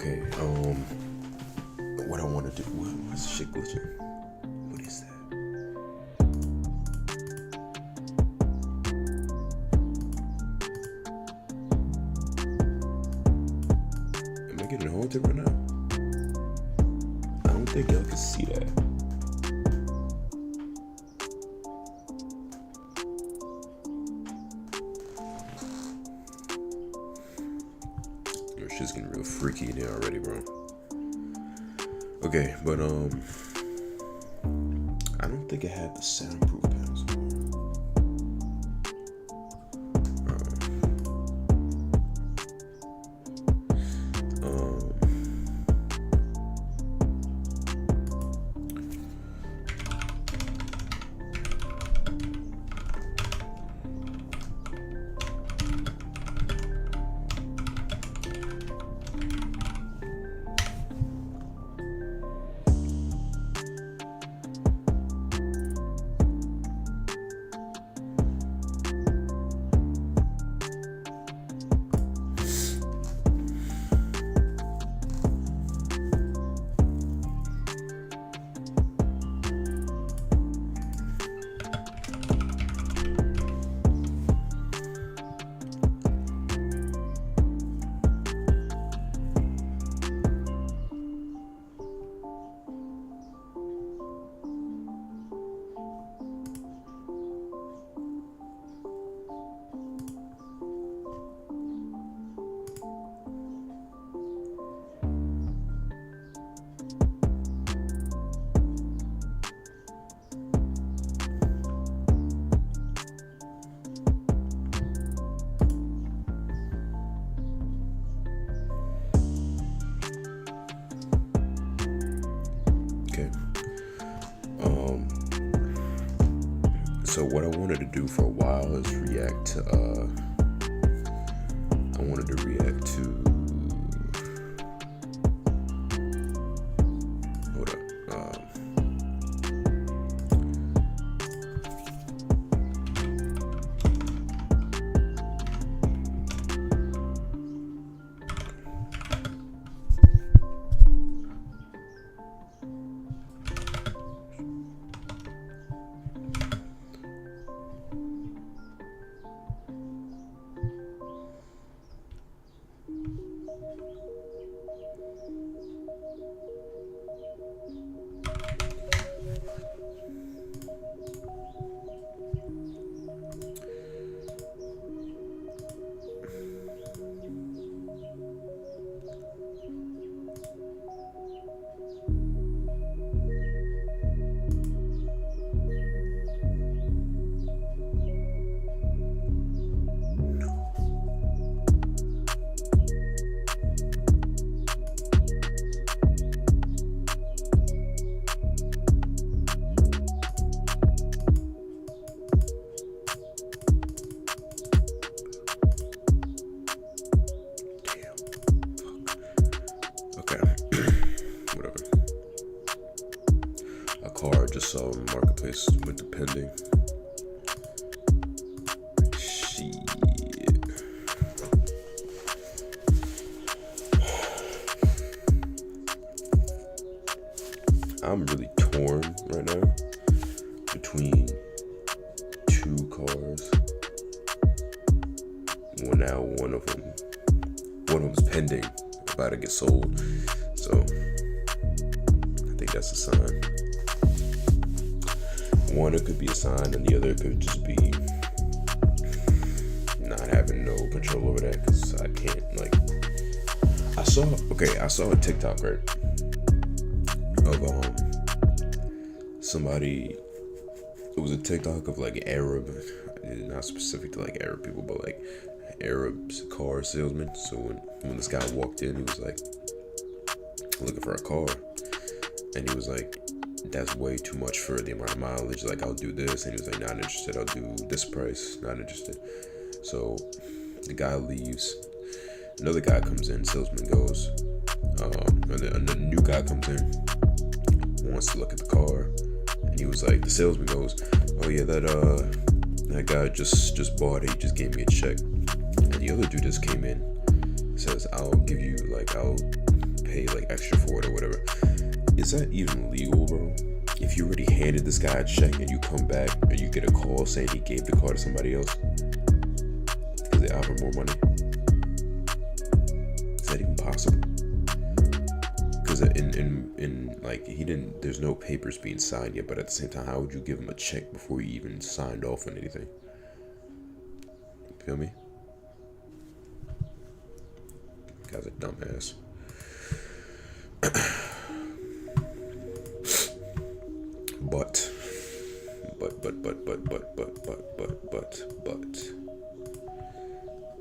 Okay, what I want to do, what's shit glitching? What is that? Am I getting haunted right now? I don't think y'all can see that. Your shit's getting real freaky in there already, bro. Okay, but I don't think it had the soundproof panels on. So what I wanted to do for a while is react to, I wanted to react to, hold up, just saw marketplace with the pending. Shit. I'm really torn right now between two cars. Well, now one of them's pending, about to get sold. So I think that's a sign. One, it could be a sign, and the other could just be not having no control over that, because I can't, like, I saw a TikTok, right, of somebody. It was a TikTok of like Arab, not specific to like Arab people, but like Arab's car salesman. So when this guy walked in, he was like looking for a car, and he was like, that's way too much for the amount of mileage. Like, I'll do this. And he was like, not interested. I'll do this price. Not interested. So the guy leaves. Another guy comes in. Salesman goes. And the new guy comes in. Wants to look at the car. And he was like, the salesman goes, oh yeah, that guy just bought it. He just gave me a check. And the other dude just came in. Says, I'll pay like extra for it or whatever. Is that even legal, bro? If you already handed this guy a check and you come back and you get a call saying he gave the car to somebody else because they offered more money, is that even possible? Because in like he didn't. There's no papers being signed yet, but at the same time, how would you give him a check before you even signed off on anything? Feel me? Guy's a dumbass. But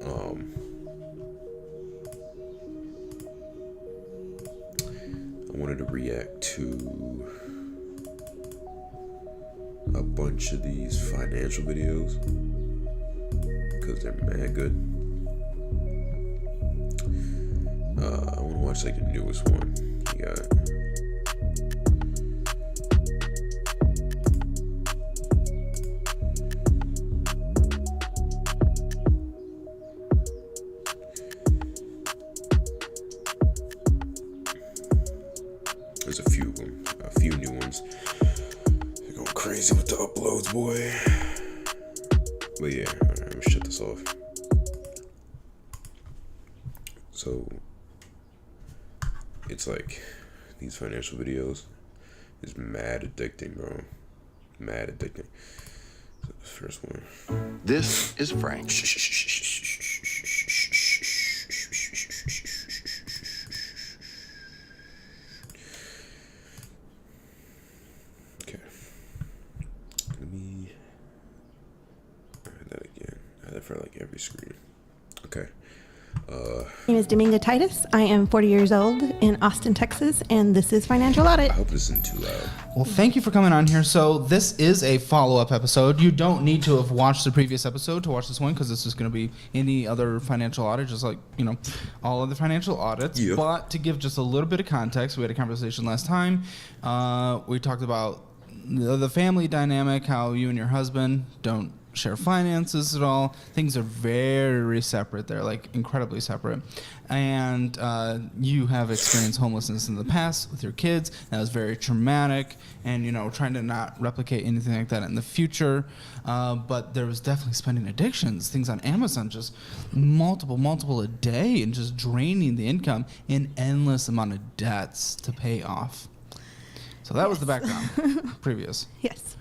I wanted to react to a bunch of these financial videos because they're mad good. I want to watch like the newest one. You got there's a few of them, a few new ones. They're going crazy with the uploads, boy. But yeah, alright, let me shut this off. So it's like these financial videos is mad addicting, bro. Mad addicting. So the first one. This is Frank. Okay. Let me add that again. Add that for like every screen. Okay. My name is Dominga Titus. I am 40 years old in Austin, Texas, and this is Financial Audit. I hope this isn't too loud. Well, thank you for coming on here. So this is a follow-up episode. You don't need to have watched the previous episode to watch this one because this is going to be any other financial audit, just like, you know, all other financial audits. Yeah. But to give just a little bit of context, we had a conversation last time. We talked about the family dynamic, how you and your husband don't share finances at all. Things are very separate. They're like incredibly separate. And you have experienced homelessness in the past with your kids. That was very traumatic, and you know, trying to not replicate anything like that in the future. But there was definitely spending addictions, things on Amazon, just multiple a day, and just draining the income in endless amount of debts to pay off. So that was the background. Previous. Yes.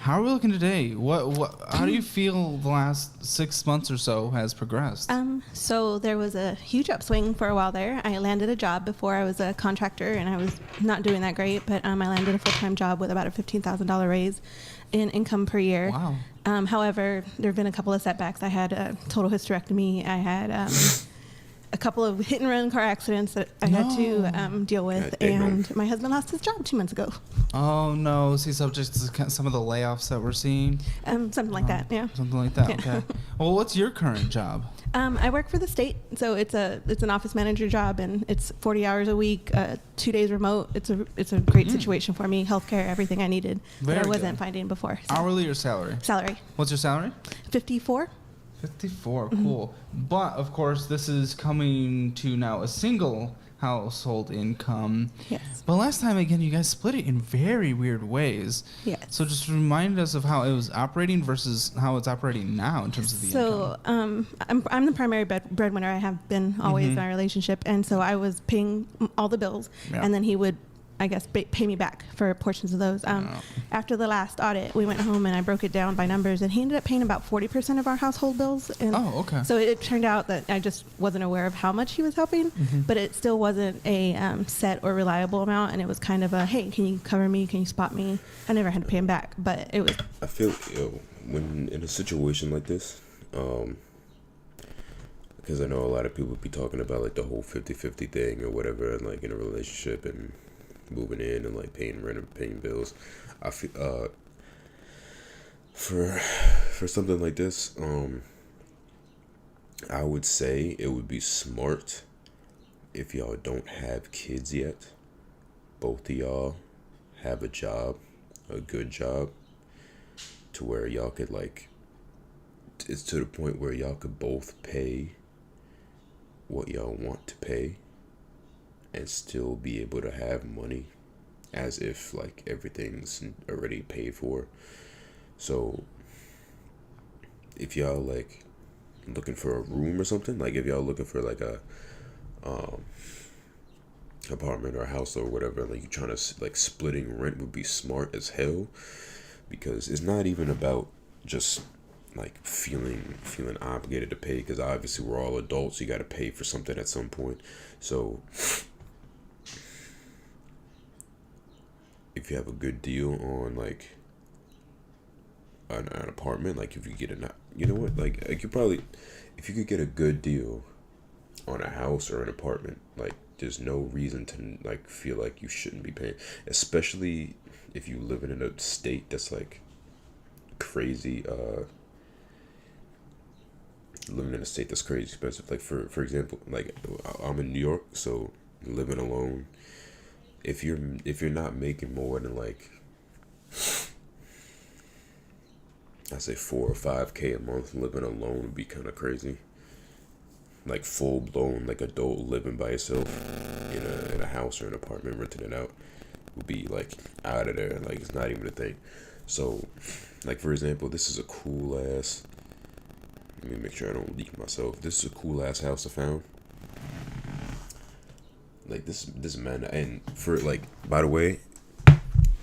How are we looking today? How do you feel the last 6 months or so has progressed? So there was a huge upswing for a while there. I landed a job before. I was a contractor, and I was not doing that great, but I landed a full-time job with about a $15,000 raise in income per year. Wow. However, there have been a couple of setbacks. I had a total hysterectomy. I had a couple of hit-and-run car accidents that I had to deal with, and my husband lost his job 2 months ago. Oh, no. See, so just some of the layoffs that we're seeing? Something like that, yeah. Something like that, Yeah. okay. Well, what's your current job? I work for the state, so it's an office manager job, and it's 40 hours a week, 2 days remote. It's a great situation for me, healthcare, everything I needed that I wasn't finding before. So. Hourly or salary? Salary. What's your salary? 54. 54, cool. But, of course, this is coming to now a single household income. Yes. But last time, again, you guys split it in very weird ways. Yes. So just remind us of how it was operating versus how it's operating now in terms of the income. So I'm the primary breadwinner. I have been always in our relationship, and so I was paying all the bills, and then he would, I guess, pay me back for portions of those. After the last audit, we went home and I broke it down by numbers, and he ended up paying about 40% of our household bills. And okay. So it turned out that I just wasn't aware of how much he was helping, but it still wasn't a set or reliable amount, and it was kind of a, hey, can you cover me? Can you spot me? I never had to pay him back, but it was. I feel when in a situation like this, because I know a lot of people be talking about like the whole 50-50 thing or whatever, like in a relationship and moving in and like paying rent and paying bills. I feel for something like this, I would say it would be smart if y'all don't have kids yet. Both of y'all have a job, a good job, to where y'all could like, it's to the point where y'all could both pay what y'all want to pay, and still be able to have money as if like everything's already paid for. So if y'all like looking for a room or something, like if y'all looking for like a apartment or a house or whatever, like you're trying to like splitting rent would be smart as hell, because it's not even about just like feeling obligated to pay, because obviously we're all adults, you got to pay for something at some point. So if you have a good deal on like an apartment, like if you get a, you know what, like you probably, if you could get a good deal on a house or an apartment, like there's no reason to like feel like you shouldn't be paying, especially if you live in a state that's like crazy living in a state that's crazy expensive. Like for example, like I'm in New York, so living alone, if you're not making more than like, I say 4 or 5K a month, living alone would be kind of crazy. Like full blown like adult living by yourself in a house or an apartment, renting it out, would be like out of there. Like it's not even a thing. So like for example, this is a cool ass, let me make sure I don't leak myself. This is a cool ass house I found. Like this man, and for like, by the way,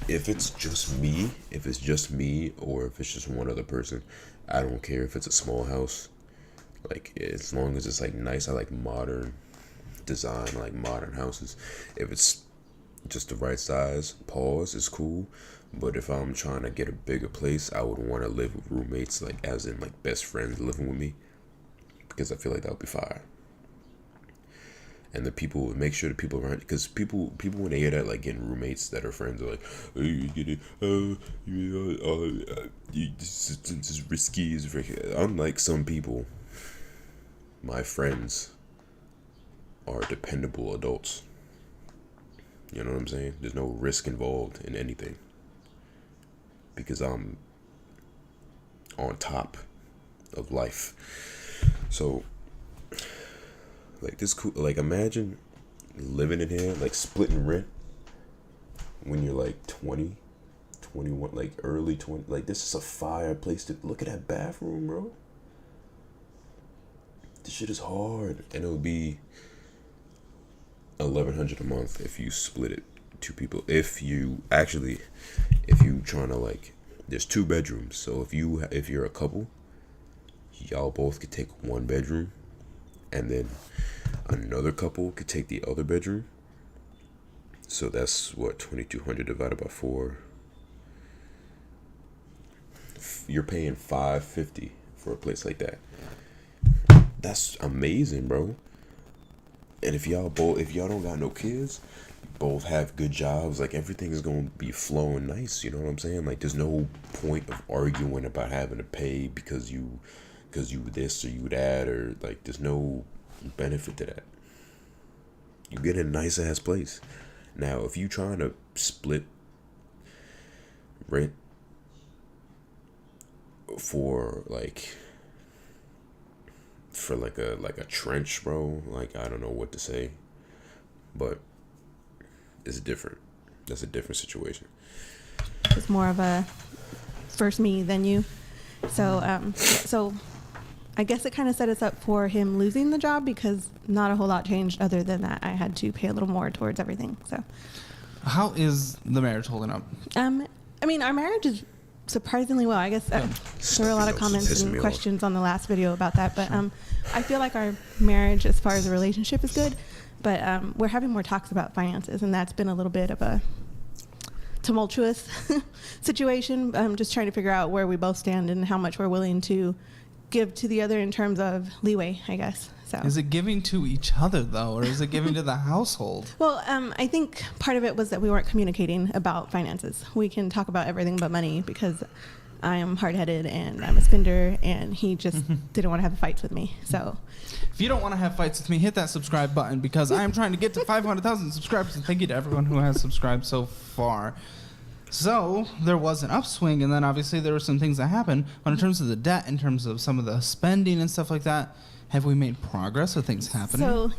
if it's just me or if it's just one other person, I don't care if it's a small house. Like as long as it's like nice, I like modern design, I like modern houses. If it's just the right size, it's cool. But if I'm trying to get a bigger place, I would want to live with roommates, like as in like best friends living with me, because I feel like that would be fire. And the people, make sure the people around, because people when they hear that, like getting roommates that are friends, are like, oh, you get it, this is risky. Unlike some people, my friends are dependable adults. You know what I'm saying? There's no risk involved in anything, because I'm on top of life. So like this cool, like imagine living in here, like splitting rent when you're like 20, 21, like early 20. Like this is a fire place to look at that bathroom, bro. This shit is hard, and it would be $1,100 a month if you split it 2 people. If you trying to like, there's 2 bedrooms, so if you're a couple, y'all both could take 1 bedroom, and then another couple could take the other bedroom. So that's what, 2,200 divided by 4. You're paying $550 for a place like that. That's amazing, bro. And if y'all don't got no kids, both have good jobs, like everything is gonna be flowing nice. You know what I'm saying? Like there's no point of arguing about having to pay because you this or you that, or like there's no benefit to that. You get a nice ass place. Now if you trying to split rent for like a trench, bro, like I don't know what to say, but it's different. That's a different situation. It's more of a first me then you. So I guess it kind of set us up for him losing the job, because not a whole lot changed other than that I had to pay a little more towards everything. So how is the marriage holding up? I mean, our marriage is surprisingly well. I guess there were a lot of comments and questions on the last video about that, but I feel like our marriage as far as a relationship is good, but we're having more talks about finances, and that's been a little bit of a tumultuous situation. Just trying to figure out where we both stand and how much we're willing to give to the other in terms of leeway, I guess. So is it giving to each other though, or is it giving to the household? Well, I think part of it was that we weren't communicating about finances. We can talk about everything but money, because I am hard-headed and I'm a spender, and he just didn't want to have fights with me. So if you don't want to have fights with me, hit that subscribe button, because I am trying to get to 500,000 subscribers, and thank you to everyone who has subscribed so far. So there was an upswing, and then obviously there were some things that happened. But in terms of the debt, in terms of some of the spending and stuff like that, have we made progress? Are things happening? So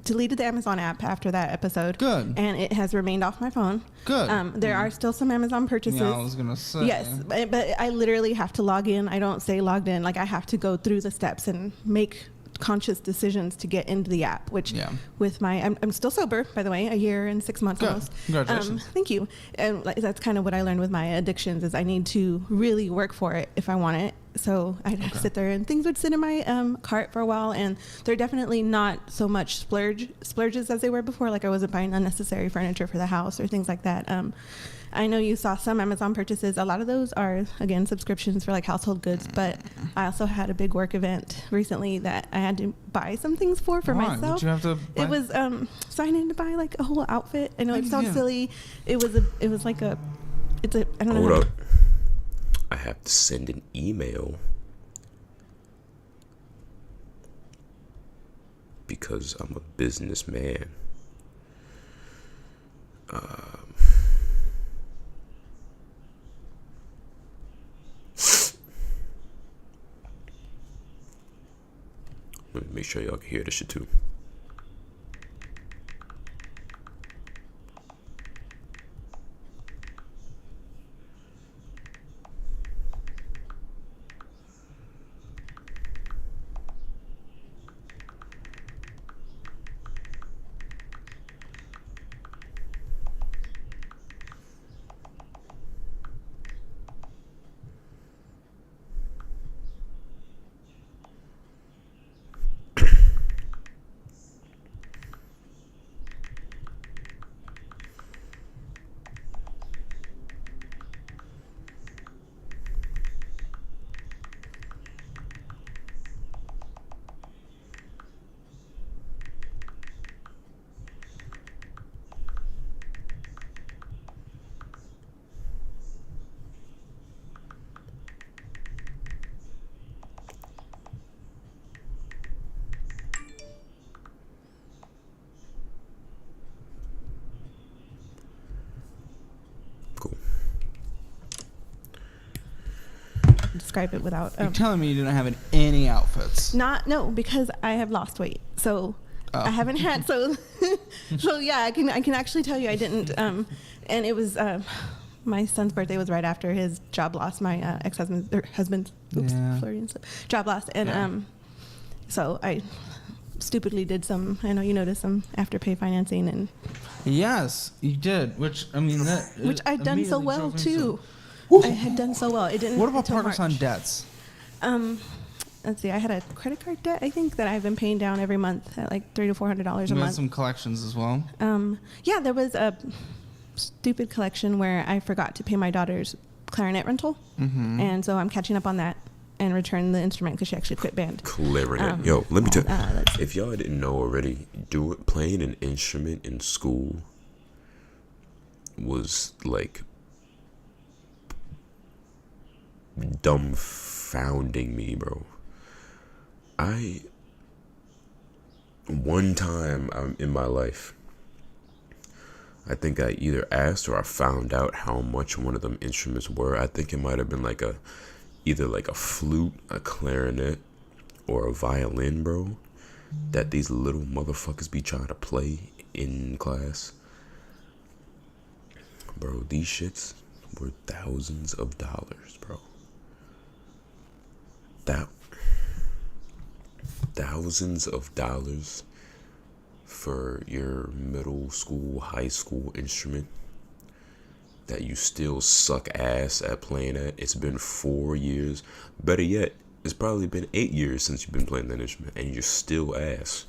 deleted the Amazon app after that episode. Good. And it has remained off my phone. Good. There are still some Amazon purchases. Yeah, I was gonna say. Yes, but I literally have to log in. I don't say logged in. Like, I have to go through the steps and make conscious decisions to get into the app, which with my I'm still sober, by the way, a year and 6 months. Good. Almost. Congratulations. Thank you. And that's kind of what I learned with my addictions, is I need to really work for it if I want it. So I'd sit there and things would sit in my cart for a while, and they're definitely not so much splurges as they were before. Like, I wasn't buying unnecessary furniture for the house or things like that. I know you saw some Amazon purchases. A lot of those are, again, subscriptions for like household goods, but I also had a big work event recently that I had to buy some things for myself. What'd you have to buy? It was, so I needed to buy like a whole outfit. I know it sounds silly. It was like I don't know. Hold up. I have to send an email because I'm a businessman. Let me make sure y'all can hear this shit too. Describe it without. You're telling me you didn't have any outfits? No, because I have lost weight, so I haven't had so. So yeah, I can actually tell you I didn't. And it was my son's birthday was right after his job loss. My husband's flirting job loss, and so I stupidly did some. I know you noticed some afterpay financing, and yes, you did. Which I mean which I'd done so well too. I had done so well. It didn't. What about progress on debts? Let's see. I had a credit card debt, I think, that I've been paying down every month at like $300 to $400 a month. Had some collections as well. Yeah, there was a stupid collection where I forgot to pay my daughter's clarinet rental, and so I'm catching up on that and return the instrument because she actually quit band. Clarinet. Yo, let me tell you. If y'all didn't know already, playing an instrument in school was like dumbfounding me, bro. One time in my life, I think I either asked or I found out how much one of them instruments were. I think it might have been like either like a flute, a clarinet, or a violin, bro, that these little motherfuckers be trying to play in class. Bro, these shits were thousands of dollars, bro. Thousands of dollars for your middle school, high school instrument that you still suck ass at playing at. It's been 4 years. Better yet, it's probably been 8 years since you've been playing that instrument and you're still ass.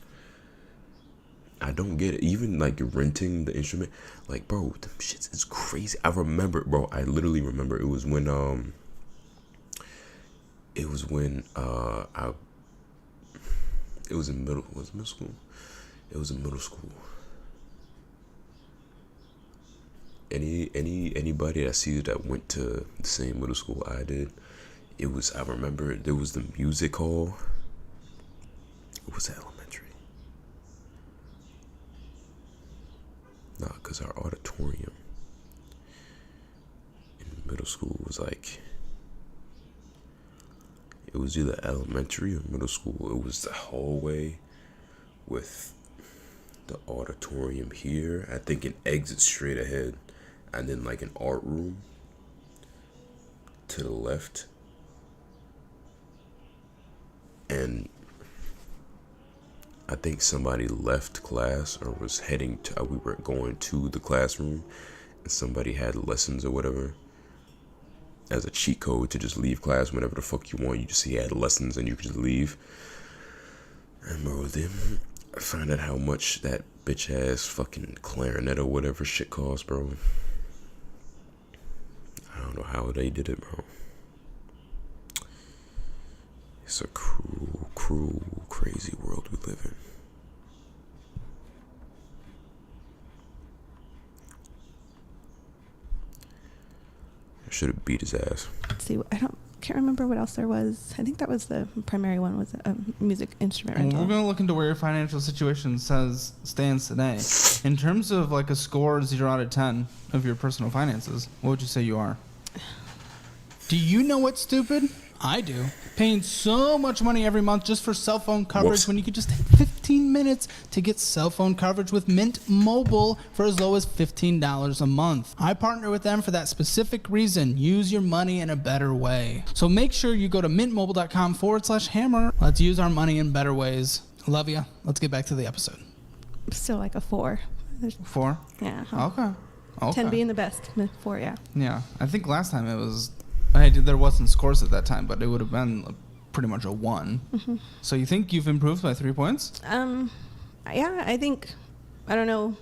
I don't get it. Even like renting the instrument, like, bro, them shits is crazy. I remember, bro, I literally remember it was when it was in middle school. It was in middle school. Anybody I see that went to the same middle school I did, I remember there was the music hall. It was elementary. Nah, because our auditorium in middle school was like, it was either elementary or middle school. It was the hallway with the auditorium here. I think an exit straight ahead, and then like an art room to the left. And I think somebody left class or was heading to, we were going to the classroom, and somebody had lessons or whatever as a cheat code to just leave class whenever the fuck you want. You just see had lessons and you could just leave. And bro, then I find out how much that bitch ass fucking clarinet or whatever shit costs, bro. I don't know how they did it, bro. It's a cruel, cruel, crazy world we live in. I should have beat his ass. Let's see, can't remember what else there was. I think that was the primary one, was a music instrument rental. We're gonna look into where your financial situation stands today. In terms of like a score 0 out of 10 of your personal finances, what would you say you are? Do you know what's stupid? I do. Paying so much money every month just for cell phone coverage. Whoops. When you could just take 15 minutes to get cell phone coverage with Mint Mobile for as low as $15 a month. I partner with them for that specific reason. Use your money in a better way. So make sure you go to mintmobile.com/hammer. Let's use our money in better ways. Love ya. Let's get back to the episode. Still like a 4. 4? Yeah. Okay. 10 being the best. 4, yeah. Yeah. I think last time it was... there wasn't scores at that time, but it would have been pretty much a 1. Mm-hmm. So you think you've improved by 3 points? Yeah, I think, I don't know,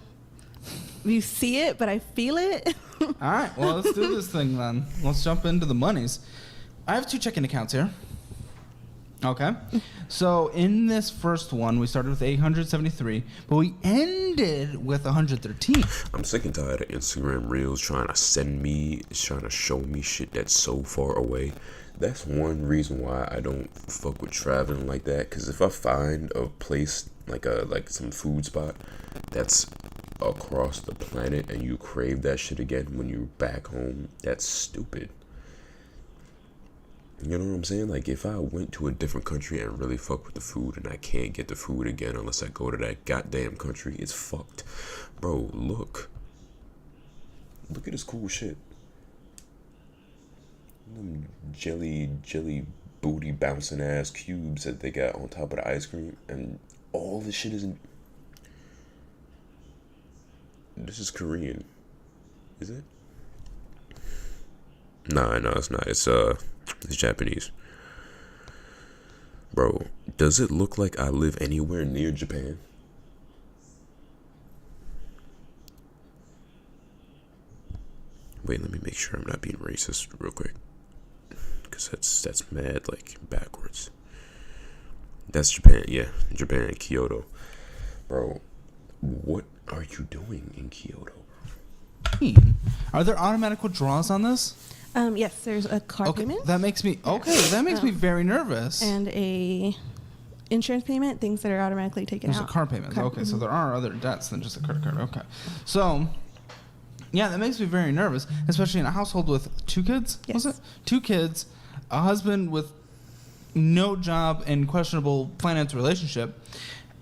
you see it, but I feel it. All right, well, let's do this thing then. Let's jump into the monies. I have 2 checking accounts here. Okay. So in this first one, we started with 873, but we ended with 113. I'm sick and tired of Instagram Reels trying to trying to show me shit that's so far away. That's one reason why I don't fuck with traveling like that. Cause if I find a place like some food spot that's across the planet and you crave that shit again when you're back home, that's stupid. You know what I'm saying? Like, if I went to a different country and really fuck with the food and I can't get the food again unless I go to that goddamn country, it's fucked. Bro, look. Look at this cool shit. Them jelly booty bouncing ass cubes that they got on top of the ice cream. And all this shit isn't... This is Korean. Is it? Nah, no, it's not. It's Japanese. Bro, does it look like I live anywhere near Japan? Wait, let me make sure I'm not being racist real quick. Because that's mad, like, backwards. That's Japan, yeah. Japan, Kyoto. Bro, what are you doing in Kyoto? Are there automatic withdrawals on this? Yes, there's a car payment. That makes me me very nervous. And a insurance payment, things that are automatically taken out. There's a car payment. Okay, so there are other debts than just a credit card. Okay. So, yeah, that makes me very nervous, especially in a household with 2 kids. Yes. Was it? 2 kids, a husband with no job and questionable financial relationship.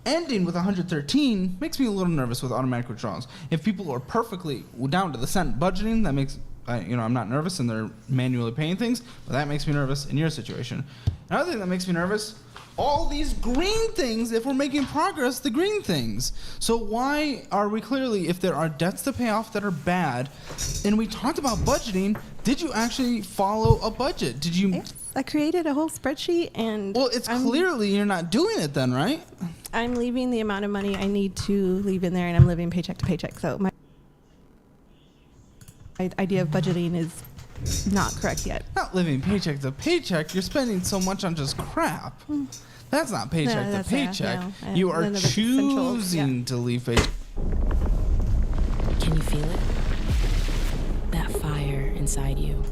Ending with 113 makes me a little nervous with automatic withdrawals. If people are perfectly down to the cent budgeting, that makes... I'm not nervous and they're manually paying things, but that makes me nervous in your situation. Another thing that makes me nervous, all these green things, if we're making progress, the green things. So why are we clearly, if there are debts to pay off that are bad, and we talked about budgeting, did you actually follow a budget? Did you... Yes, I created a whole spreadsheet and... Well, it's clearly you're not doing it then, right? I'm leaving the amount of money I need to leave in there, and I'm living paycheck to paycheck. So my idea of budgeting is not correct yet. Not living paycheck to paycheck. You're spending so much on just crap. That's not paycheck to paycheck. You are choosing to leave paycheck. Can you feel it? That fire inside you.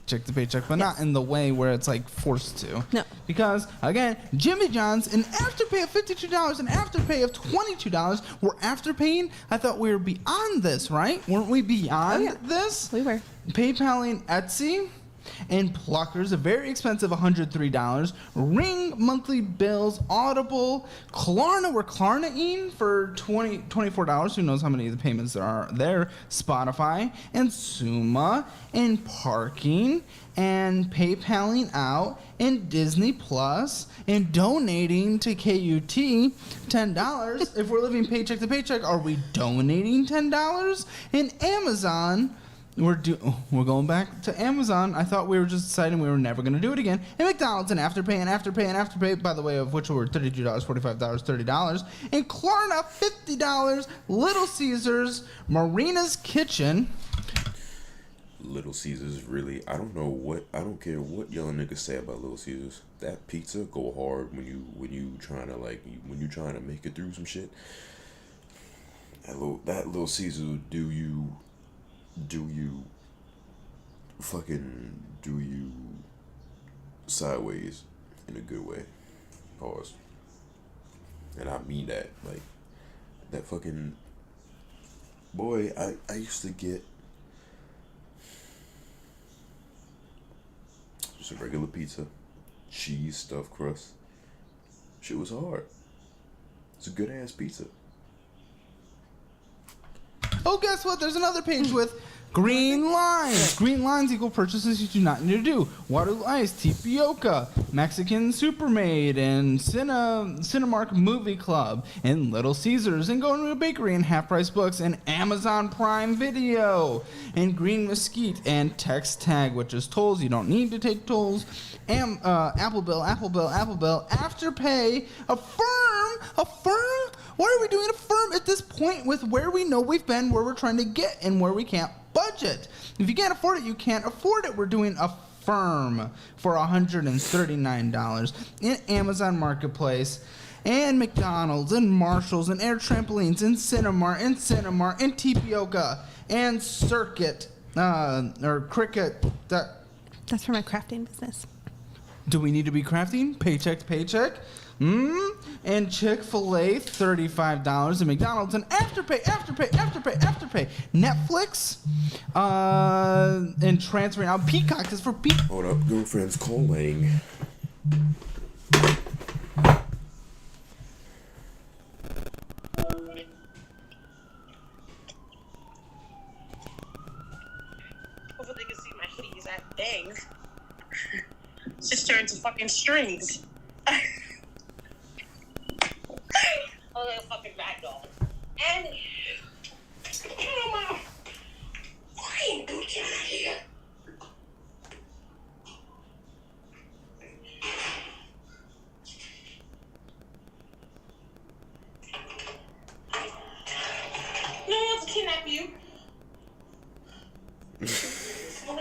Check to paycheck, but not in the way where it's like forced to. No. Because, again, Jimmy John's, an afterpay of $52, an afterpay of $22. We're afterpaying? I thought we were beyond this, right? Weren't we beyond this? We were. PayPaling Etsy And Pluckers, a very expensive $103. Ring monthly bills, Audible, Klarna, we're Klarna-ing for $24. Who knows how many of the payments there are there. Spotify, and Suma, and parking, and PayPaling out, and Disney Plus, and donating to KUT $10. If we're living paycheck to paycheck, are we donating $10? And Amazon, we're going back to Amazon. I thought we were just deciding we were never going to do it again. And McDonald's and Afterpay and Afterpay and Afterpay, by the way, of which were $32, $45, $30. And Klarna, $50. Little Caesars, Marina's Kitchen. Little Caesars, really, I don't care what young niggas say about Little Caesars. That pizza go hard when you trying to make it through some shit. That Little Caesar will do you sideways in a good way. Pause. And I mean that, like, that fucking boy. I used to get just a regular pizza, cheese, stuffed crust. Shit was hard. It's a good ass pizza. Oh, guess what? There's another page with green lines. Green lines equal purchases you do not need to do. Waterloo Ice, Tapioca, Mexican Supermaid, and Cinemark Movie Club, and Little Caesars, and going to a bakery, and Half Price Books, and Amazon Prime Video, and Green Mesquite, and Text Tag, which is tolls. You don't need to take tolls. Apple Bill, Afterpay, Affirm. Why are we doing Affirm at this point with where we know we've been, where we're trying to get, and where we can't budget? If you can't afford it, you can't afford it. We're doing Affirm for $139 in Amazon Marketplace, and McDonald's, and Marshalls, and Air Trampolines, and Cinemark, and Tapioca, and Circuit, or Cricket. That's for my crafting business. Do we need to be crafting? Paycheck to paycheck? And Chick-fil-A, $35, and McDonald's, and Afterpay, Netflix, and transferring out. Peacock is for Peacock. Hold up, girlfriend's calling. Hopefully they can see my shitty ass bangs. Just turned to fucking strings. Oh, like a fucking ragdoll. And why ain't Gucci out here? No one wants to kidnap you. What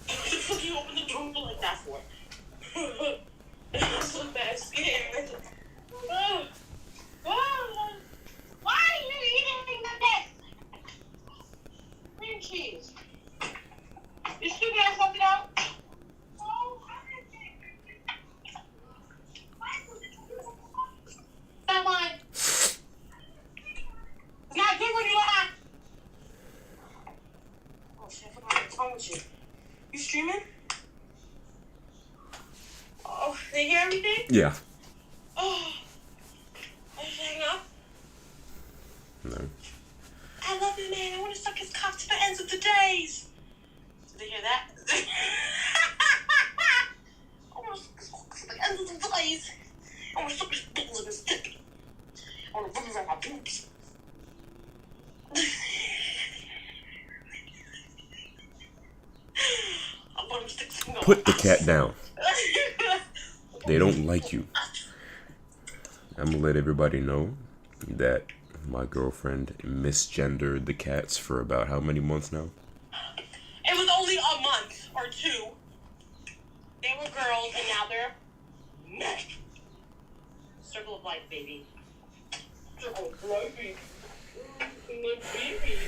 the fuck you open the door like that for? I'm so bad scared. Why are you eating this? Cream cheese. You stupid ass left it out. That line. It's not good when you laugh. Oh shit, what's wrong with you? You streaming? Oh, they hear everything? Yeah. Oh. Are you hang up? No. I love you, man. I want to suck his cock to the ends of the days. Did they hear that? I want to suck his cock to the ends of the days. I want to suck his balls in his dick. I want to rub his on my boobs. I want him to stick his finger on Put my the cat ass. down. They don't like you. I'm gonna let everybody know that my girlfriend misgendered the cats for about how many months now? It was only a month or two. They were girls and now they're men. Circle of life, baby. Circle of life, baby. My baby.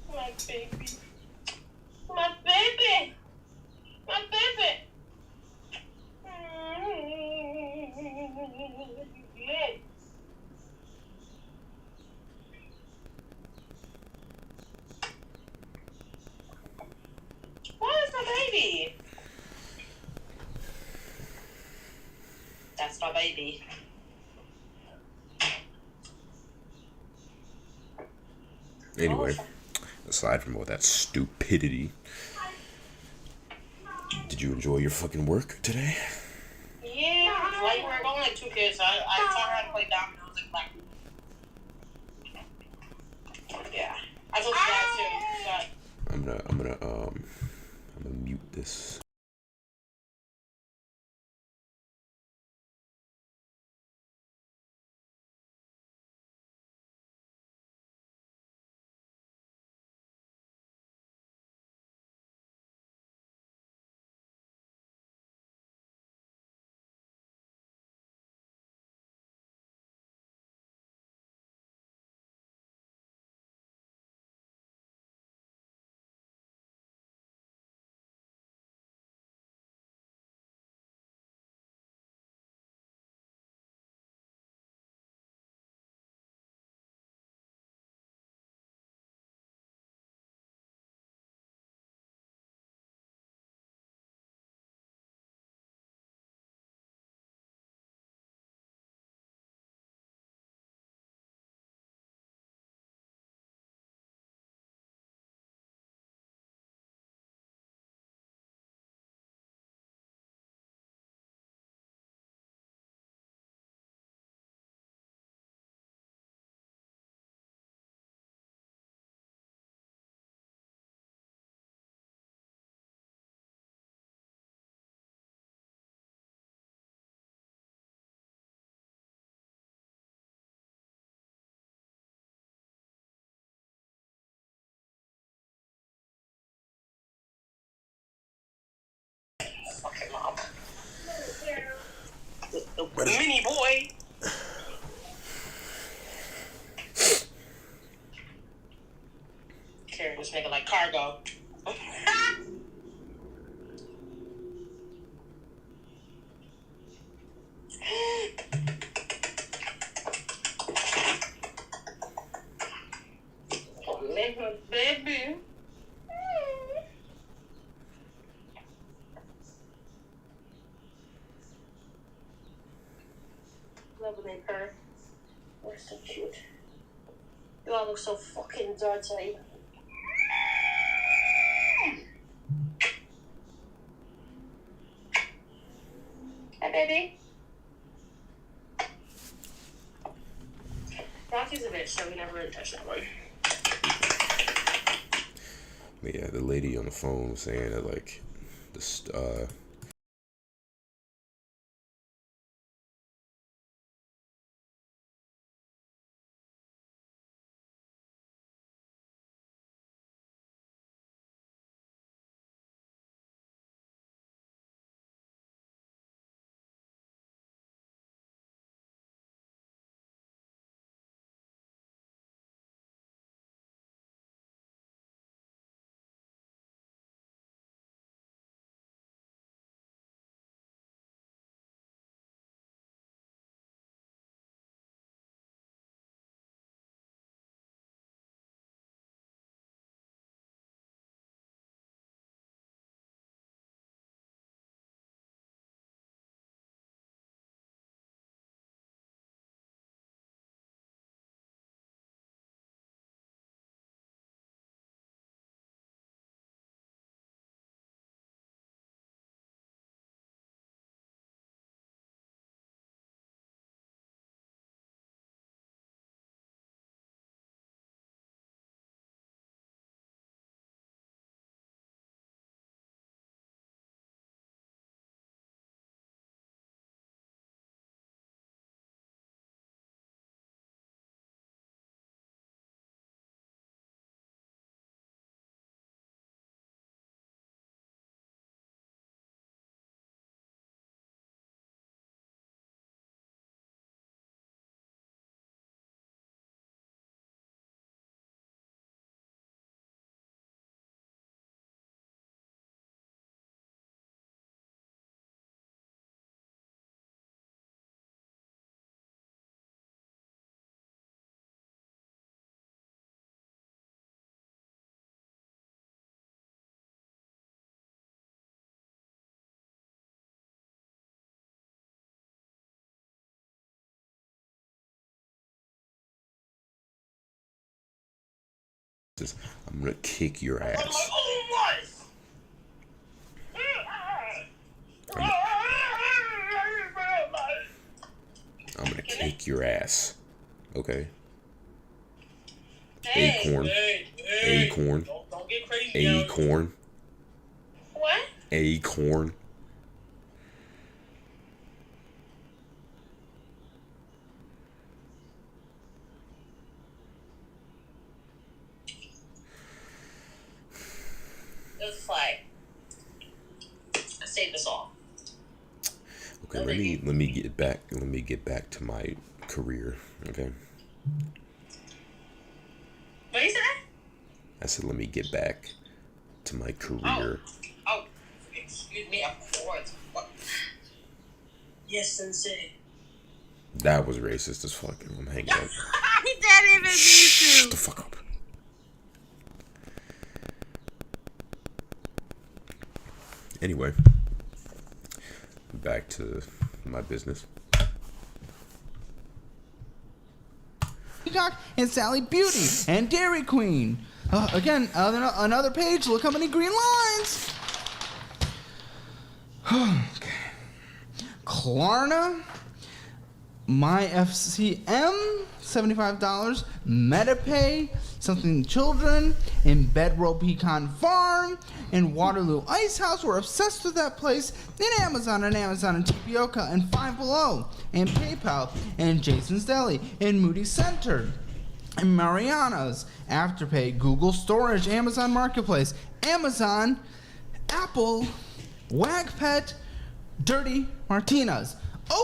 My baby. My baby. My baby. my baby. Anyway, aside from all that stupidity, did you enjoy your fucking work today? Yeah, light work. Only like 2 kids. I taught her how to play dominoes and like. Yeah, I told you that too. But I'm gonna mute this. fucking mom. The mini boy. Carrying this nigga like cargo. Oh, baby. Lovely her. You're so cute. You all look so fucking dirty. Hi, baby. Rocky's a bitch, so we never really touched that one. But yeah, the lady on the phone was saying that like this racist. I'm gonna kick your I'm like, ass. oh, what? I'm gonna kick your ass. Okay. Hey, Acorn. hey. Acorn. Don't get crazy. Yo. Acorn. What? Acorn. It was a flag. I saved us all. Okay, let me get back to my career. Okay. What you say? I said let me get back to my career. Oh, excuse me, of course. What? Yes, Sensei. That was racist as fuck. I'm hanging up. He didn't even need Shut to. the fuck up. Anyway, back to my business. Peacock and Sally Beauty and Dairy Queen. Again, another page. Look how many green lines. Okay. Klarna, My FCM, $75. MetaPay, Something Children, and Bedroll Pecan Farm, and Waterloo Ice House. We're obsessed with that place. And Amazon and Tapioca and Five Below, and PayPal, and Jason's Deli, and Moody Center, and Mariana's, Afterpay, Google Storage, Amazon Marketplace, Amazon, Apple, WagPet, Dirty Martinez.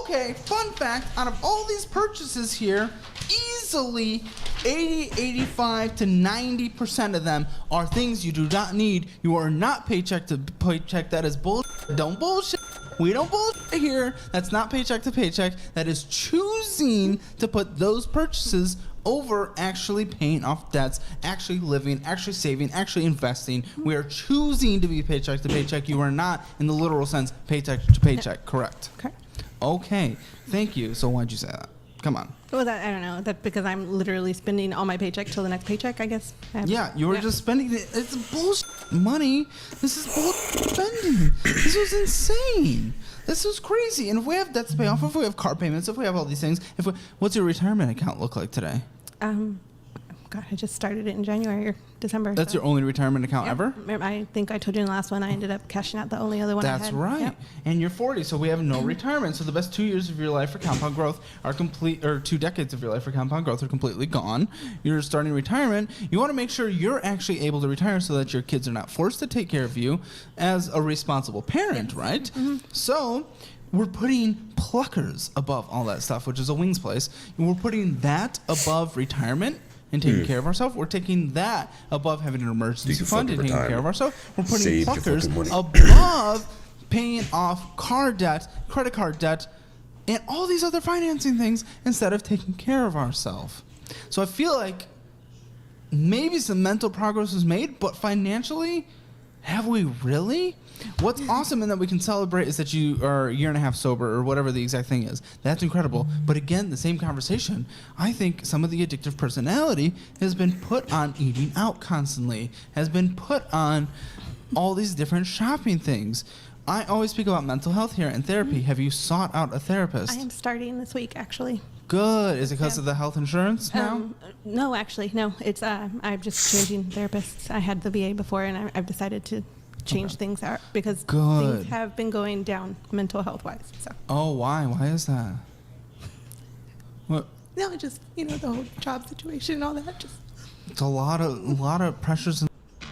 Okay, fun fact, out of all these purchases here, easily 80, 85 to 90% of them are things you do not need. You are not paycheck to paycheck. That is bullshit. Don't bullshit. We don't bullshit here. That's not paycheck to paycheck. That is choosing to put those purchases over actually paying off debts, actually living, actually saving, actually investing. We are choosing to be paycheck to paycheck. You are not, in the literal sense, paycheck to paycheck. Correct. Correct. Okay, thank you. So why'd you say that? Come on. Well, that, I don't know. That because I'm literally spending all my paycheck till the next paycheck, I guess. Yeah, you were just spending it. It's bullshit money. This is bullshit spending. This was insane. This was crazy. And if we have debts to pay off, if we have car payments, if we have all these things, what's your retirement account look like today? God, I just started it in January or December. That's your only retirement account ever? I think I told you in the last one I ended up cashing out the only other one I had. That's right. Yep. And you're 40, so we have no retirement. So the best 2 years of your life for compound growth are complete, or 2 decades of your life for compound growth are completely gone. You're starting retirement. You want to make sure you're actually able to retire so that your kids are not forced to take care of you as a responsible parent, right? Mm-hmm. So we're putting Pluckers above all that stuff, which is a wings place. And we're putting that above retirement and taking care of ourselves. We're taking that above having an emergency fund and taking care of ourselves. We're putting Pluckers above paying off car debt, credit card debt, and all these other financing things instead of taking care of ourselves. So I feel like maybe some mental progress was made, but financially, have we really? What's awesome and that we can celebrate is that you are a year and a half sober or whatever the exact thing is. That's incredible. But again, the same conversation. I think some of the addictive personality has been put on eating out constantly, has been put on all these different shopping things. I always speak about mental health here and therapy. Have you sought out a therapist? I am starting this week, actually. Good. Is it because of the health insurance now? No, actually, no. It's I'm just changing therapists. I had the VA before, and I've decided to change things out because things have been going down mental health wise. So. Oh, why? Why is that? What? No, just the whole job situation and all that. Just it's a lot of pressures.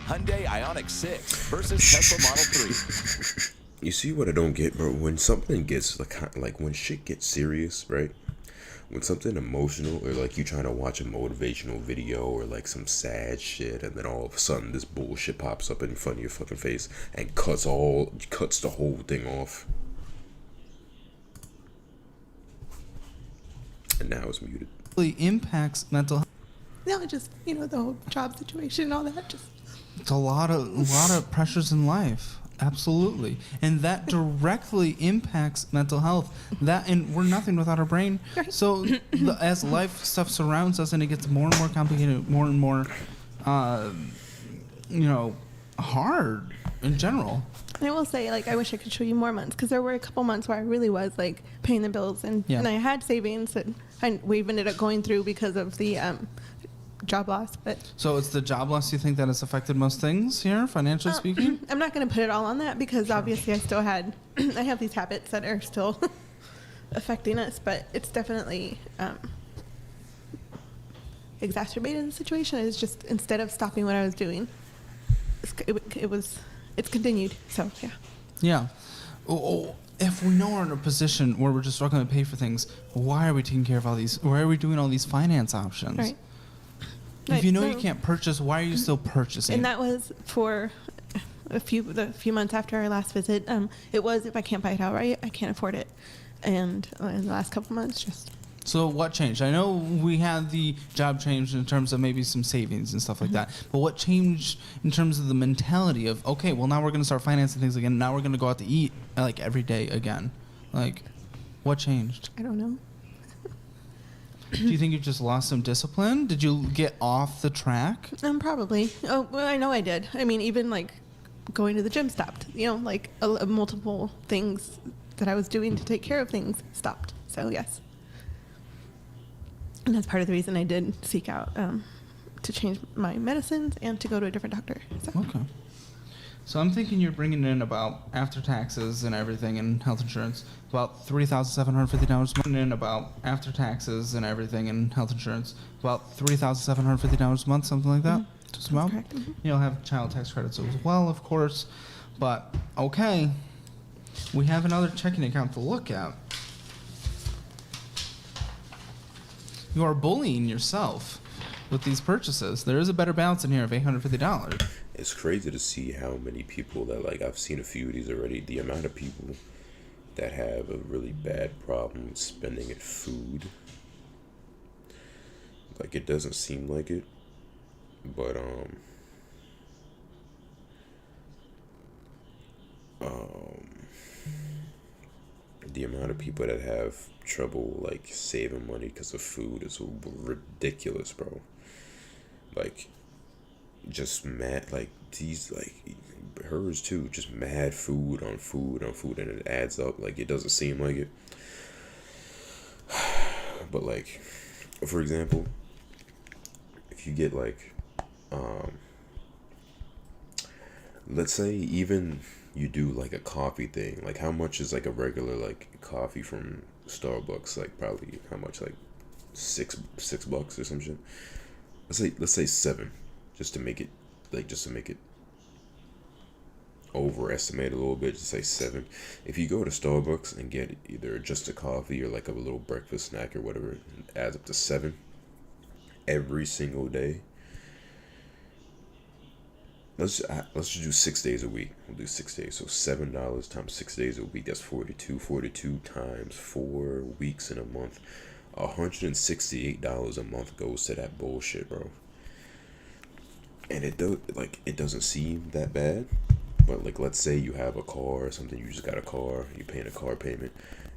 Hyundai Ioniq 6 versus Tesla Model 3. You see what I don't get, bro? When something gets like when shit gets serious, right? When something emotional or like you trying to watch a motivational video or like some sad shit, and then all of a sudden this bullshit pops up in front of your fucking face and cuts the whole thing off. And now it's muted. Really impacts mental health. no, just the whole job situation and all that. Just it's a lot of pressures in life. Absolutely. And that directly impacts mental health. And we're nothing without our brain. So as life stuff surrounds us and it gets more and more complicated, more and more hard in general. And I will say, like, I wish I could show you more months, because there were a couple months where I really was, like, paying the bills, and I had savings, and we've ended up going through because of the job loss. But so it's the job loss you think that has affected most things here, financially speaking? I'm not going to put it all on that, because obviously I still had, I have these habits that are still affecting us, but it's definitely exacerbated the situation. It's just, instead of stopping what I was doing, it's continued. So yeah. If we know we're in a position where we're just struggling to pay for things, why are we taking care of all these? Why are we doing all these finance options? Right. If you know you can't purchase, why are you still purchasing? And that was for the few months after our last visit. It was, if I can't buy it outright, I can't afford it. And in the last couple months, just. So what changed? I know we had the job change in terms of maybe some savings and stuff like that. But what changed in terms of the mentality of, okay, well, now we're going to start financing things again. Now we're going to go out to eat like every day again. Like, what changed? I don't know. Do you think you just lost some discipline? Did you get off the track? Probably. Oh, well, I know I did. I mean, even like going to the gym stopped. Like multiple things that I was doing to take care of things stopped. So yes. And that's part of the reason I did seek out to change my medicines and to go to a different doctor. So. Okay. So I'm thinking you're bringing in about, after taxes and everything and health insurance, about $3,750 a month. About, after taxes and everything and health insurance, about $3,750 a month, something like that. Just about. Correct. Mm-hmm. You'll have child tax credits as well, of course. But okay, we have another checking account to look at. You are bullying yourself with these purchases. There is a better balance in here of $850. It's crazy to see how many people that, like, I've seen a few of these already. The amount of people that have a really bad problem with spending at food. Like, it doesn't seem like it, but the amount of people that have trouble, like, saving money because of food is ridiculous, bro. Like, just mad, like, these, like, hers too, just mad food on food on food, and it adds up. Like, it doesn't seem like it, but, like, for example, if you get, like, let's say even you do, like, a coffee thing, like, how much is, like, a regular, like, coffee from Starbucks? Like, probably how much, like, $6 or some shit. Let's say 7, just to make it overestimate a little bit. Just say 7. If you go to Starbucks and get either just a coffee or like a little breakfast snack or whatever, it adds up to 7 every single day. Let's just do 6 days a week. We'll do 6 days. So $7 times 6 days a week, that's 42. 42 times 4 weeks in a month. $168 a month goes to that bullshit, bro. And it doesn't seem that bad. But, like, let's say you have a car or something, you just got a car, you're paying a car payment.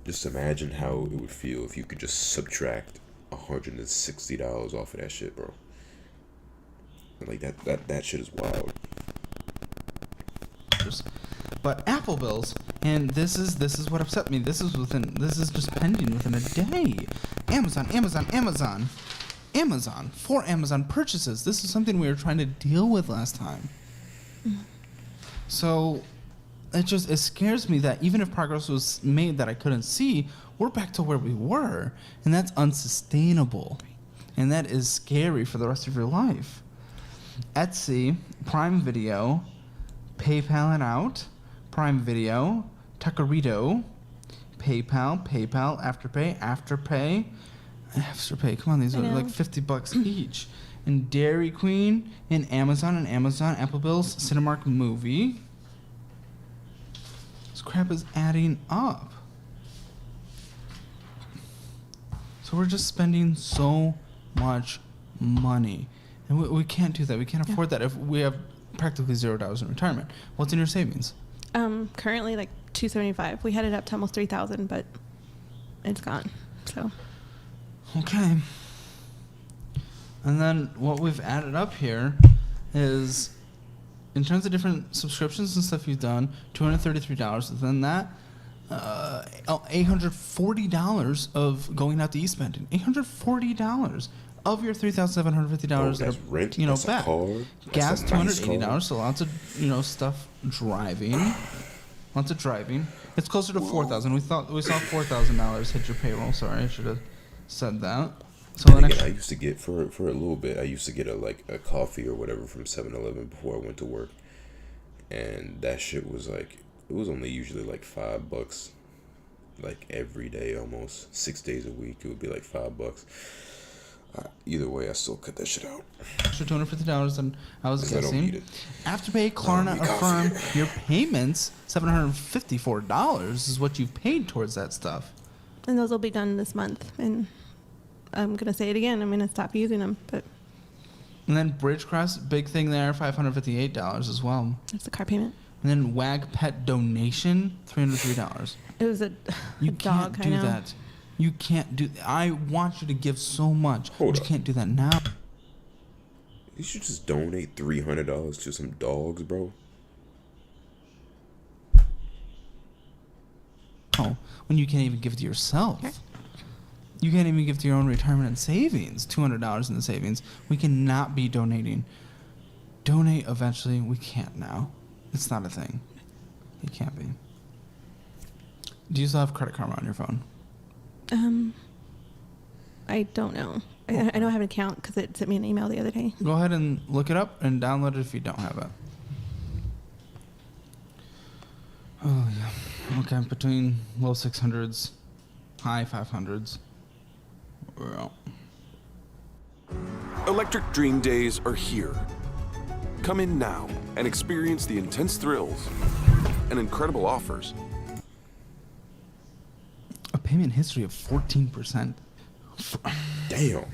Just imagine how it would feel if you could just subtract $160 off of that shit, bro. Like, that shit is wild. But Apple bills, and this is what upset me. This is just pending within a day. Amazon for Amazon purchases. This is something we were trying to deal with last time. So it scares me that even if progress was made that I couldn't see, we're back to where we were, and that's unsustainable, and that is scary for the rest of your life. Etsy, Prime Video, PayPal and Out, Prime Video, Tuckerito, PayPal, Afterpay. Come on, these are like $50 each. And Dairy Queen, and Amazon, Apple Bills, Cinemark Movie. This crap is adding up. So we're just spending so much money. And we can't do that. We can't afford that if we have practically $0 in retirement. What's in your savings? Currently like $275. We had it up to almost $3,000, but it's gone. So. Okay. And then what we've added up here is, in terms of different subscriptions and stuff you've done, $233. And then that, $840 of going out to eat spending. $840 of your $3,750 that that's are rent, you know that's a back. car, Gas that's a nice $280. car. So lots of stuff driving. Lots of driving. It's closer to $4,000. We saw $4,000 hit your payroll. Sorry, I should have said that. So the Again, next I used to get for a little bit. I used to get a coffee or whatever from 7-Eleven before I went to work, and that shit was like, it was only usually like $5, like every day, almost 6 days a week. It would be like $5. Either way, I still cut that shit out. extra $250, and I was 'Cause I don't need guessing it. Afterpay, Klarna, need coffee. Affirm, your payments $754 is what you've paid towards that stuff. And those will be done this month. And I'm going to say it again. I'm going to stop using them. But And then Bridgecrest, big thing there, $558 as well. that's the car payment. And then Wag Pet donation, $303. It was a You dog, can't do I know. that. You can't do. I want you to give so much, Hold but up. you can't do that now. You should just donate $300 to some dogs, bro. Oh, when you can't even give it to yourself. You can't even give to your own retirement and savings. $200 in the savings. We cannot be donating. Donate eventually. We can't now. It's not a thing. It can't be. Do you still have Credit Karma on your phone? I don't know. I know I have an account because it sent me an email the other day. Go ahead and look it up and download it if you don't have it. Oh, yeah. Okay, between low 600s, high 500s. Well, Electric Dream Days are here. Come in now and experience the intense thrills and incredible offers. a payment history of 14%. Damn.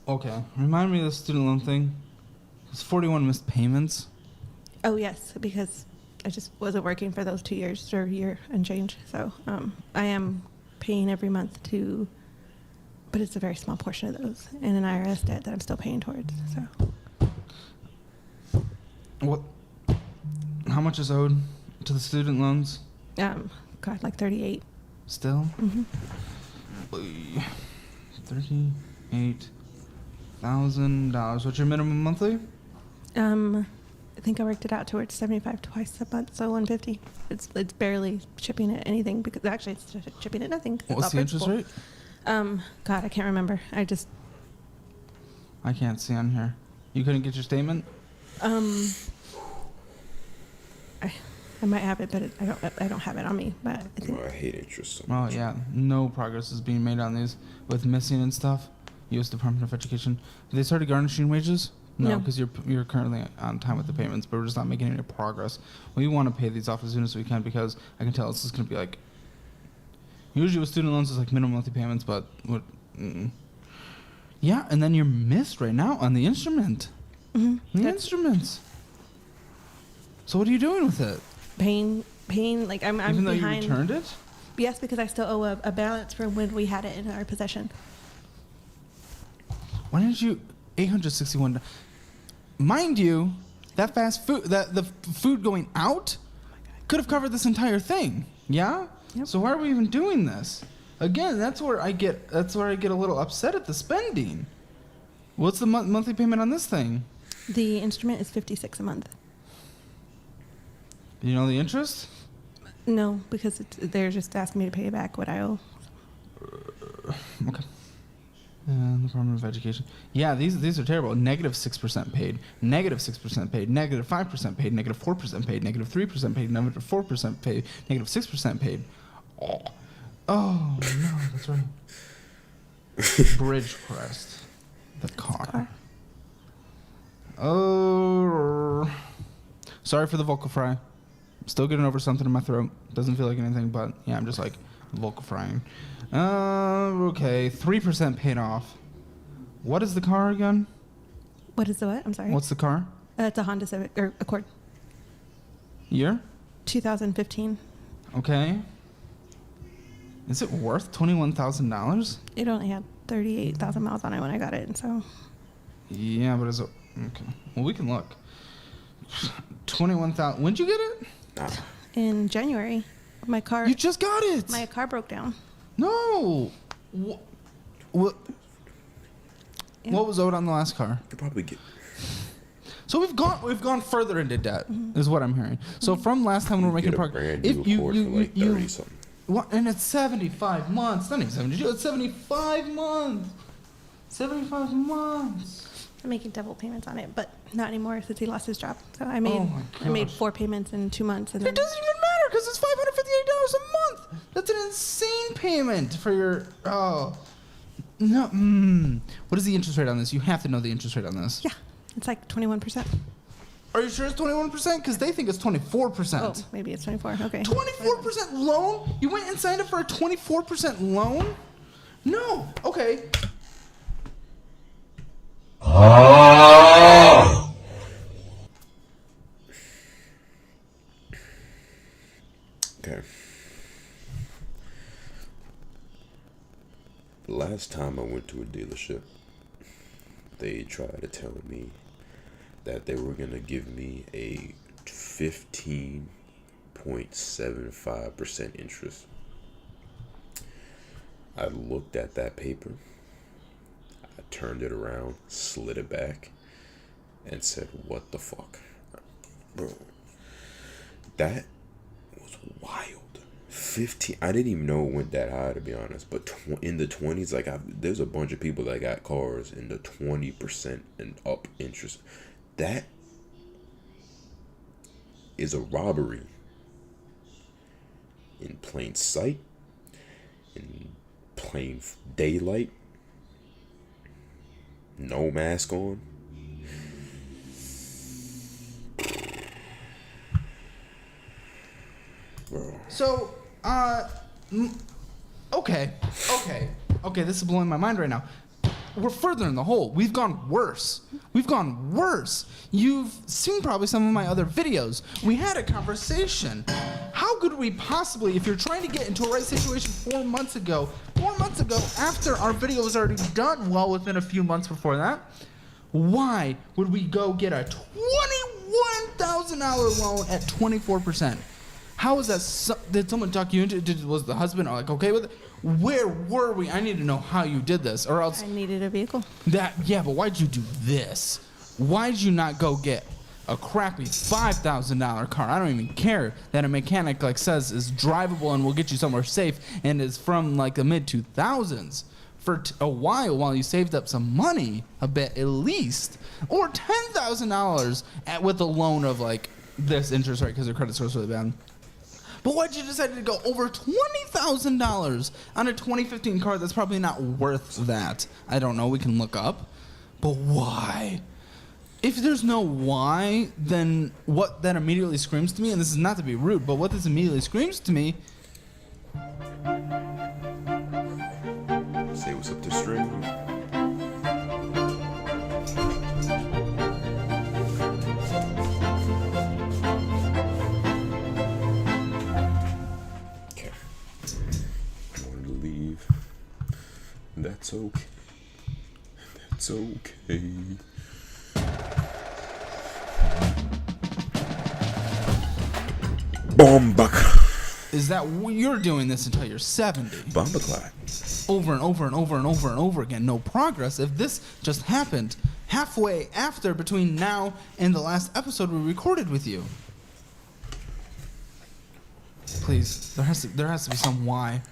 Okay, remind me of the student loan thing. It's 41 missed payments. Oh, yes, because I just wasn't working for those 2 years or year and change. So I am paying every month but it's a very small portion of those and an IRS debt that I'm still paying towards. So What? How much is owed to the student loans? God, like 38. Still? Mm-hmm. $38,000. What's your minimum monthly? I think I worked it out towards 75 twice a month, so 150. It's barely shipping at anything because actually it's shipping at nothing. 'Cause it's What's all the interest principal. rate? God, I can't remember. I can't see on here. You couldn't get your statement? I might have it, but I don't have it on me. But I think Oh, I hate interest so Oh, much. yeah. No progress is being made on these with missing and stuff. U.S. Department of Education. Have they started garnishing wages? No, No. because you're currently on time with the payments, but we're just not making any progress. We want to pay these off as soon as we can because I can tell this is going to be like. Usually with student loans, it's like minimum monthly payments, but what? Yeah, and then you're missed right now on the instrument. mm-hmm. The That's instruments. So what are you doing with it? paying. Like I'm Even though behind. you returned it? Yes, because I still owe a balance from when we had it in our possession. Why didn't you $861? Mind you, that fast food, the food going out, could have covered this entire thing. Yeah. Yep. So why are we even doing this? Again, that's where I get a little upset at the spending. What's the monthly payment on this thing? The instrument is $56 a month. Do you know the interest? No, because they're just asking me to pay back what I owe. Okay. The Department of Education. Yeah, these are terrible. -6% paid, -6% paid, -5% paid, -4% paid, -3% paid, -4% paid, -6% paid. Oh no, that's right. Bridgecrest, the car. Oh, sorry for the vocal fry. Still getting over something in my throat. Doesn't feel like anything, but yeah, I'm just like vocal frying. Okay, 3% paid off. What is the car again? What is the what? I'm sorry. What's the car? It's a Honda Civic or Accord, Year? 2015. Okay. Is it worth $21,000? It only had 38,000 miles on it when I got it, and so Yeah, but is it Okay. Well, we can look. 21,000. When'd you get it? Nah. In January. My car. You just got it. My car broke down. No. What? Yeah. What was owed on the last car? Could probably get. So we've gone further into debt, is what I'm hearing. So from last time we were making Get a progress, brand new Accord for like 30 something. what? And it's 75 months. Not even 72. It's 75 months. 75 months. I'm making double payments on it, but not anymore since he lost his job. So I made my I made gosh. 4 payments in 2 months. And It doesn't even matter because it's $558 a month. That's an insane payment for your. Oh. No. What is the interest rate on this? You have to know the interest rate on this. Yeah, it's like 21%. Are you sure it's 21%? Because they think it's 24%. Oh, maybe it's 24. Okay. 24% loan? You went and signed up for a 24% loan? No. Okay. Okay. The last time I went to a dealership, they tried to tell me that they were gonna give me a 15.75% interest. I looked at that paper, I turned it around, slid it back, and said, "What the fuck, bro? That was wild." 15. I didn't even know it went that high, to be honest. But in the 20s, like there's a bunch of people that got cars in the 20% and up interest. That is a robbery in plain sight, in plain daylight, no mask on. Bro. So, okay, this is blowing my mind right now. We're further in the hole. We've gone worse. You've seen probably some of my other videos. We had a conversation. How could we possibly, if you're trying to get into a right situation 4 months ago, after our video was already done, well within a few months before that, why would we go get a $21,000 loan at 24%? How is that? Did someone talk you into it? Was the husband like okay with it? Where were we? I need to know how you did this, or else. I needed a vehicle. But why'd you do this? Why'd you not go get a crappy $5,000 car? I don't even care that a mechanic like says is drivable and will get you somewhere safe and is from like the mid 2000s for a while you saved up some money, a bit at least, or $10,000 with a loan of like this interest rate because your credit score's really bad. But why'd you decide to go over $20,000 on a 2015 car that's probably not worth that? I don't know. We can look up. But why? If there's no why, then what that immediately screams to me, and this is not to be rude, but what this immediately screams to me. Say what's up to string. That's okay. That's okay. Bomba. Is that you're doing this until you're 70? Bomba clock. Over and over and over and over and over again. No progress. If this just happened halfway after between now and the last episode we recorded with you. Please, there has to be some why.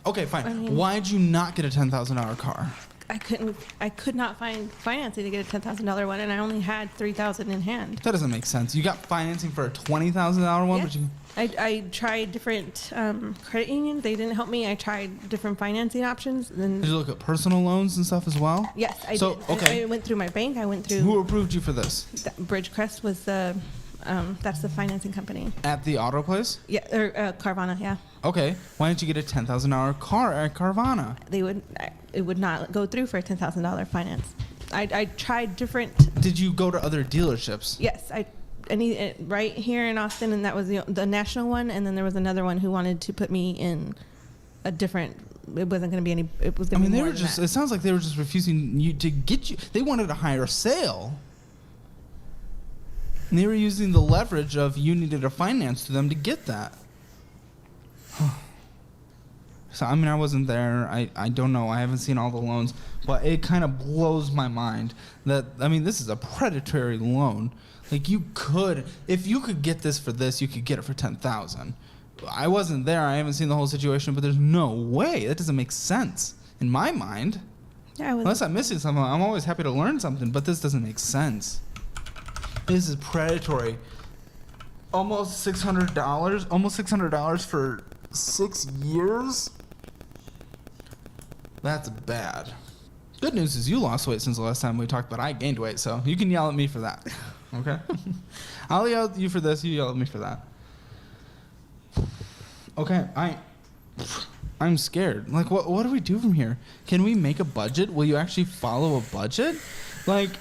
Okay, fine. I mean, why'd you not get a $10,000 car? I could not find financing to get a $10,000 one, and I only had $3,000 in hand. That doesn't make sense. You got financing for a $20,000 one, Yeah. but you. I tried different credit unions. They didn't help me. I tried different financing options. Then Did you look at personal loans and stuff as well? yes, I So, did. okay. I went through my bank. I went through. Who approved you for this? Bridgecrest was the that's the financing company. At the auto place? Yeah, or Carvana. Yeah, Okay. Why didn't you get a $10,000 car at Carvana? it would not go through for a $10,000 finance. I tried different. Did you go to other dealerships? Yes, right here in Austin, and that was the national one. And then there was another one who wanted to put me in a different it wasn't going to be any. It was I going to mean, be they more were than just. that. It sounds like they were just refusing you to get you. They wanted a higher sale. And they were using the leverage of you needed a finance to them to get that. So, I mean, I wasn't there. I don't know. I haven't seen all the loans. But it kind of blows my mind that, I mean, this is a predatory loan. Like, you could, if you could get this for this, you could get it for $10,000. I wasn't there. I haven't seen the whole situation, but there's no way. That doesn't make sense in my mind. Yeah, I was. Unless I'm missing something. I'm always happy to learn something, but this doesn't make sense. This is predatory. Almost $600. Almost $600 for 6 years? That's bad. Good news is you lost weight since the last time we talked, but I gained weight, so you can yell at me for that. Okay? I'll yell at you for this, you yell at me for that. Okay, I'm scared. Like, what do we do from here? Can we make a budget? Will you actually follow a budget? Like,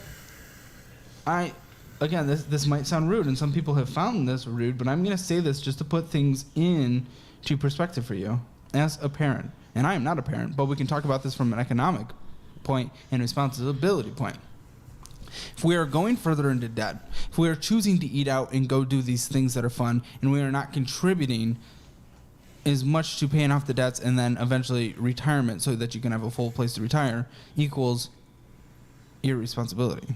again, this might sound rude, and some people have found this rude, but I'm going to say this just to put things into perspective for you as a parent. And I am not a parent, but we can talk about this from an economic point and responsibility point. If we are going further into debt, if we are choosing to eat out and go do these things that are fun, and we are not contributing as much to paying off the debts and then eventually retirement so that you can have a full place to retire, equals irresponsibility.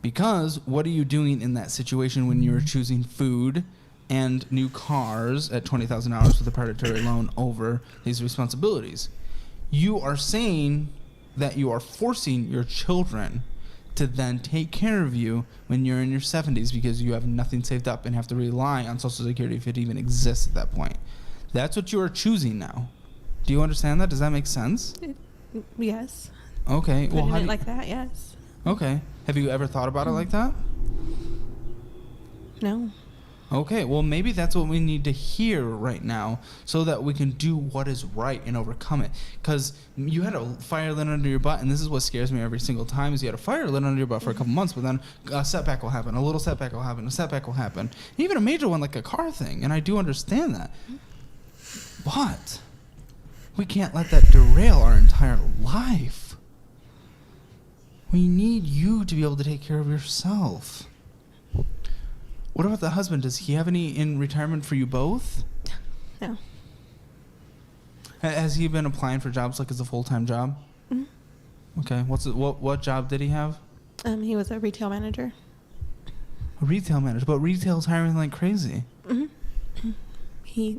Because what are you doing in that situation when you're choosing food and new cars at $20,000 with a predatory loan over these responsibilities? You are saying that you are forcing your children to then take care of you when you're in your 70s because you have nothing saved up and have to rely on Social Security if it even exists at that point. That's what you are choosing now. Do you understand that? Does that make sense? Yes. Okay. Well, Putting it like that, yes. Okay. Have you ever thought about it like that? No. Okay, well, maybe that's what we need to hear right now so that we can do what is right and overcome it. Because you had a fire lit under your butt, and this is what scares me every single time, is you had a fire lit under your butt for a couple months, but then a setback will happen, a little setback will happen, a setback will happen. And even a major one like a car thing, and I do understand that. But we can't let that derail our entire life. We need you to be able to take care of yourself. What about the husband? Does he have any in retirement for you both? No. Has he been applying for jobs like as a full-time job? Mm-hmm. Okay. What job did he have? He was a retail manager. A retail manager, but retail's hiring like crazy. Mm-hmm. He's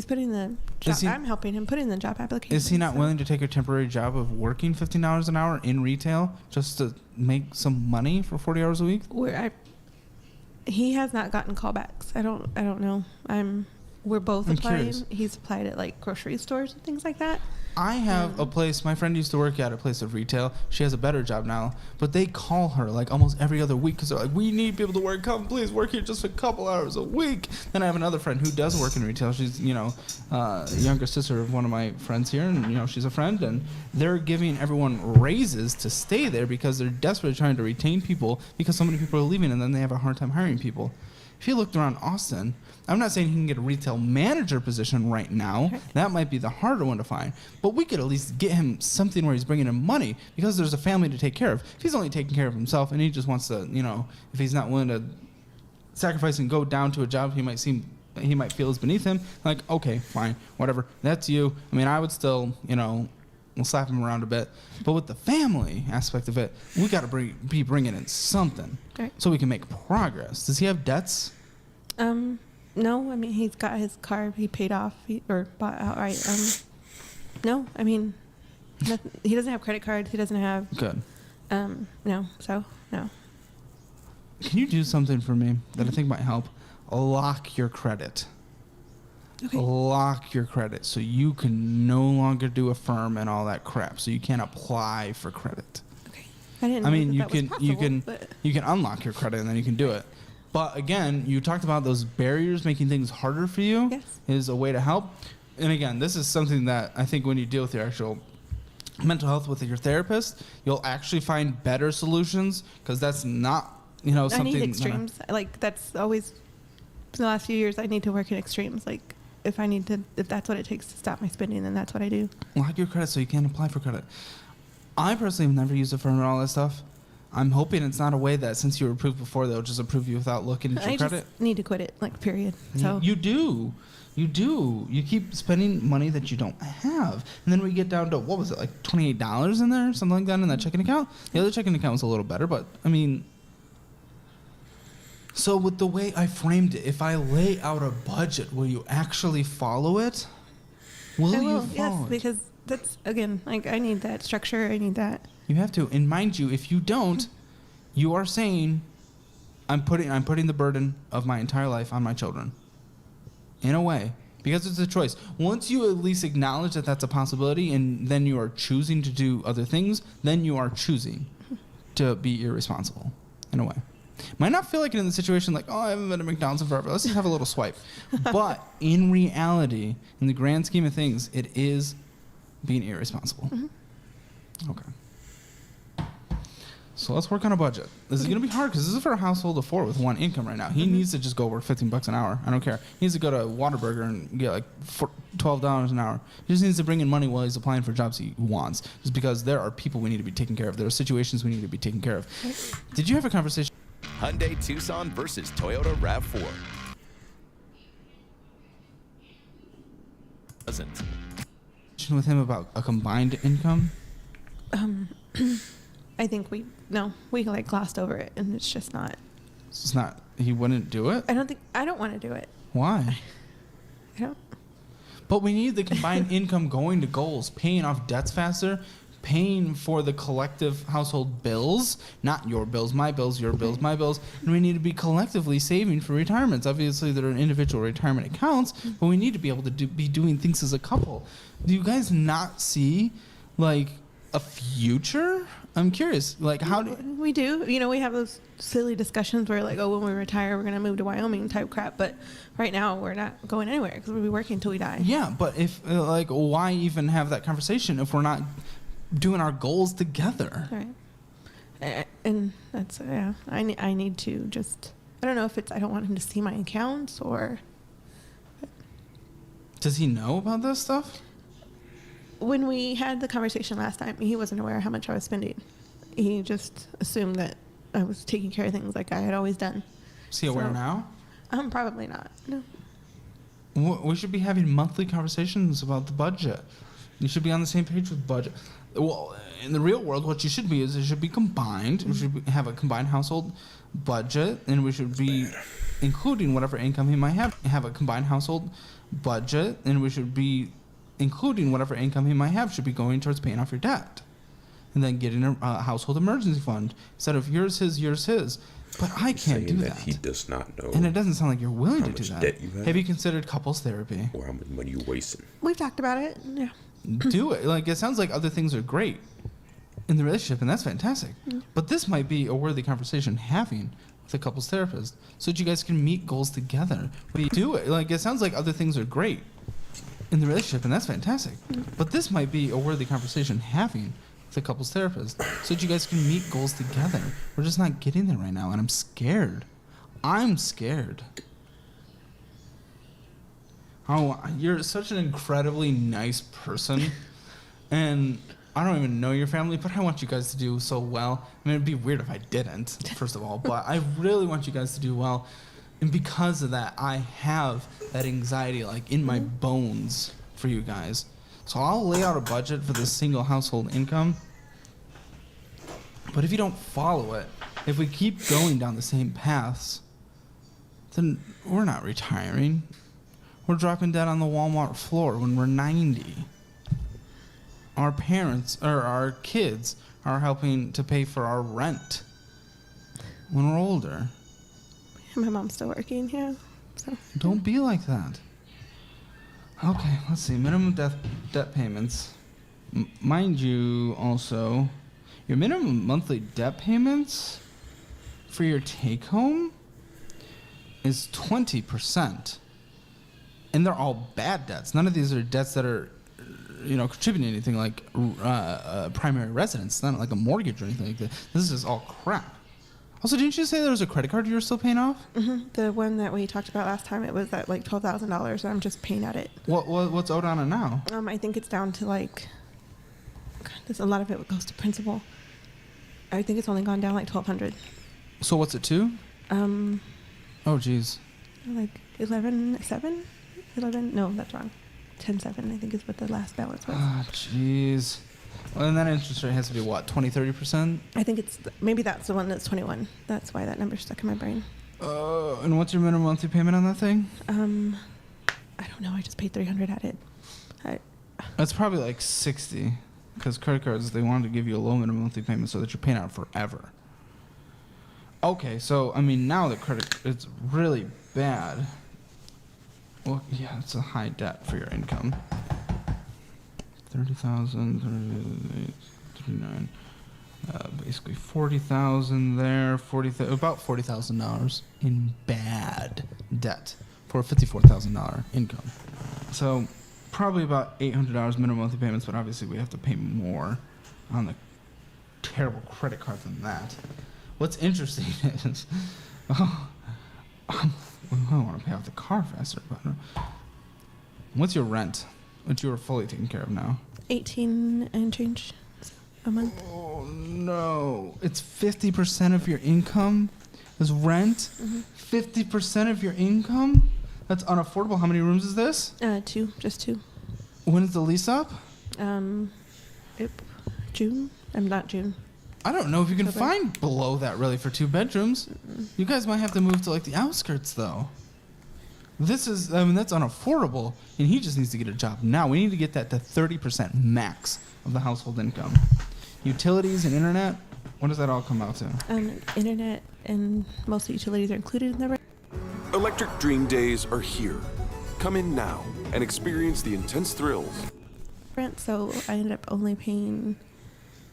putting the job. I'm helping him put in the job application. Is he not willing to take a temporary job of working $15 an hour in retail just to make some money for 40 hours a week? He has not gotten callbacks. I don't know. We're both applying. Curious. He's applied at like grocery stores and things like that. I have a place, my friend used to work at a place of retail. She has a better job now, but they call her like almost every other week because they're like, we need people to work. Come, please work here just a couple hours a week. Then I have another friend who does work in retail. She's, younger sister of one of my friends here, and, she's a friend, and they're giving everyone raises to stay there because they're desperately trying to retain people because so many people are leaving, and then they have a hard time hiring people. If you looked around Austin, I'm not saying he can get a retail manager position right now. Okay. That might be the harder one to find. But we could at least get him something where he's bringing in money because there's a family to take care of. If he's only taking care of himself and he just wants to, if he's not willing to sacrifice and go down to a job he might feel is beneath him, like, okay, fine, whatever. That's you. I mean, I would still, we'll slap him around a bit. But with the family aspect of it, we got to be bringing in something so we can make progress. Does he have debts? No, I mean, he's got his car he paid off or bought outright. No, I mean, he doesn't have credit cards. He doesn't have... Good. No, so, no. Can you do something for me that I think might help? Lock your credit. Okay. Lock your credit so you can no longer do a firm and all that crap, so you can't apply for credit. Okay. I didn't know you that was possible, you can unlock your credit and then you can do it. But again, you talked about those barriers making things harder for you. Yes. Is a way to help. And again, this is something that I think when you deal with your actual mental health with your therapist, you'll actually find better solutions because that's not, something. I need extremes. Like, that's always, for the last few years, I need to work in extremes. Like, if that's what it takes to stop my spending, then that's what I do. Lock your credit so you can't apply for credit. I personally have never used it for all that stuff. I'm hoping it's not a way that since you were approved before, they'll just approve you without looking at your I credit. just need to quit it, like, period. So You do. You keep spending money that you don't have. And then we get down to, what was it, like $28 in there? Something like that in that checking account? The other checking account was a little better, but, I mean... So with the way I framed it, if I lay out a budget, will you actually follow it? Will I you will, follow yes, it? because that's, again, like, I need that structure. I need that. You have to. And mind you, if you don't, you are saying, I'm putting the burden of my entire life on my children. In a way. Because it's a choice. Once you at least acknowledge that that's a possibility and then you are choosing to do other things, then you are choosing to be irresponsible. In a way. Might not feel like it in the situation like, oh, I haven't been to McDonald's in forever. Let's just have a little swipe. But in reality, in the grand scheme of things, it is being irresponsible. Mm-hmm. Okay. So let's work on a budget. This is going to be hard because this is for a household of 4 with 1 income right now. He needs to just go work $15 an hour. I don't care. He needs to go to Whataburger and get like $12 an hour. He just needs to bring in money while he's applying for jobs he wants. Just because there are people we need to be taking care of. There are situations we need to be taken care of. Did you have a conversation? Hyundai Tucson versus Toyota RAV4. Doesn't. With him about a combined income? I think we like glossed over it, and it's just not. It's not. He wouldn't do it. I don't want to do it. Why? I don't. But we need the combined income going to goals, paying off debts faster, paying for the collective household bills, not your bills, my bills, your bills, my bills, and we need to be collectively saving for retirements. Obviously, there are individual retirement accounts, but we need to be able to be doing things as a couple. Do you guys not see, like, a future? I'm curious. Like, how do we do? You know, we have those silly discussions where, like, oh, when we retire, we're gonna move to Wyoming type crap. But right now, we're not going anywhere because we'll be working until we die. Yeah, but if like, why even have that conversation if we're not doing our goals together? Right. And that's I need to just. I don't know if it's I don't want him to see my accounts or. Does he know about this stuff? When we had the conversation last time, he wasn't aware how much I was spending. He just assumed that I was taking care of things like I had always done. Is he aware now? Probably not. No. We should be having monthly conversations about the budget. You should be on the same page with budget. Well, in the real world, what you should be is it should be combined. We should have a combined household budget, and we should be including whatever income he might have. Have a combined household budget, and we should be including whatever income he might have should be going towards paying off your debt. And then getting a household emergency fund. Instead of yours, his. But I can't do that. He does not know. And it doesn't sound like you're willing to do much that. debt you have? Have you considered couples therapy? Or how much money you're wasting. We've talked about it. Yeah. Do it. Like, it sounds like other things are great in the relationship, and that's fantastic. But this might be a worthy conversation having with a couples therapist so that you guys can meet goals together. Do it. Like, it sounds like other things are great in the relationship, and that's fantastic. But this might be a worthy conversation having with a couples therapist so that you guys can meet goals together. We're just not getting there right now, and I'm scared. I'm scared. Oh, you're such an incredibly nice person, and I don't even know your family, but I want you guys to do so well. I mean, it'd be weird if I didn't, first of all, but I really want you guys to do well. And because of that, I have that anxiety, like, in my bones for you guys. So I'll lay out a budget for this single household income. But if you don't follow it, if we keep going down the same paths, then we're not retiring. We're dropping dead on the Walmart floor when we're 90. Our parents, or our kids, are helping to pay for our rent when we're older. My mom's still working, yeah. So Don't be like that. Okay, let's see. Minimum debt payments. Mind you, also, your minimum monthly debt payments for your take-home is 20%. And they're all bad debts. None of these are debts that are, contributing anything like primary residence. It's not like a mortgage or anything like that. This is all crap. Also, didn't you say there was a credit card you were still paying off? The one that we talked about last time, it was at like $12,000, and I'm just paying at it. What's owed on it now? I think it's down to like, there's a lot of it goes to principal. I think it's only gone down like $1,200. So what's it to? Oh, geez. Like 11.7? 11? No, that's wrong. 10.7, I think is what the last balance was. Ah, jeez. Well, and that interest rate has to be what, 20-30%? I think it's maybe that's the one that's 21. That's why that number's stuck in my brain. And what's your minimum monthly payment on that thing? I don't know. I just paid $300 at it. That's probably like 60, because credit cards, they wanted to give you a low minimum monthly payment so that you're paying out forever. Okay, so I mean now the credit, it's really bad. Well, yeah, it's a high debt for your income. 30,000, 39. Basically 40,000 there, about $40,000 in bad debt for a $54,000 income. So probably about $800 minimum monthly payments, but obviously we have to pay more on the terrible credit card than that. What's interesting is, I want to pay off the car faster, but what's your rent, which you are fully taken care of now? 18 and change a month. Oh no! It's 50% of your income is rent. 50% of your income. That's unaffordable. How many rooms is this? 2, just 2. When is the lease up? June. Not June. I don't know if you can October. find below that really for 2 bedrooms. You guys might have to move to like the outskirts though. This is, I mean, that's unaffordable, and he just needs to get a job now. We need to get that to 30% max of the household income. Utilities and internet, what does that all come out to? Internet and most of the utilities are included in the rent. Electric Dream Days are here. Come in now and experience the intense thrills. So I ended up only paying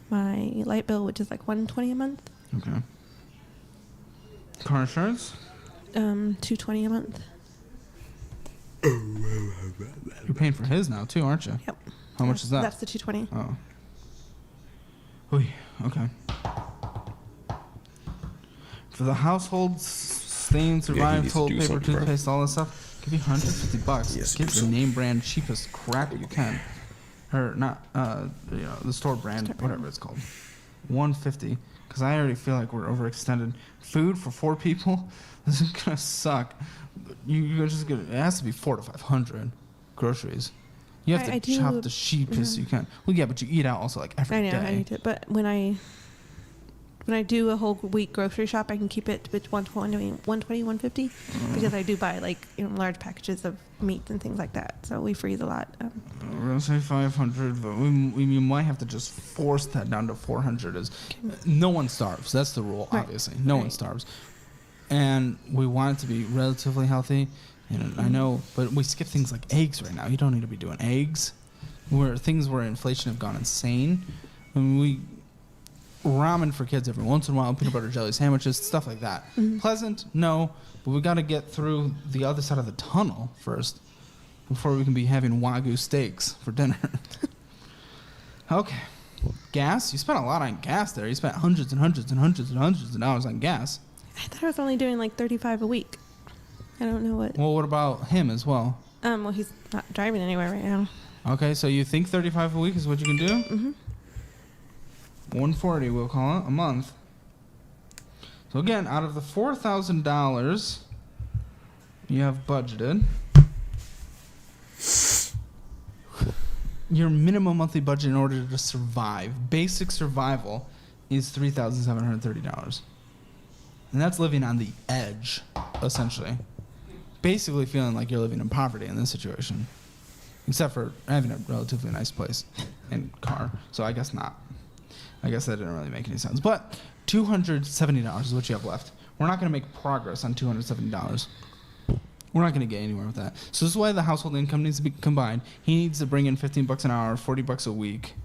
my light bill, which is like $120 a month. Okay. Car insurance? $220 a month. You're paying for his now too, aren't you? Yep. How much is that? That's the $220. Oh. Oy, okay. For the household, stain, survive, needs to toilet do paper, something, bro. toothpaste, all that stuff, give you $150. Yes, Get do the something. name brand cheapest crap you can. Or not, the store brand, whatever it's called. $150. Because I already feel like we're overextended. Food for 4 people, this is gonna suck. You're just gonna, it has to be $400 to $500 groceries. You have I to do- chop the cheapest you can. Well, yeah, but you eat out also like every I day. know, I need to. But when I do a whole week grocery shop, I can keep it with 120, 150 because I do buy like large packages of meat and things like that. So we freeze a lot. We're gonna say 500, but we might have to just force that down to 400. Is no one starves. That's the rule, Right. obviously. No one Right. starves, and we want it to be relatively healthy. And I know, but we skip things like eggs right now. You don't need to be doing eggs. Where inflation have gone insane. I mean, we ramen for kids every once in a while, peanut butter jelly sandwiches, stuff like that. Pleasant, no, but we got to get through the other side of the tunnel first before we can be having Wagyu steaks for dinner. Okay. Gas? You spent a lot on gas there. You spent hundreds and hundreds and hundreds and hundreds of dollars on gas. I thought I was only doing like $35 a week. I don't know what. Well, what about him as well? Well, he's not driving anywhere right now. Okay, so you think 35 a week is what you can do? Mm-hmm. 140, we'll call it, a month. So again, out of the $4,000 you have budgeted, your minimum monthly budget in order to survive, basic survival, is $3,730. And that's living on the edge, essentially. Basically feeling like you're living in poverty in this situation. Except for having a relatively nice place and car. So I guess not. I guess that didn't really make any sense. But $270 is what you have left. We're not going to make progress on $270. We're not going to get anywhere with that. So this is why the household income needs to be combined. He needs to bring in $15 an hour, $40 a week.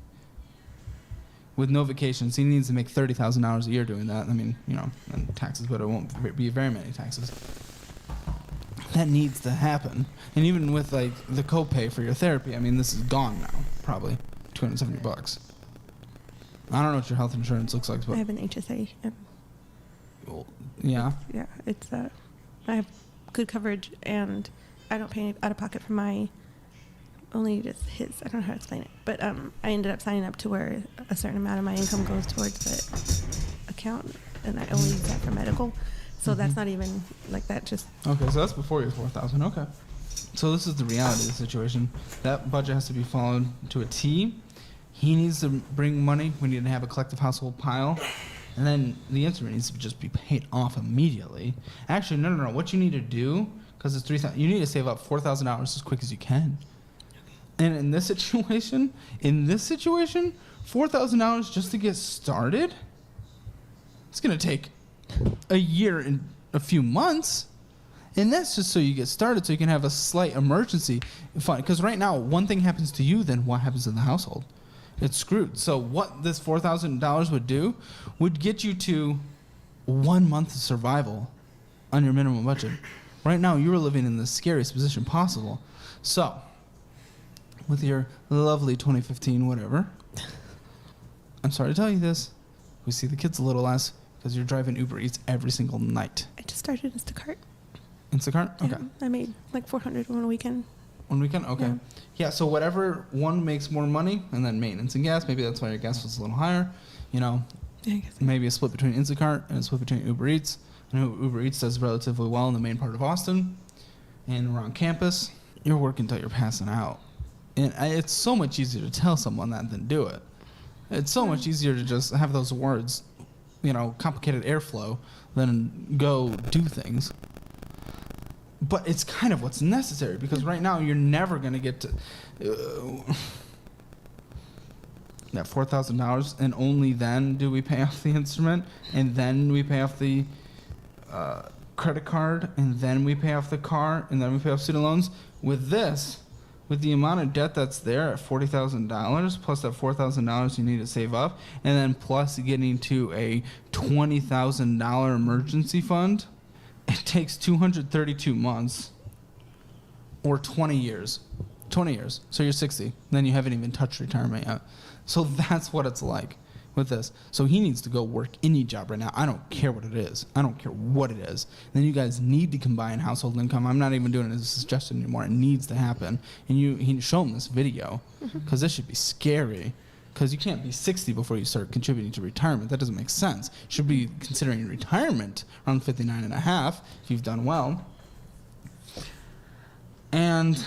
With no vacations, he needs to make $30,000 a year doing that. I mean, and taxes, but it won't be very many taxes. That needs to happen. And even with like the copay for your therapy, I mean, this is gone now, probably $270. I don't know what your health insurance looks like, I but have an HSA. Yeah. Yeah, it's I have good coverage, and I don't pay any out of pocket for my, only just his. I don't know how to explain it, but I ended up signing up to where a certain amount of my income goes towards the account, and I only use that for medical. So that's not even like that. Just Okay, so that's before your 4,000. Okay. So this is the reality of the situation. That budget has to be followed to a T. He needs to bring money. We need to have a collective household pile. And then the instrument needs to just be paid off immediately. Actually, no. What you need to do, because it's 3,000, you need to save up $4,000 as quick as you can. And in this situation, $4,000 just to get started, it's going to take a year and a few months. And that's just so you get started, so you can have a slight emergency fund. Because right now, one thing happens to you, then what happens in the household? It's screwed. So what this $4,000 would do would get you to 1 month of survival on your minimum budget. Right now, you are living in the scariest position possible. So, with your lovely 2015 whatever, I'm sorry to tell you this, we see the kids a little less because you're driving Uber Eats every single night. I just started Instacart. Instacart? Okay. Yeah, I made like $400 on a weekend. One weekend? Okay. Yeah, so whatever one makes more money, and then maintenance and gas, maybe that's why your gas was a little higher. You know, Yeah, I guess. maybe a split between Instacart and a split between Uber Eats. I know Uber Eats does relatively well in the main part of Austin and around campus. You're working until you're passing out. And it's so much easier to tell someone that than do it. It's so much easier to just have those words, you know, complicated airflow, than go do things. But it's kind of what's necessary, because right now you're never going to get to that $4,000, and only then do we pay off the instrument, and then we pay off the credit card, and then we pay off the car, and then we pay off student loans. With this, with the amount of debt that's there at $40,000, plus that $4,000 you need to save up, and then plus getting to a $20,000 emergency fund, it takes 232 months or 20 years. 20 years. So you're 60. Then you haven't even touched retirement yet. So that's what it's like with this. So he needs to go work any job right now. I don't care what it is. I don't care what it is. Then you guys need to combine household income. I'm not even doing it as a suggestion anymore. It needs to happen. And he show him this video, because this should be scary. Because you can't be 60 before you start contributing to retirement. That doesn't make sense. You should be considering retirement around 59 and a half if you've done well. And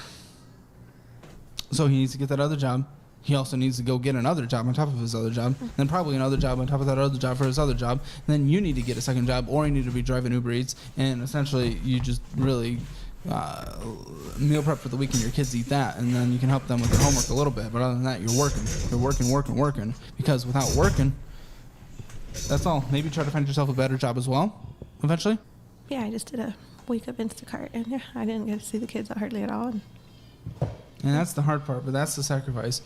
so he needs to get that other job. He also needs to go get another job on top of his other job, then probably another job on top of that other job for his other job. And then you need to get a second job, or you need to be driving Uber Eats. And essentially, you just really meal prep for the week, and your kids eat that, and then you can help them with their homework a little bit. But other than that, you're working. Because without working, that's all. Maybe try to find yourself a better job as well, eventually. Yeah, I just did a week of Instacart, and yeah, I didn't get to see the kids hardly at all. And that's the hard part, but that's the sacrifice.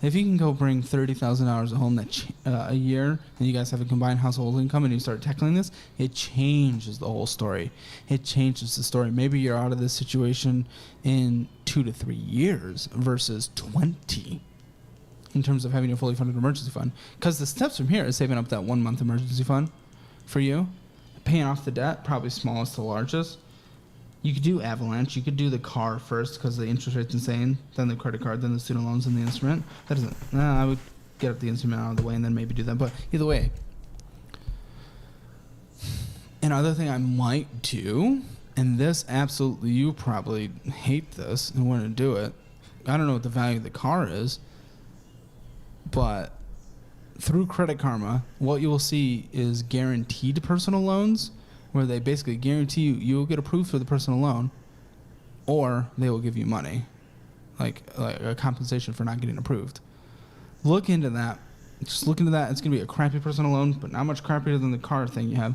If you can go bring $30,000 at home a year, and you guys have a combined household income, and you start tackling this, it changes the whole story. It changes the story. Maybe you're out of this situation in 2 to 3 years versus 20 in terms of having a fully funded emergency fund. Because the steps from here is saving up that 1 month emergency fund for you, paying off the debt, probably smallest to largest. You could do Avalanche. You could do the car first because the interest rate's insane. Then the credit card, then the student loans, and the instrument. That doesn't. I would get the instrument out of the way and then maybe do that. But either way. Another thing I might do, and this absolutely, you probably hate this and wouldn't do it. I don't know what the value of the car is, but through Credit Karma, what you will see is guaranteed personal loans, where they basically guarantee you will get approved for the personal loan, or they will give you money, like a compensation for not getting approved. Look into that. Just look into that. It's going to be a crappy personal loan, but not much crappier than the car thing you have.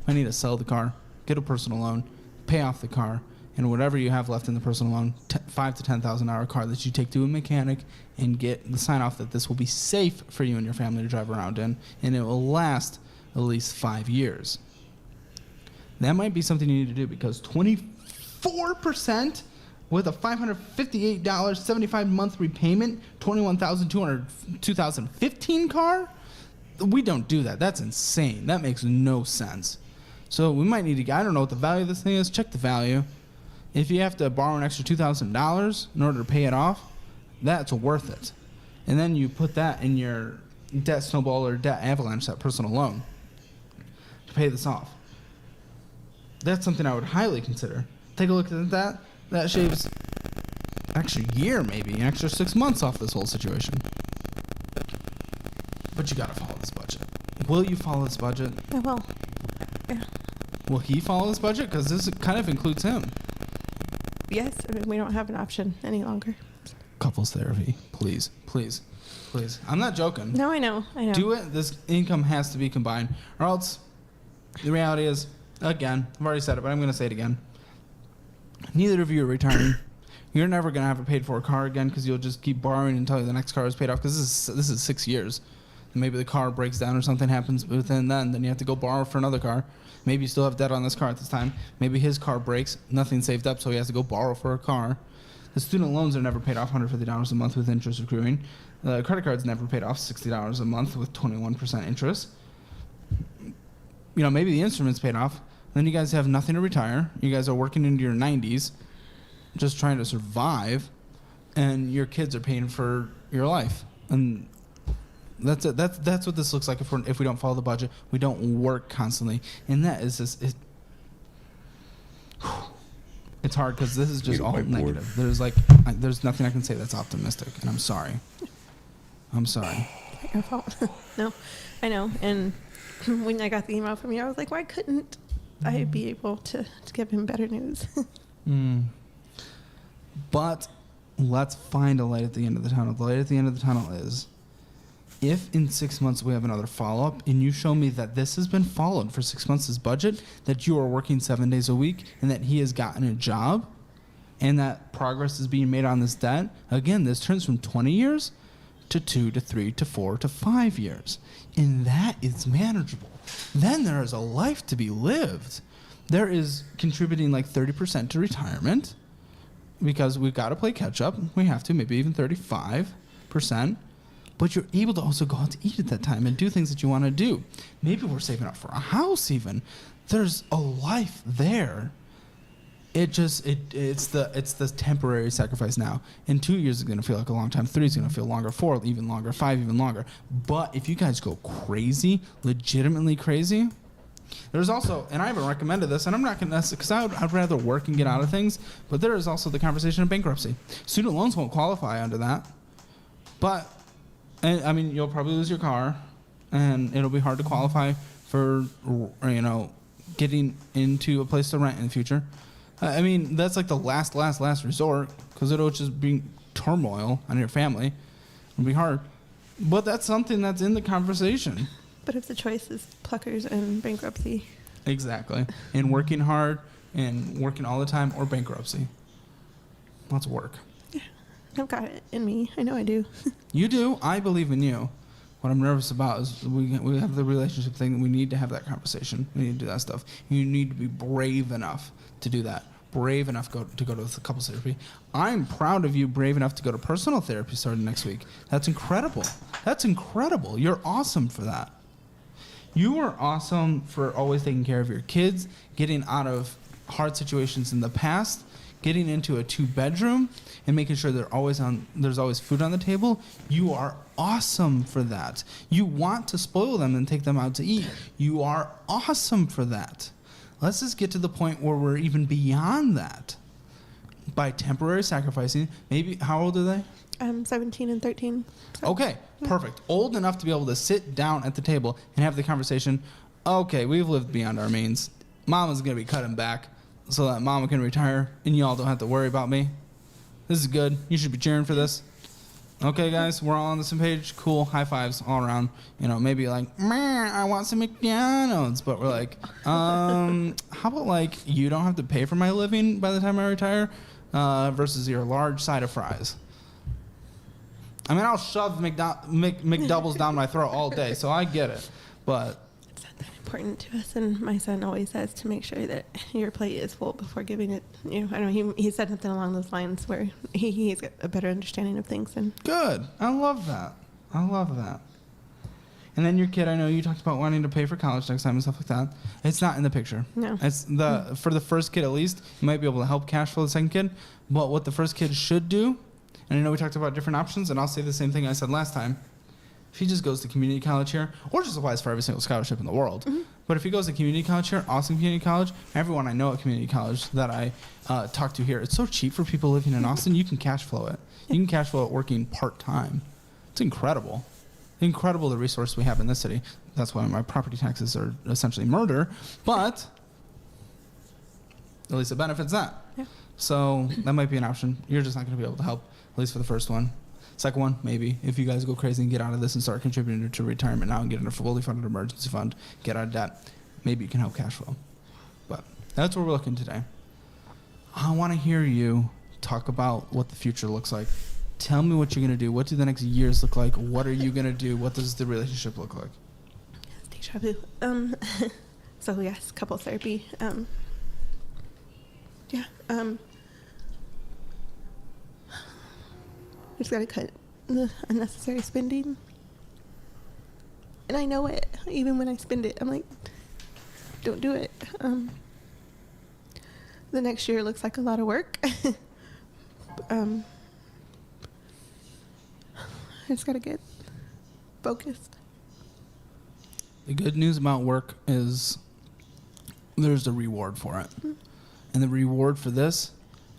I need to sell the car, get a personal loan, pay off the car, and whatever you have left in the personal loan, $5,000 to $10,000 car that you take to a mechanic and get the sign off that this will be safe for you and your family to drive around in, and it will last at least 5 years. That might be something you need to do, because 24% with a $558 75 month repayment, $21,200 2015 car. We don't do that. That's insane. That makes no sense. So we might need to. I don't know what the value of this thing is. Check the value. If you have to borrow an extra $2,000 in order to pay it off, that's worth it. And then you put that in your debt snowball or debt avalanche, that personal loan, to pay this off. That's something I would highly consider. Take a look at that. That shaves an extra year, maybe, an extra 6 months off this whole situation. But you gotta follow this budget. Will you follow this budget? I will. Yeah. Will he follow this budget? Because this kind of includes him. Yes. I mean, we don't have an option any longer. Couples therapy, please, please, please. I'm not joking. No, I know. Do it. This income has to be combined, or else the reality is, again, I've already said it, but I'm going to say it again. Neither of you are retiring. You're never going to have a paid for car again because you'll just keep borrowing until the next car is paid off. Because this is 6 years. And maybe the car breaks down or something happens within then you have to go borrow for another car. Maybe you still have debt on this car at this time. Maybe his car breaks, nothing saved up, so he has to go borrow for a car. The student loans are never paid off, $150 a month with interest accruing. The credit card's never paid off, $60 a month with 21% interest. You know, maybe the instrument's paid off. Then you guys have nothing to retire. You guys are working into your 90s, just trying to survive, and your kids are paying for your life. And that's it. That's what this looks like if we don't follow the budget. We don't work constantly, and that is just it. It's hard because this is just all negative. There's nothing I can say that's optimistic, and I'm sorry. I'm sorry. Your fault. No, I know. And when I got the email from you, I was like, why couldn't I be able to give him better news? But let's find a light at the end of the tunnel. The light at the end of the tunnel is, if in 6 months we have another follow-up and you show me that this has been followed for 6 months' budget, that you are working 7 days a week and that he has gotten a job and that progress is being made on this debt, again, this turns from 20 years to 2 to 3 to 4 to 5 years. And that is manageable. Then there is a life to be lived. There is contributing like 30% to retirement because we've got to play catch up. We have to, maybe even 35%. But you're able to also go out to eat at that time and do things that you want to do. Maybe we're saving up for a house even. There's a life there. It's the temporary sacrifice now. In 2 years it's gonna feel like a long time. 3 is gonna feel longer. 4 even longer. 5 even longer. But if you guys go crazy, legitimately crazy, there's also, and I haven't recommended this, and I'm not gonna, because I'd rather work and get out of things. But there is also the conversation of bankruptcy. Student loans won't qualify under that. But and, I mean, you'll probably lose your car, and it'll be hard to qualify for, getting into a place to rent in the future. I mean, that's like the last resort, because it'll just bring turmoil on your family. It'll be hard. But that's something that's in the conversation. But if the choice is pluckers and bankruptcy. Exactly. And working hard and working all the time or bankruptcy. Let's work. I've got it in me. I know I do. You do. I believe in you. What I'm nervous about is we have the relationship thing. We need to have that conversation. We need to do that stuff. You need to be brave enough to do that. Brave enough to go to couples therapy. I'm proud of you, brave enough to go to personal therapy starting next week. That's incredible. That's incredible. You're awesome for that. You are awesome for always taking care of your kids, getting out of hard situations in the past, getting into a 2-bedroom and making sure there's always food on the table. You are awesome for that. You want to spoil them and take them out to eat. You are awesome for that. Let's just get to the point where we're even beyond that by temporary sacrificing. Maybe, how old are they? 17 and 13. Okay, perfect. Old enough to be able to sit down at the table and have the conversation. Okay, we've lived beyond our means. Mama's going to be cutting back so that Mama can retire and y'all don't have to worry about me. This is good. You should be cheering for this. Okay, guys, we're all on the same page. Cool. High fives all around. Maybe like, meh, I want some McDonald's. But we're like, how about like you don't have to pay for my living by the time I retire versus your large side of fries. I mean, I'll shove McDoubles down my throat all day, so I get it. But It's not that important to us, and my son always says to make sure that your plate is full before giving it. You know, I don't know. He said something along those lines where he's got a better understanding of things. And Good. I love that. I love that. And then your kid, I know you talked about wanting to pay for college next time and stuff like that. It's not in the picture. No. It's for the first kid at least, you might be able to help cash flow the second kid. But what the first kid should do, and I know we talked about different options, and I'll say the same thing I said last time. If he just goes to community college here, or just applies for every single scholarship in the world, but if he goes to community college here, Austin Community College, everyone I know at community college that I talk to here, it's so cheap for people living in Austin, you can cash flow it. You can cash flow it working part-time. It's incredible. Incredible the resource we have in this city. That's why my property taxes are essentially murder, but at least it benefits that. Yeah. So that might be an option. You're just not going to be able to help, at least for the first one. Second one, maybe. If you guys go crazy and get out of this and start contributing to retirement now and get in a fully funded emergency fund, get out of debt, maybe you can help cash flow. But that's where we're looking today. I want to hear you talk about what the future looks like. Tell me what you're going to do. What do the next years look like? What are you going to do? What does the relationship look like? deja vu. So yes, couples therapy. Yeah. Just gotta cut the unnecessary spending. And I know it. Even when I spend it, I'm like, don't do it. The next year looks like a lot of work. I just gotta get focused. The good news about work is there's a reward for it. Mm-hmm. And the reward for this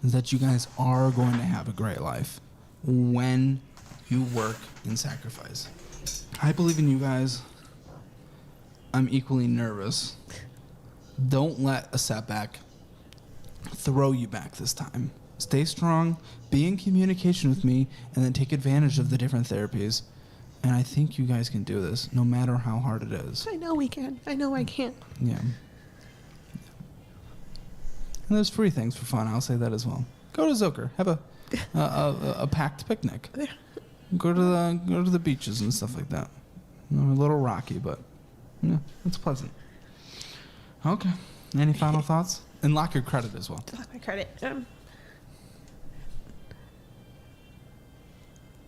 is that you guys are going to have a great life when you work and sacrifice. I believe in you guys. I'm equally nervous. Don't let a setback throw you back this time. Stay strong, be in communication with me, and then take advantage of the different therapies. And I think you guys can do this, no matter how hard it is. I know we can. I know I can. Yeah. And there's free things for fun. I'll say that as well. Go to Zilker. Have a packed picnic. Go to the beaches and stuff like that. A little rocky, but yeah, it's pleasant. Okay. Any final thoughts? And lock your credit as well. Lock my credit.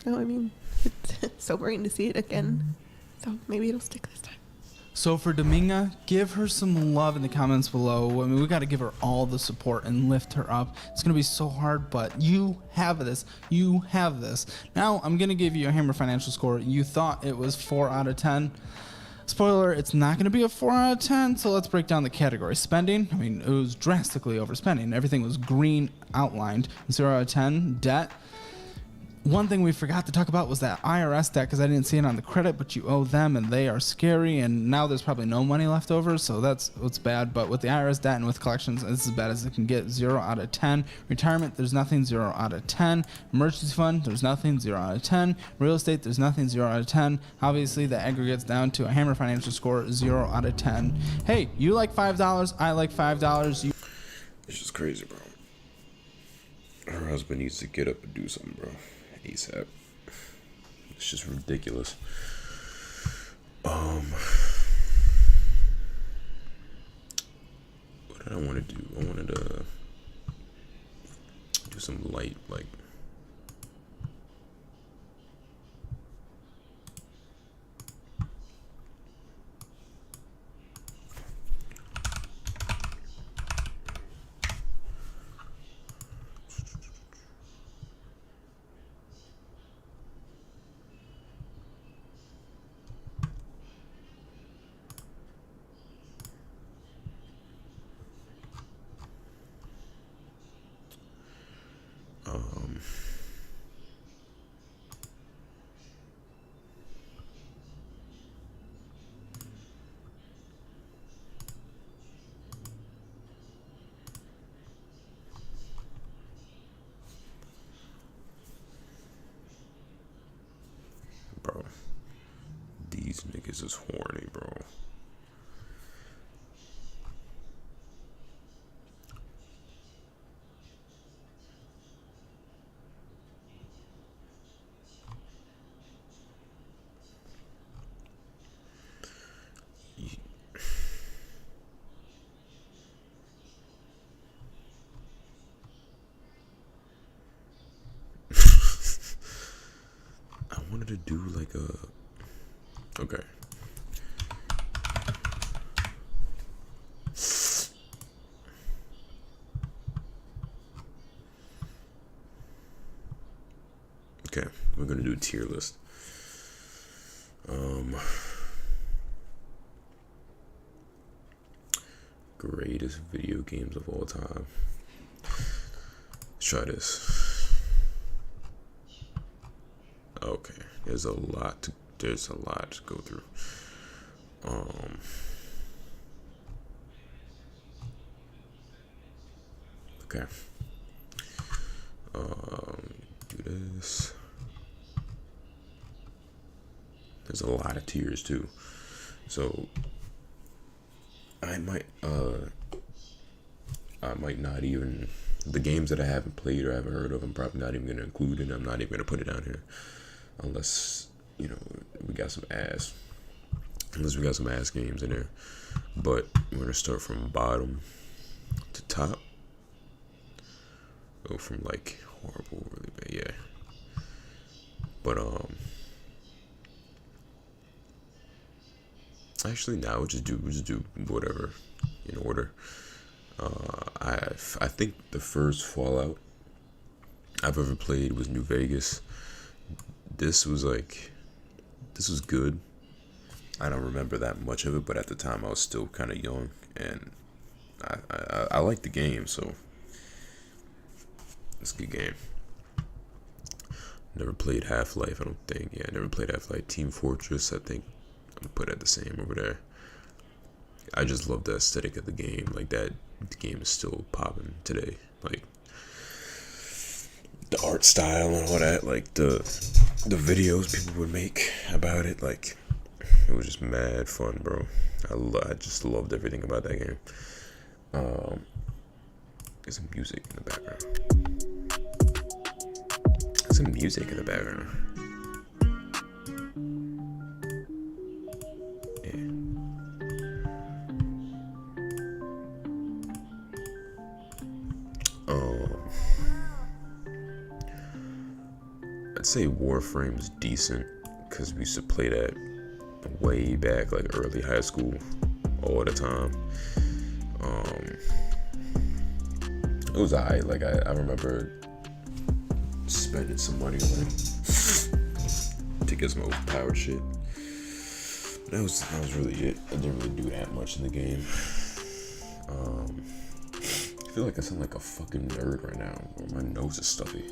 No, I mean, it's sobering to see it again. So maybe it'll stick this time. So for Dominga, give her some love in the comments below. I mean, we got to give her all the support and lift her up. It's going to be so hard, but you have this. You have this. Now, I'm going to give you a Hammer Financial score. You thought it was 4 out of 10. Spoiler, it's not going to be a 4 out of 10, so let's break down the category. Spending, I mean, it was drastically overspending. Everything was green outlined. 0 out of 10. Debt. One thing we forgot to talk about was that IRS debt, because I didn't see it on the credit, but you owe them, and they are scary, and now there's probably no money left over, so that's what's bad. But with the IRS debt and with collections, it's as bad as it can get. 0 out of 10. Retirement, there's nothing. 0 out of 10. Emergency fund, there's nothing. 0 out of 10. Real estate, there's nothing. 0 out of 10. Obviously, that aggregates down to a Hammer Financial score, 0 out of 10. Hey, you like $5, I like $5. It's just crazy, bro. Her husband needs to get up and do something, bro. ASAP. It's just ridiculous. What did I want to do? I wanted to do some light, like, bro, these niggas is horny, bro. to do like a. Okay. Okay, we're gonna do a tier list. Greatest video games of all time. Let's try this. Okay, there's a lot to go through. Okay. Do this. There's a lot of tiers too, so I might not even, the games that I haven't played or haven't heard of, I'm probably not even gonna include it. I'm not even gonna put it down here unless we got some ass games in there. But we're gonna start from bottom to top. Go from like horrible, really bad, yeah. But actually, now we'll just do whatever in order. I think the first Fallout I've ever played was New Vegas. This was good. I don't remember that much of it, but at the time I was still kind of young, and I liked the game, so it's a good game. Never played Half-Life, I don't think. Yeah, I never played Half-Life. Team Fortress, I think I'm gonna put it the same over there. I just love the aesthetic of the game. Like, that the game is still popping today. Like, the art style and all that, like the videos people would make about it, like, it was just mad fun, bro. I just loved everything about that game. There's some music in the background. Some music in the background. I'd say Warframe's decent because we used to play that way back, like early high school, all the time. It was alright. Like, I remember spending some money on it to get some overpowered shit. That was really it. I didn't really do that much in the game. I feel like I sound like a fucking nerd right now. My nose is stuffy.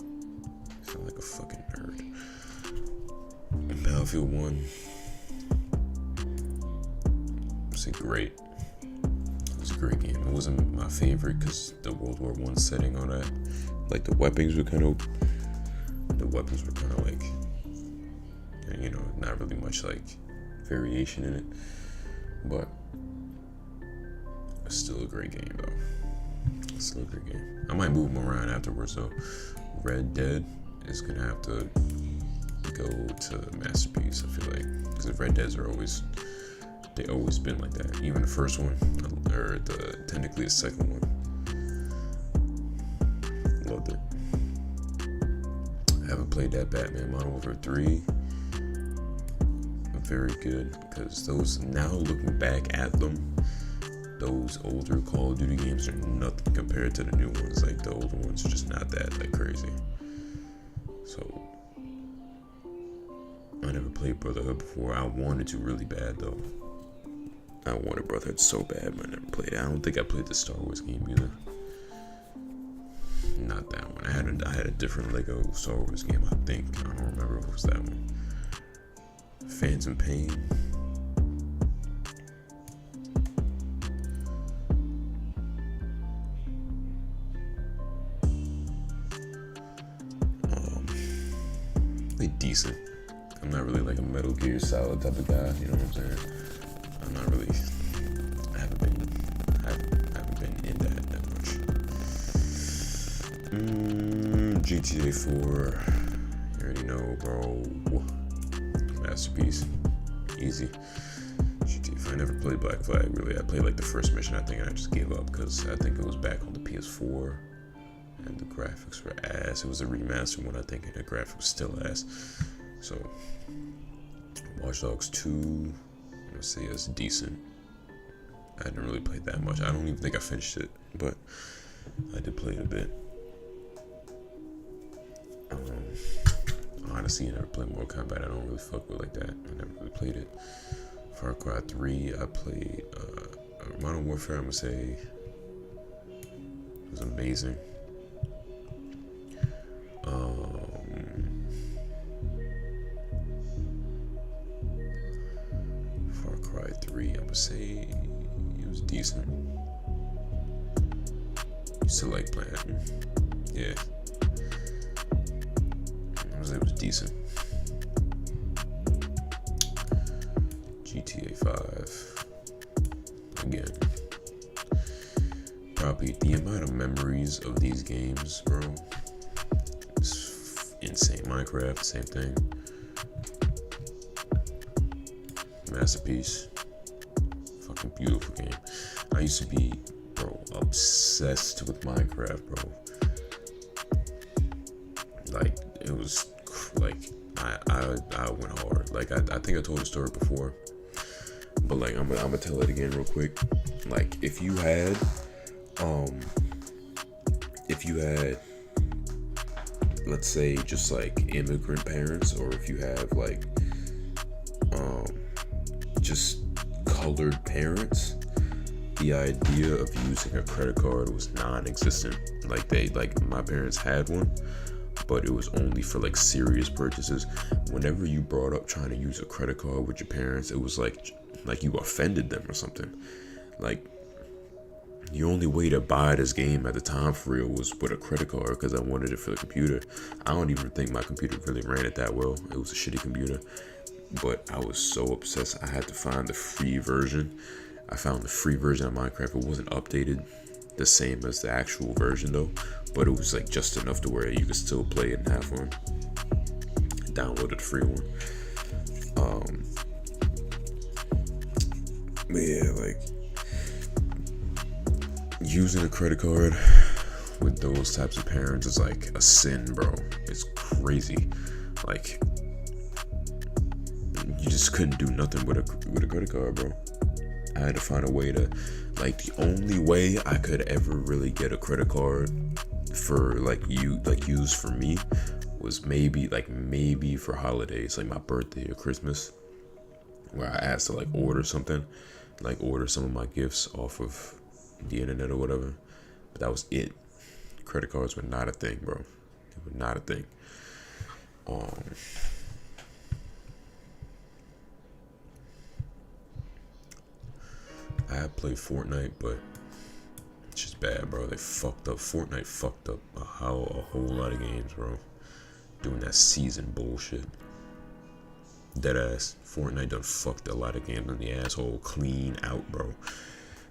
I sound like a fucking nerd. Battlefield 1. It's great. It was a great game. It wasn't my favorite because the World War I setting on that. Like, the weapons were kind of like, not really much like variation in it. But it's still a great game though. It's still a great game. I might move them around afterwards though. Red Dead is gonna have to go to Masterpiece, I feel like, because Red Dead's they always been like that. Even the first one, or technically the second one. Loved it. I haven't played that Batman Modern Warfare 3. Very good, because those, now looking back at them, those older Call of Duty games are nothing compared to the new ones. Like, the older ones are just not that like crazy. So I never played Brotherhood before. I wanted to really bad though. I wanted Brotherhood so bad, but I never played it. I don't think I played the Star Wars game either. Not that one. I had a different Lego Star Wars game, I think. I don't remember if it was that one. Phantom Pain. They decent. I'm not really like a Metal Gear Solid type of guy, you know what I'm saying? I'm not really. I haven't been in that much. GTA 4. You already know, bro. Masterpiece. Easy. GTA. I never played Black Flag, really. I played like the first mission, I think, and I just gave up because I think it was back on the PS4 and the graphics were ass. It was a remastered one, I think, and the graphics was still ass. So, Watch Dogs 2, let's say it's decent. I didn't really play that much. I don't even think I finished it, but I did play it a bit. Honestly, I never played Mortal Kombat. I don't really fuck with like that. I never really played it. Far Cry 3, I played Modern Warfare, I'm gonna say it was amazing. Far Cry 3, I would say it was decent. Used to like playing. Yeah. It was decent. GTA 5. Again. Probably the amount of memories of these games, bro. It's insane. Minecraft, same thing. Masterpiece. Fucking beautiful game. I used to be, bro, obsessed with Minecraft, bro. Like, it was like I went hard. Like I think I told the story before, but like I'm gonna tell it again real quick. Like if you had let's say just like immigrant parents, or if you have like just colored parents, the idea of using a credit card was non-existent. Like my parents had one, but it was only for like serious purchases. Whenever you brought up trying to use a credit card with your parents, it was like you offended them or something. Like, the only way to buy this game at the time for real was with a credit card, because I wanted it for the computer. I don't even think my computer really ran it that well. It was a shitty computer, but I was so obsessed. I had to find the free version. I found the free version of Minecraft. It wasn't updated the same as the actual version though, but it was like just enough to where you could still play it and have fun. Downloaded the free one. But yeah, like using a credit card with those types of parents is like a sin, bro. It's crazy. Like you just couldn't do nothing with a credit card, bro. I had to find a way to, like, the only way I could ever really get a credit card for used for me was maybe for holidays, like my birthday or Christmas, where I asked to like order something, like order some of my gifts off of the internet or whatever. But that was it. Credit cards were not a thing, bro. They were not a thing. I played Fortnite, but it's just bad, bro. They fucked up. Fortnite fucked up a whole lot of games, bro. Doing that season bullshit. Deadass. Fortnite done fucked a lot of games in the asshole clean out, bro.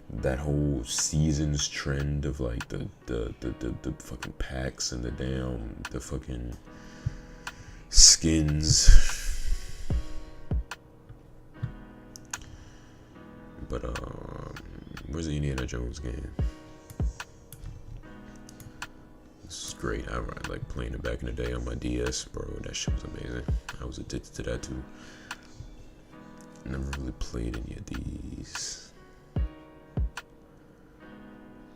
That whole seasons trend of like the fucking packs and the fucking skins. But where's the Indiana Jones game? This is great. I like playing it back in the day on my DS, bro. That shit was amazing. I was addicted to that too. Never really played any of these.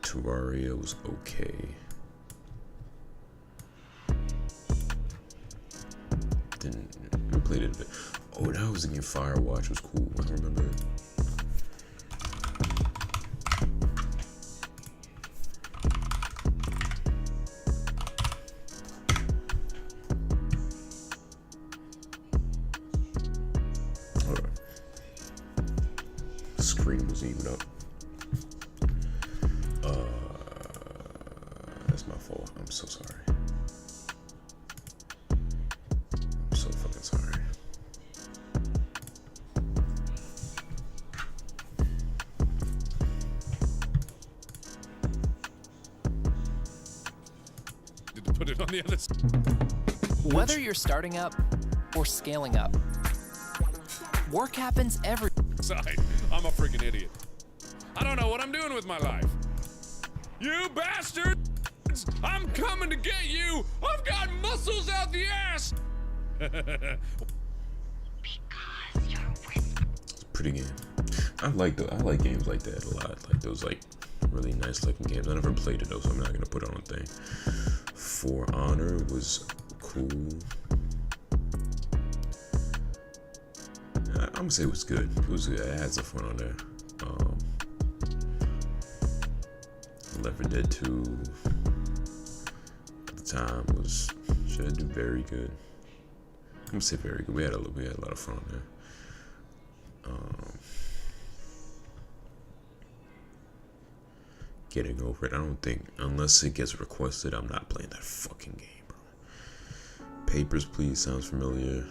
Terraria was okay. We played it a bit. Oh, that was the game Firewatch was cool. I remember it. Screen was even up. That's my fault. I'm so sorry. I'm so fucking sorry. Did you put it on the other side? Whether you're starting up or scaling up, work happens every Side. I'm a freaking idiot. I don't know what I'm doing with my life. You bastards! I'm coming to get you! I've got muscles out the ass! It's a pretty game. I like games like that a lot. Like those like really nice looking games. I never played it though, so I'm not gonna put it on a thing. For Honor was cool. I'm gonna say it was good. It was good. I had some fun on there. Left 4 Dead 2 at the time should I do very good? I'm gonna say very good. We had a lot of fun on there. Getting over it. I don't think unless it gets requested, I'm not playing that fucking game, bro. Papers, Please sounds familiar.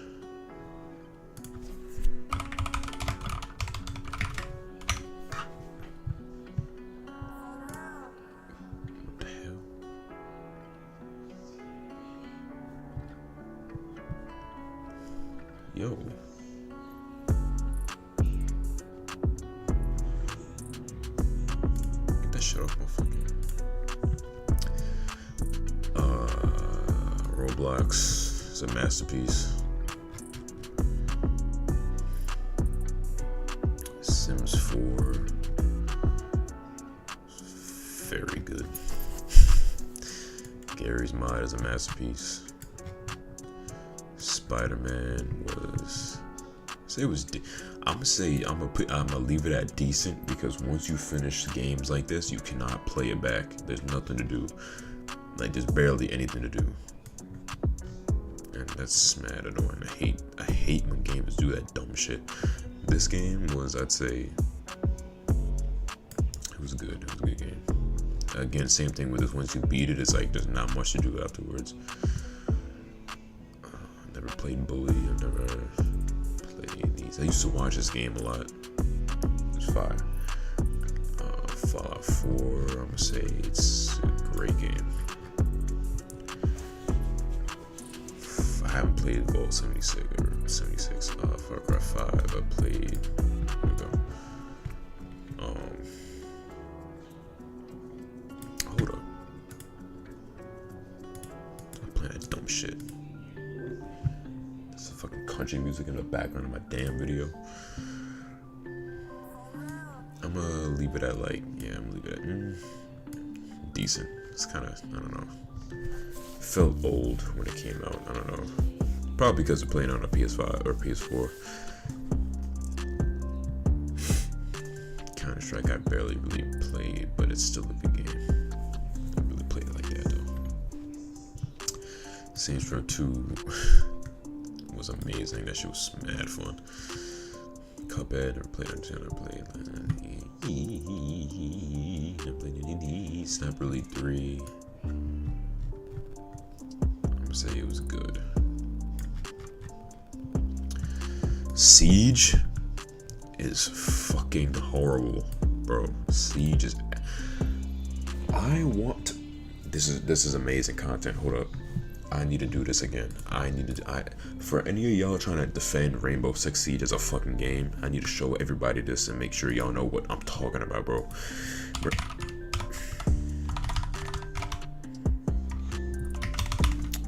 Yo. Get that shit off my fucking. Roblox is a masterpiece. Sims 4. Very good. Gary's Mod is a masterpiece. Spider-Man was, I'm gonna leave it at decent, because once you finish games like this, you cannot play it back. There's nothing to do. Like, there's barely anything to do, and that's mad annoying. I hate when games do that dumb shit. This game was, I'd say, it was good. It was a good game. Again, same thing with this. Once you beat it, it's like there's not much to do afterwards. Never played Bully. I've never played these. I used to watch this game a lot. It's fire. Fallout 4. I'm gonna say it's a great game. I haven't played Vault 76 or 76. Far Cry 5. I played. Here we go. Hold up. I'm playing that dumb shit. Fucking country music in the background of my damn video. I'm gonna leave it at like, yeah, I'm gonna leave it at decent. It's kind of, I don't know. It felt old when it came out. I don't know. Probably because of playing on a PS5 or PS4. Counter-Strike I barely really played, but it's still a good game. I really played it like that though. Saints Row 2 was amazing. That shit was mad fun. Cuphead, never played it. Never played any. Sniper Elite 3. I'm gonna say it was good. Siege is fucking horrible, bro. Siege is. This is amazing content. Hold up. I need to do this again. For any of y'all trying to defend Rainbow Six Siege as a fucking game, I need to show everybody this and make sure y'all know what I'm talking about, bro. I'm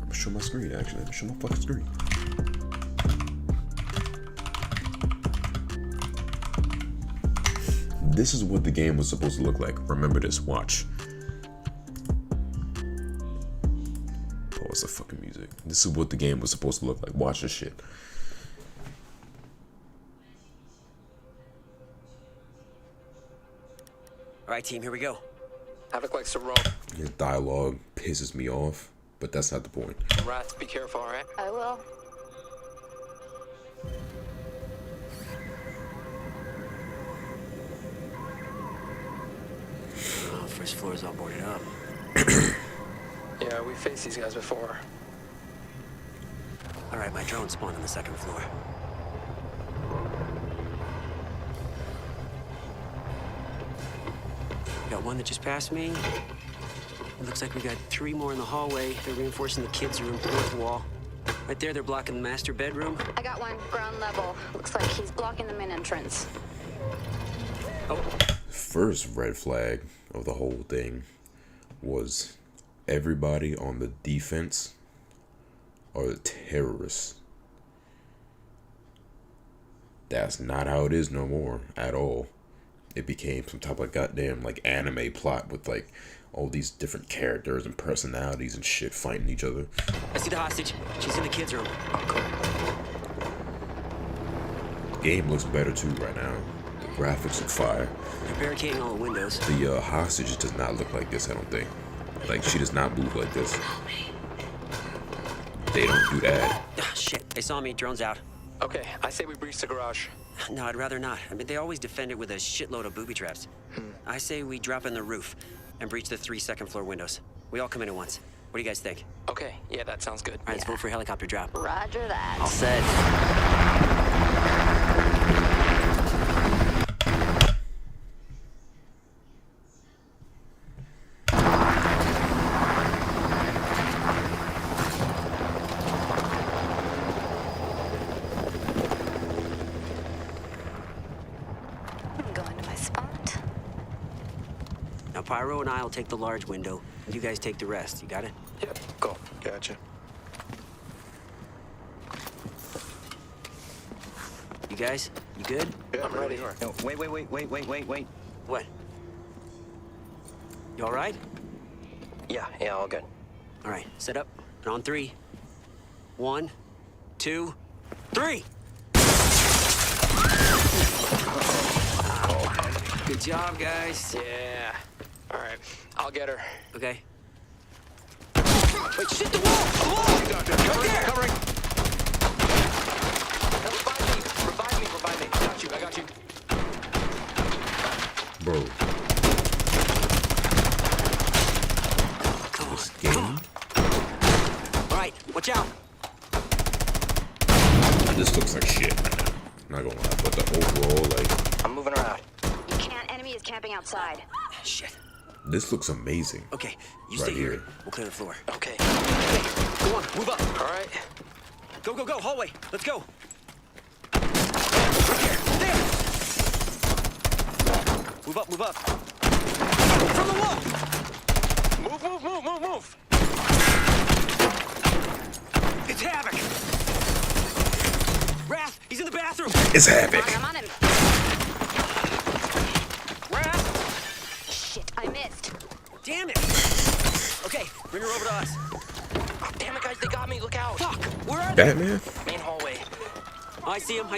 gonna show my screen, actually. I'm gonna show my fucking screen. This is what the game was supposed to look like. Remember this, watch. Pause the fucking music. This is what the game was supposed to look like. Watch this shit. Alright team, here we go. Havoc likes to roll. His dialogue pisses me off, but that's not the point. Rats, be careful, alright? I will. Oh, first floor is all boarded up. Yeah, we faced these guys before. Alright, my drone spawned on the second floor. Got one that just passed me. It looks like we got 3 more in the hallway. They're reinforcing the kids' room north wall. Right there, they're blocking the master bedroom. I got one, ground level. Looks like he's blocking the main entrance. Oh. First red flag of the whole thing was everybody on the defense are the terrorists. That's not how it is no more at all. It became some type of goddamn like anime plot with like all these different characters and personalities and shit fighting each other. I see the hostage. She's in the kids' room. Game looks better too right now. The graphics look fire. They're barricading all the windows. The hostage does not look like this, I don't think. Like, she does not move like this. They don't do that. Ah, shit, they saw me. Drone's out. Okay, I say we breach the garage. No, I'd rather not. I mean, they always defend it with a shitload of booby traps. I say we drop in the roof and breach the 3 second-floor windows. We all come in at once. What do you guys think? Okay, yeah, that sounds good. All right, let's vote for a helicopter drop. Roger that. All set. I'm going to my spot. Now, Pyro and I will take the large window. You guys take the rest. You got it? Yep, go. Gotcha. You guys? You good? Yeah, I'm ready. No, wait. What? You all right? Yeah, all good. All right, set up. And on 3. 1, 2, 3! Good job, guys. Yeah. All right, I'll get her. Okay. Wait, shit, the wall! The wall! Right there! Covering. Revive me. I got you. Bro. This game? All right, watch out. This looks like shit right now. Not gonna lie, but the overall, like... I'm moving around. You can't. Enemy is camping outside. Shit. This looks amazing. Okay, you Right stay here. here. We'll clear the floor. Okay. Okay, go on, move up. All right. Go, hallway. Let's go. Right there. Move up. From the wall. Move. It's Havoc. Wrath, he's in the bathroom. It's Havoc. I'm on him. Wrath. Shit, I missed. Damn it. Okay, bring her over to us. Oh, damn it, guys, they got me. Look out. Fuck, where are they? Batman? Main hallway. Oh, I see him.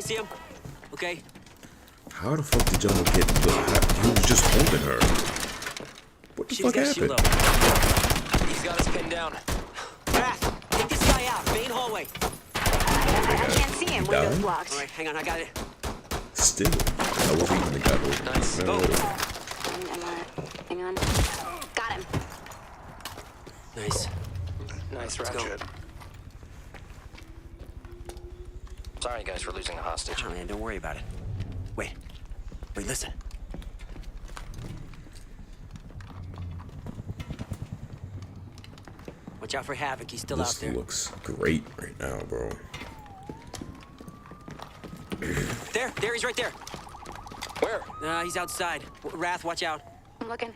Okay. How the fuck did y'all get the... He was just holding her. What the She's fuck got happened? shield up. He's got us pinned down. Wrath, take this guy out. Main hallway. I can't see him. Window's Down? blocked. All right, hang on, I got it. Still. I wasn't even the guy holding her. Nice. No. Hang on. Got him. Nice. Nice, Let's go. Ratchet. Sorry, guys, for losing a hostage. Oh, man, don't worry about it. Wait, listen. Watch out for Havoc. He's still out This there. looks great right now, bro. There, he's right there. Where? He's outside. Wrath, watch out. I'm looking.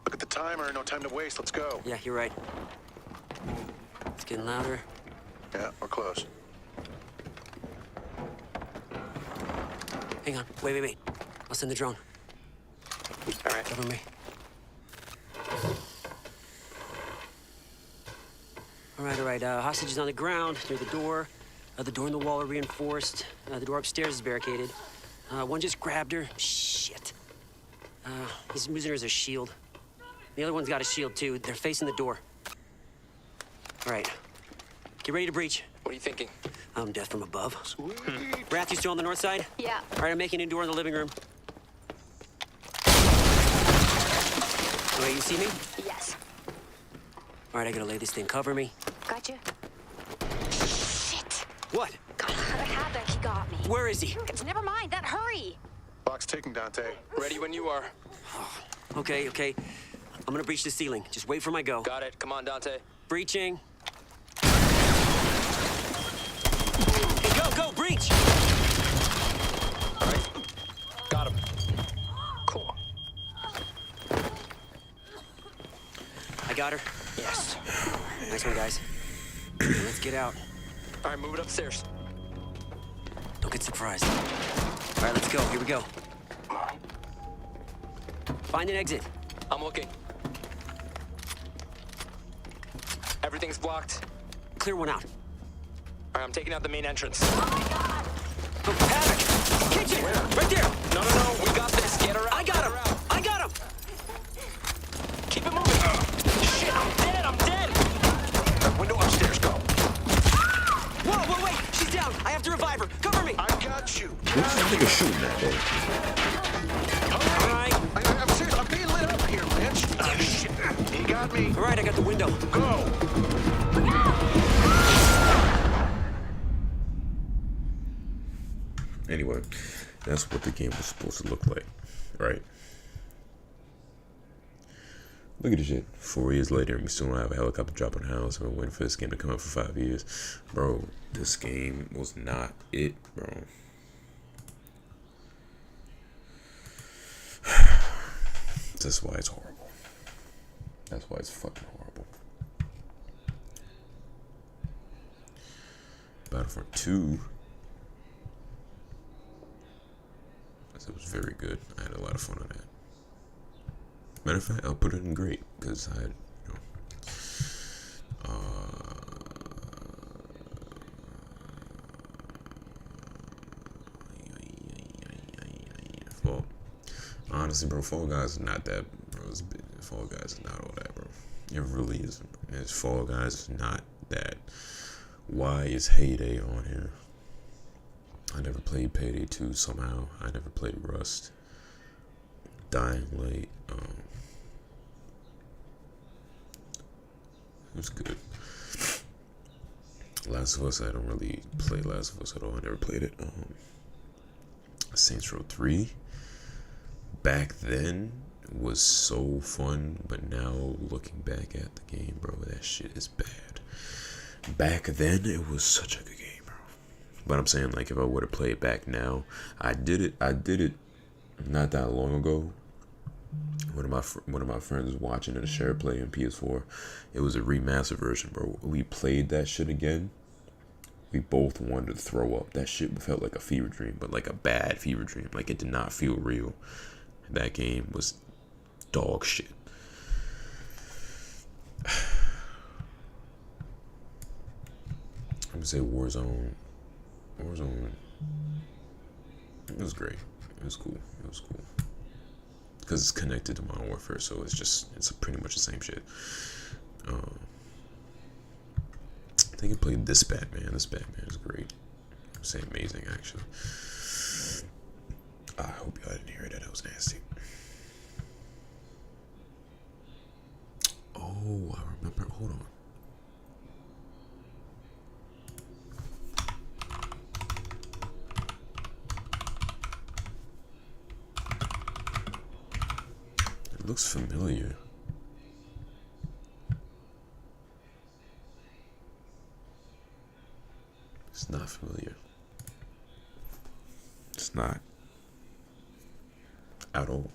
Look at the timer. No time to waste. Let's go. Yeah, you're right. It's getting louder. Yeah, we're close. Hang on. Wait. I'll send the drone. All right. Cover me. All right. Hostage is on the ground near the door. The door and the wall are reinforced. The door upstairs is barricaded. One just grabbed her. Shit. He's using her as a shield. The other one's got a shield, too. They're facing the door. All right. Get ready to breach. What are you thinking? I'm death from above. Wrath, you still on the north side? Yeah. All right, I'm making a door in the living room. All right, you see me? Yes. All right, I gotta lay this thing. Cover me. Gotcha. Shit. What? God, Havoc, he got me. Where is he? Never mind. That hurry. Clock's ticking, Dante. Ready when you are. Okay. I'm gonna breach the ceiling. Just wait for my go. Got it. Come on, Dante. Breaching. Okay, go, breach! All right. Got him. Cool. I got her. Yes. Nice one, guys. Let's get out. All right, move it upstairs. Don't get surprised. All right, let's go. Here we go. Find an exit. I'm looking. Everything's blocked. Clear one out. All right, I'm taking out the main entrance. Oh, Havoc! Kitchen! Right there! No, we got this. Get her out. I got him! I got him! Keep it moving. Shit, I'm dead. Window upstairs, go. Whoa, wait! She's down! I have to revive her! Cover me! I got you. What's this nigga shooting at, though? All right. I'm serious. I'm being lit up here, Lynch. Shit. He got me. All right, I got the window. Go. Anyway, that's what the game was supposed to look like, right? Look at this shit. 4 years later, and we still don't have a helicopter drop on the house. I've been waiting for this game to come out for 5 years. Bro, this game was not it, bro. That's why it's horrible. That's why it's fucking horrible. Battlefront 2. It was very good. I had a lot of fun on that. Matter of fact, I'll put it in great because I had, well, honestly, bro, Fall Guys is not that, bro. Fall Guys is not all that, bro. It really isn't. It's Fall Guys is not that. Why is Heyday on here? I never played Payday 2 somehow. I never played Rust. Dying Light. It was good. Last of Us, I don't really play Last of Us at all. I never played it. Saints Row 3. Back then was so fun, but now looking back at the game, bro, that shit is bad. Back then, it was such a good game. But I'm saying, like, if I were to play it back now, I did it not that long ago. One of my friends was watching it, a share play on PS4. It was a remastered version, bro. We played that shit again. We both wanted to throw up. That shit felt like a fever dream, but like a bad fever dream. Like, it did not feel real. That game was dog shit. I'm gonna say Warzone. It was great. It was cool. It was cool. Because it's connected to Modern Warfare, so it's pretty much the same shit. I think I played this Batman. This Batman is great. I would say amazing, actually. I hope y'all didn't hear that. That was nasty. Oh, I remember. Hold on. It looks familiar. It's not familiar. It's not. At all.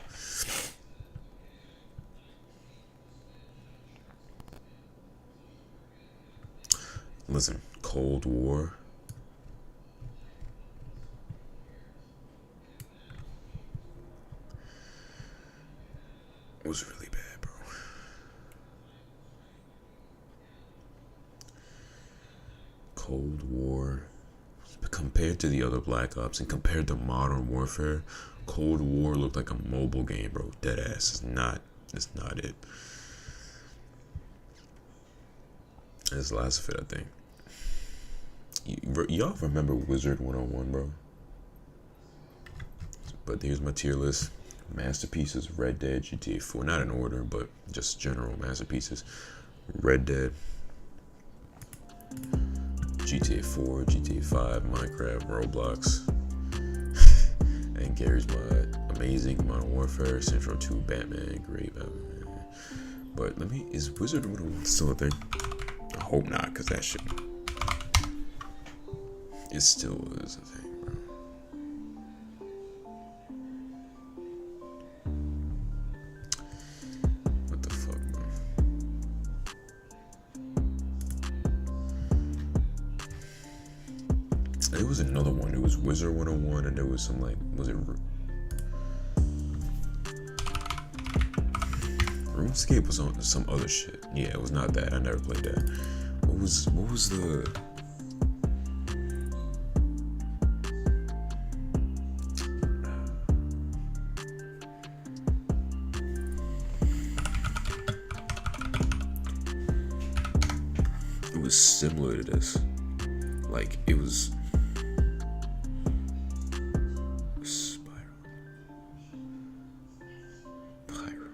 Listen, Cold War. Was really bad, bro. Cold War, compared to the other Black Ops and compared to Modern Warfare, Cold War looked like a mobile game, bro. Dead ass. It's not it. That's the last of it, I think. Y'all remember Wizard 101, bro? But here's my tier list. Masterpieces: Red Dead, GTA 4, not in order, but just general masterpieces. Red Dead, GTA 4, GTA 5, Minecraft, Roblox, and Gary's Mod, amazing, Modern Warfare, Central 2, Batman, great Batman. But is Wizard 101 still a thing? I hope not, because that shit, it still is a thing, bro. What the fuck, bro? It was another one. It was Wizard 101, and there was some like, was it RuneScape was on some other shit. Yeah, it was not that. I never played that. What was the? It was similar to this. Like it was Spiral. Pyro.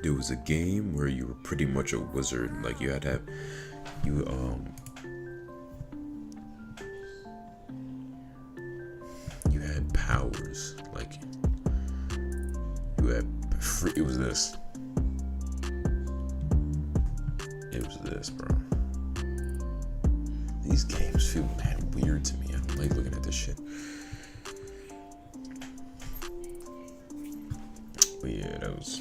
There was a game where you were pretty much a wizard. Like you had to have you had powers. Like you had free. It was this. It was this, bro. These games feel mad weird to me. I don't like looking at this shit. But yeah, that was.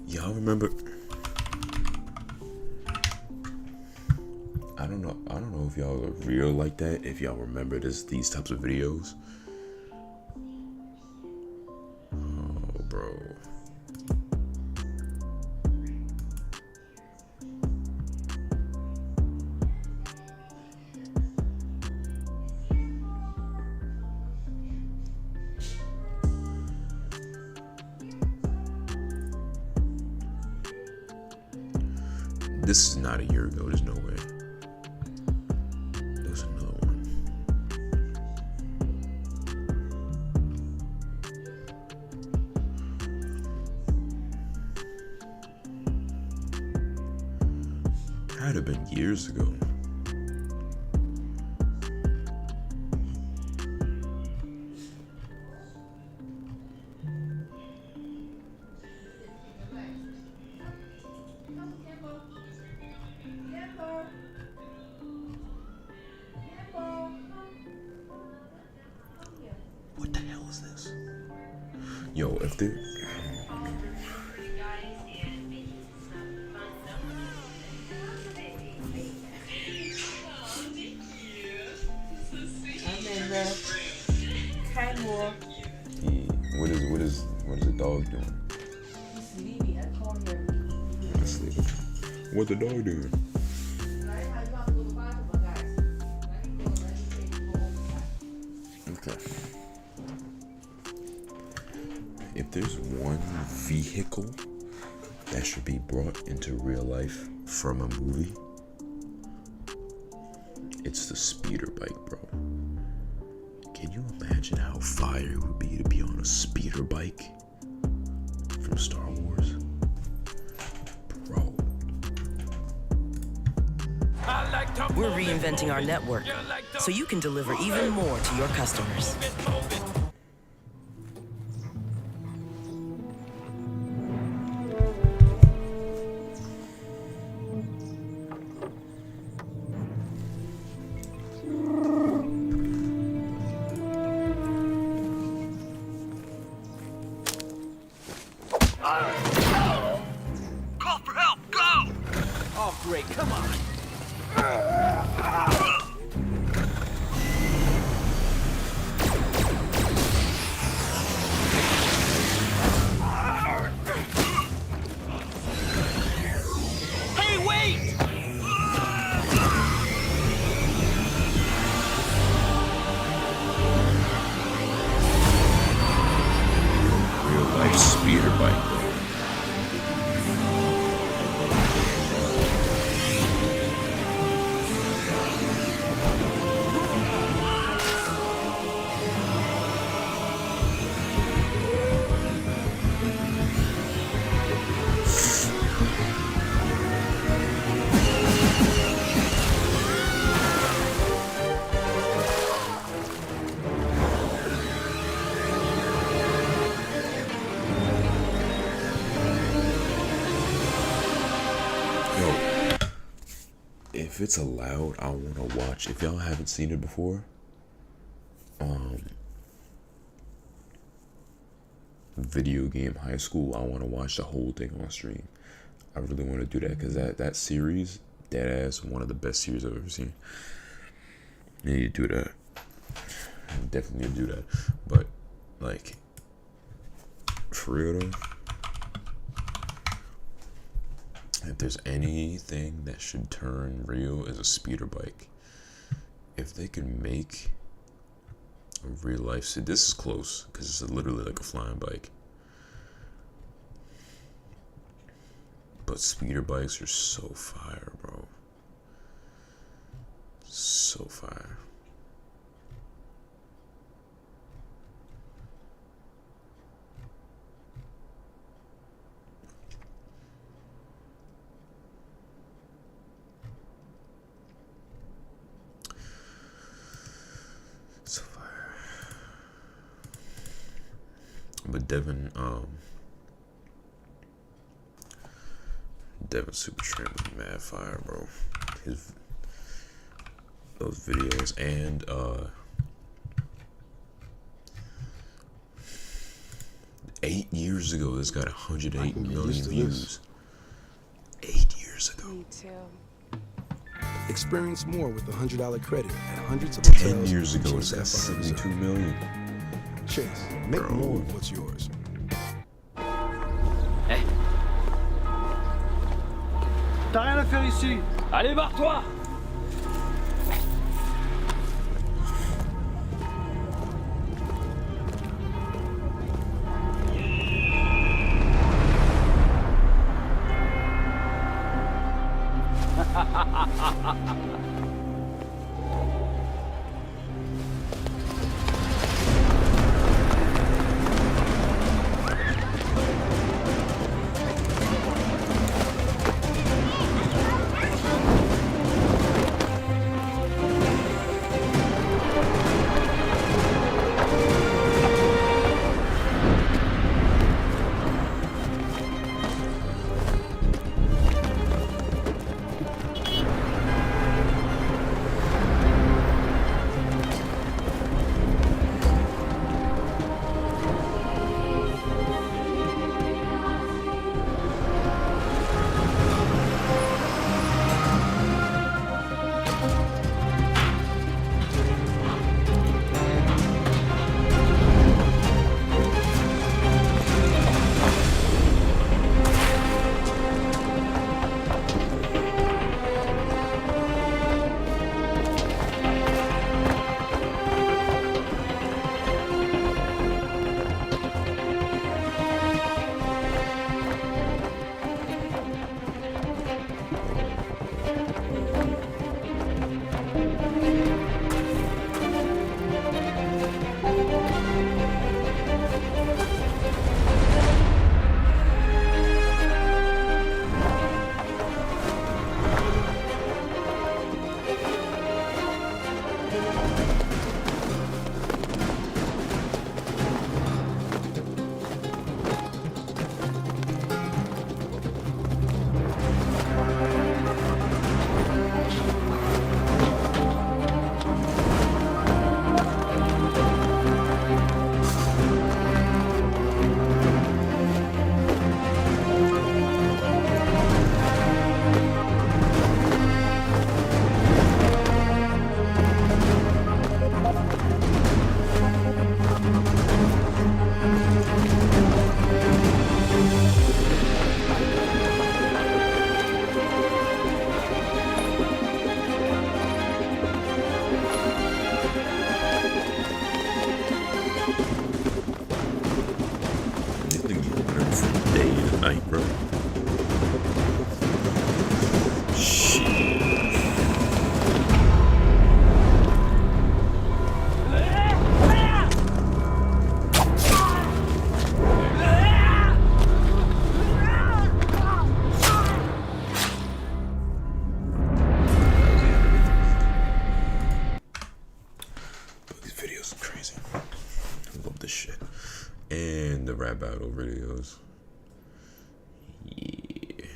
Y'all remember? I don't know if y'all are real like that. If y'all remember these types of videos. Oh, bro. This is not a year ago. There's no way. There was another one. Had to have been years ago. What the hell is this? Yo, if they... What is the dog doing? He's sleeping. I called him. He's sleeping. What the dog doing? Okay. If there's one vehicle that should be brought into real life from a movie, it's the speeder bike, bro. Can you imagine how fire it would be to be on a speeder bike from Star Wars? Bro. We're reinventing our network so you can deliver even more to your customers. great. Come on. Hey, wait! Real life speeder bike, bro. If it's allowed, I want to watch. If y'all haven't seen it before, video game high school, I want to watch the whole thing on stream. I really want to do that because that series, that ass, one of the best series I've ever seen. I need to do that. I definitely need to do that. But like, for real though, if there's anything that should turn real is a speeder bike. If they could make a real life, this is close because it's literally like a flying bike. But speeder bikes are so fire, bro. So fire. So fire. But Devin Super Tramp was mad fire, bro. Those videos and 8 years ago this got 108 million views. 8 years ago. Me too. Experience more with $100 credit at hundreds of 10 years ago it's got 72 million. Chase, make more of what's yours. Hey. T'as rien à faire ici. Allez, barre-toi. night, bro. Shit. But these videos are crazy. I love this shit. And the rap battle videos. Yeah.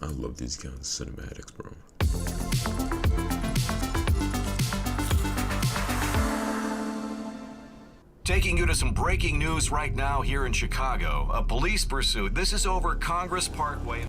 I love these kind of cinematics, bro. Taking you to some breaking news right now here in Chicago. A police pursuit. This is over Congress Parkway.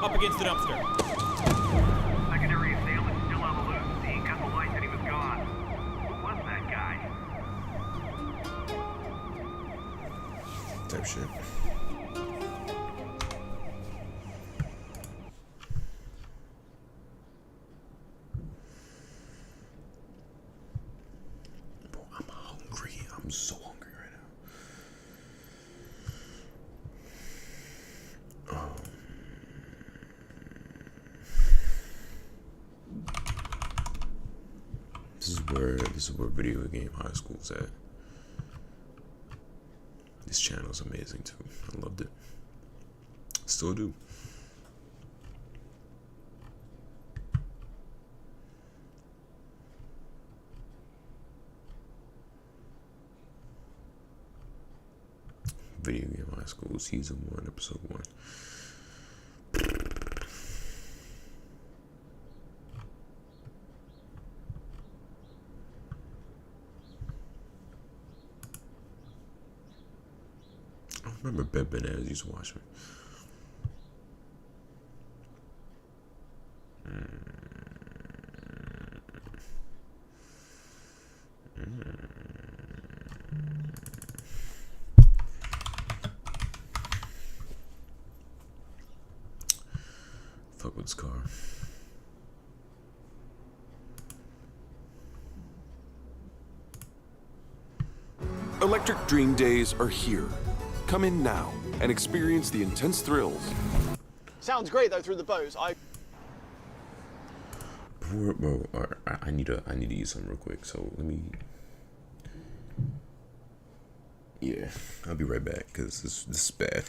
Up against the dumpster. Secondary assailant still on the loose. He cut the light and he was gone. Who was that guy? Type shit. Bro, I'm hungry. I'm so hungry right now. This is where video game high school's at. This channel's amazing too. I loved it. Still do. Video game high school season 1, episode 1. I remember Ben Benaz used to watch me. up with this car? Electric Dream Days are here. Come in now and experience the intense thrills. Sounds great though through the bows. Bro, I need to use something real quick. So let me. Yeah, I'll be right back because this is bad.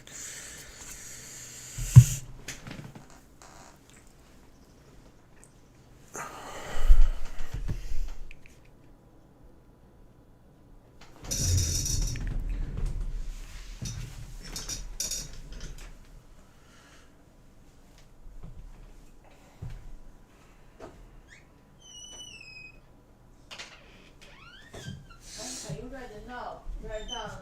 You ready now? Right down.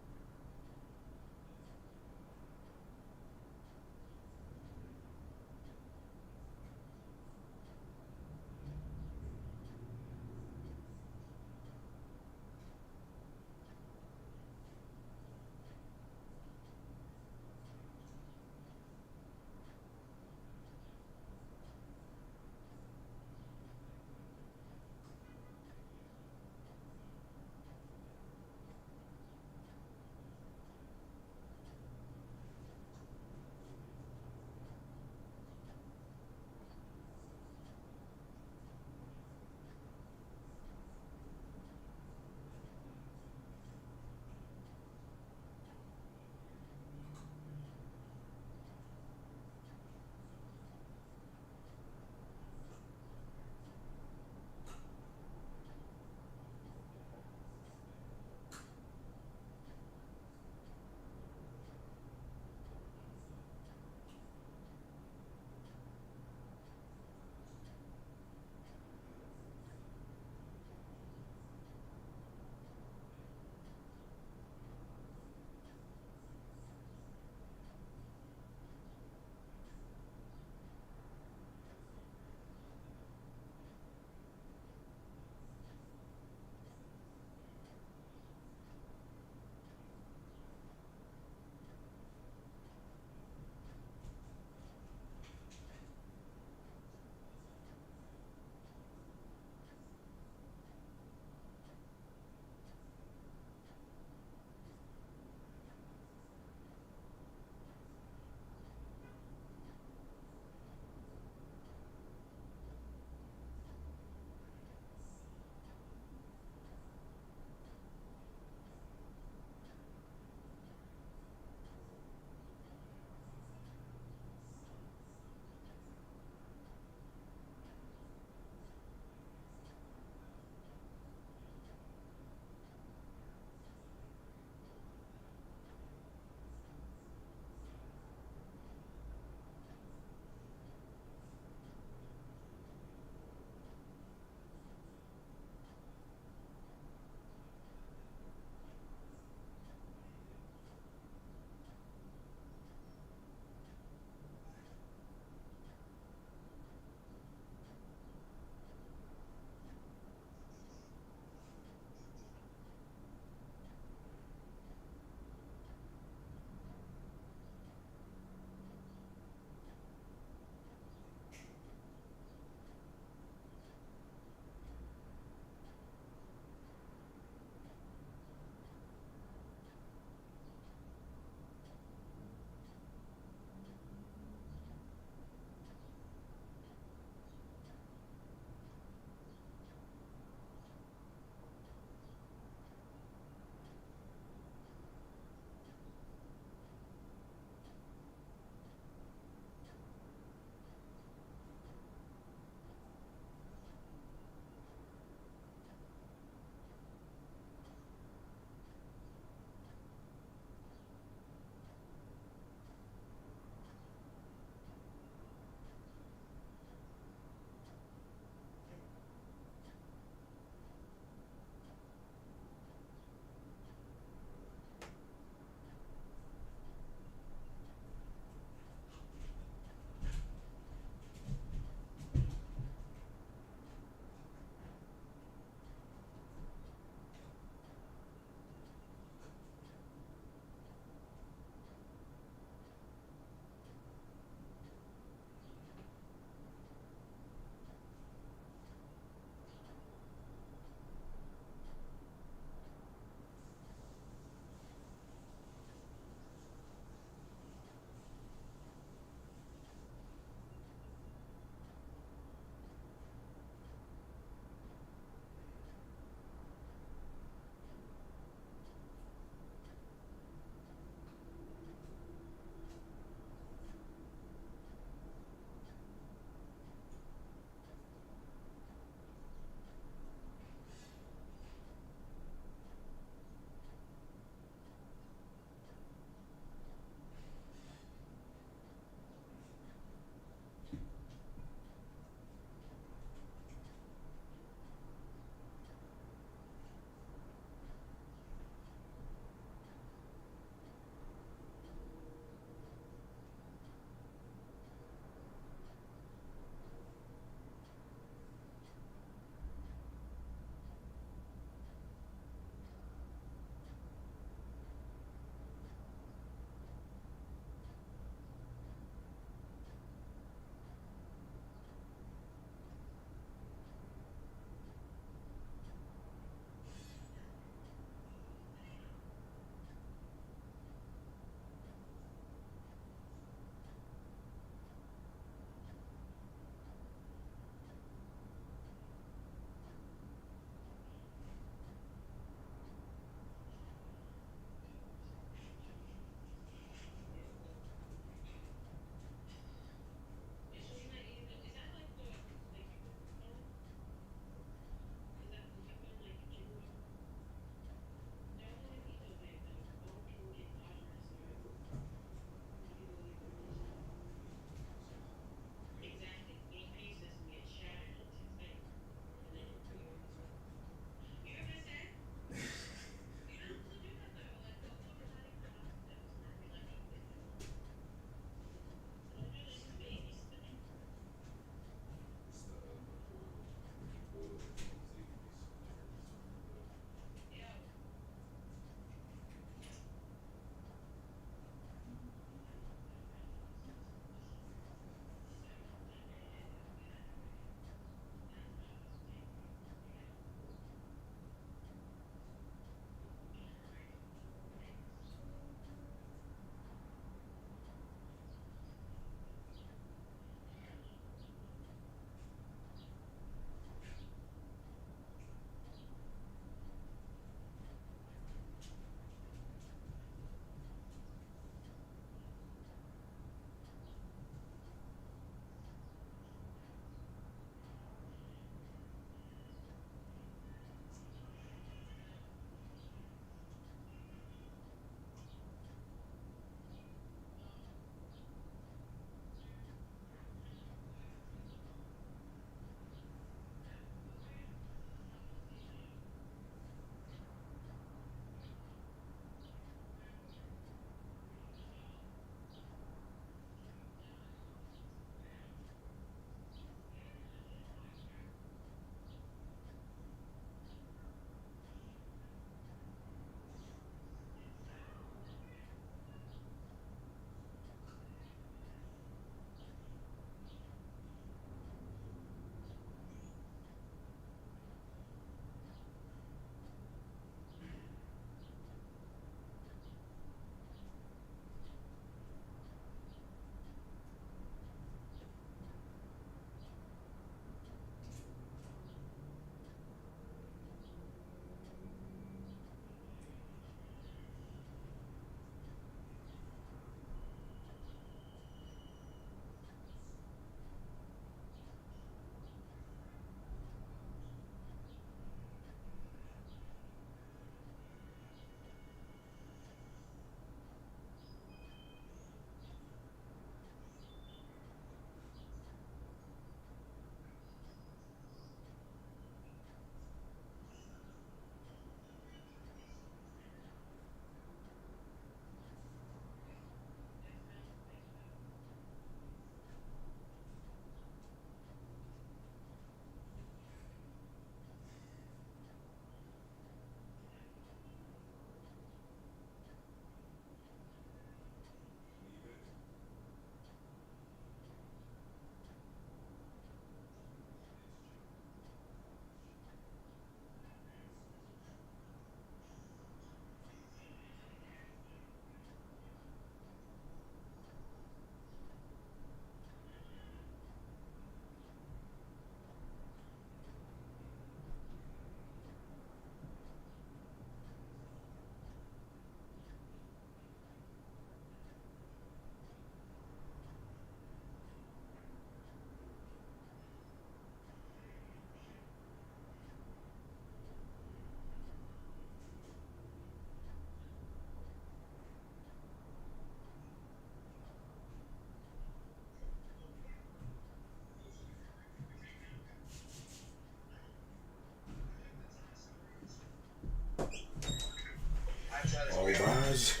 guys.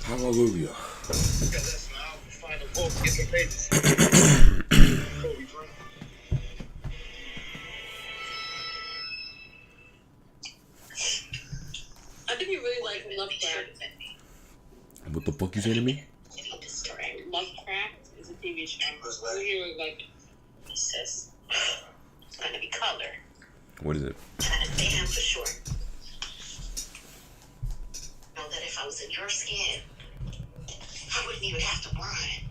Hallelujah. I think you really like Lovecraft. What the fuck you saying to me? Lovecraft is a TV show. You really like it. Sis. It's gonna be color. What is it? Damn for sure. Know that if I was in your skin, I wouldn't even have to blind.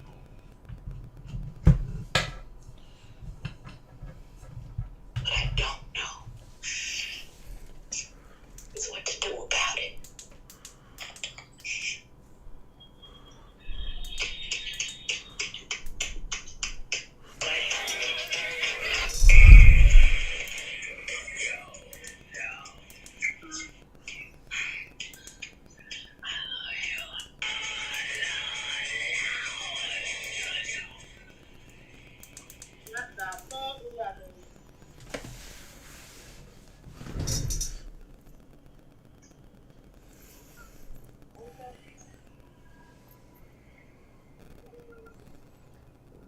What I don't know is what to do about it.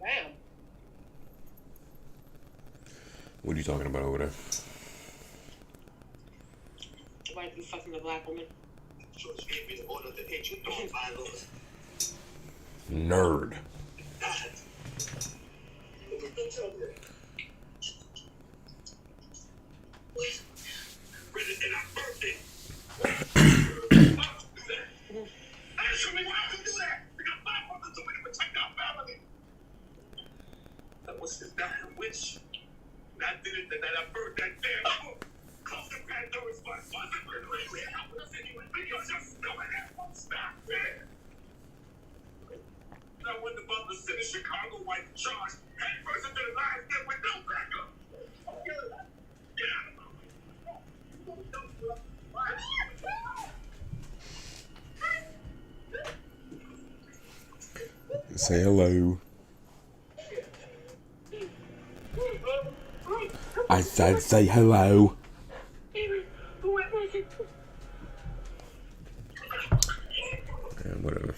Damn. What are you talking about over there? Why are you fucking a black woman? Nerd. That was his dying wish. And I did it, and I burned that damn book. Close the back door is my father. Really help us anyway. Because you're still in that one stop there. Now when the butler sent a Chicago white charge, head first into the lines, then with no backup. Get out of my way. Say hello. I said say hello. And whatever.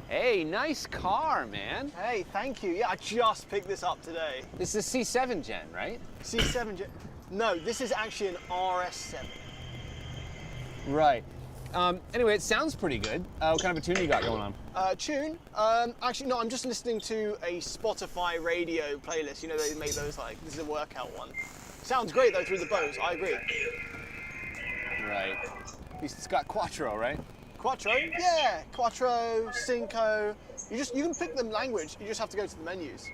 Hey, nice car, man. Hey, thank you. Yeah, I just picked this up today. This is C7 Gen, right? C7 Gen. No, this is actually an RS7. Right. Anyway, it sounds pretty good. What kind of a tune you got going on? Tune? Actually, no, I'm just listening to a Spotify radio playlist. You know, they make those like, this is a workout one. Sounds great though through the Bose, I agree. Right. It's got Quattro, right? Quattro? Yeah, Quattro, Cinco. You can pick the language, you just have to go to the menus.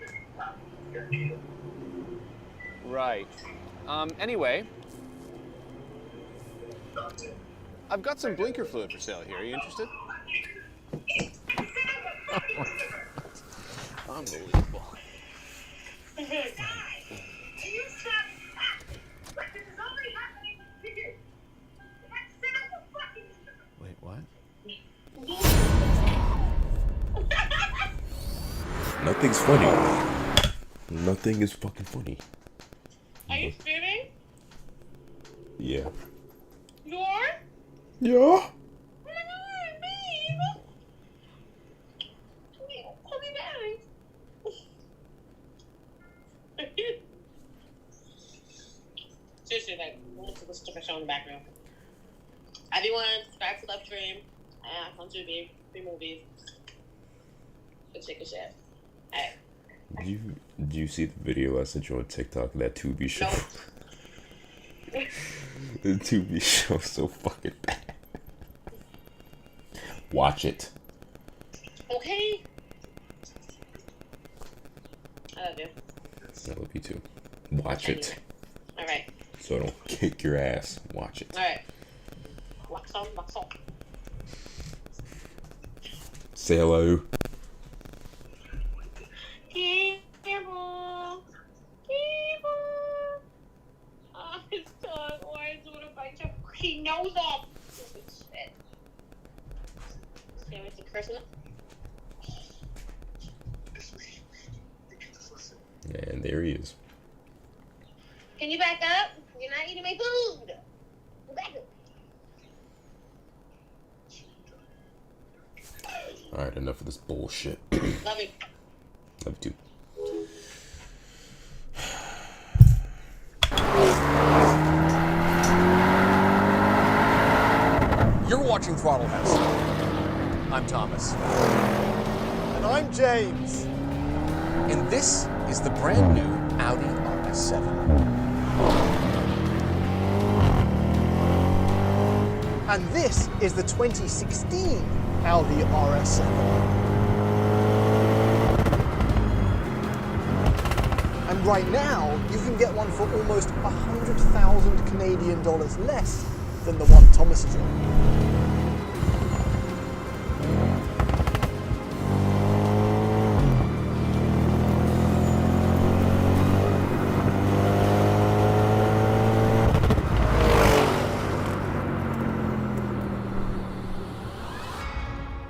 Right. Anyway, I've got some blinker fluid for sale here. Are you interested? Unbelievable. Wait, what? Nothing's funny. Nothing is fucking funny. Are you streaming? Yeah. You are? Yeah. Oh my god, babe! Call me back. Seriously, like, let's take a show in the background. Everyone, subscribe to Love Stream. On Tubi, free movies. Go take a shit. Alright. Do you see the video I sent you on TikTok? That Tubi show. Nope. The Tubi show is so fucking bad. Watch it. Okay. I love you. I love you too. Watch it. Alright. So I don't kick your ass. Watch it. Alright. Wax on, wax on. Say hello. Careful. Careful. Oh, his tongue. Why is it a bunch of... He knows that. Stupid shit. Damn it, to cursing it. And there he is. Can you back up? You're not eating my food. Back up. Alright, enough of this bullshit. Love you. Love you too. You're watching Throttle House. I'm Thomas. And I'm James. And this is the brand new Audi RS7. And this is the 2016 Audi RS7. And right now, you can get one for almost 100,000 Canadian dollars less than the one Thomas is on.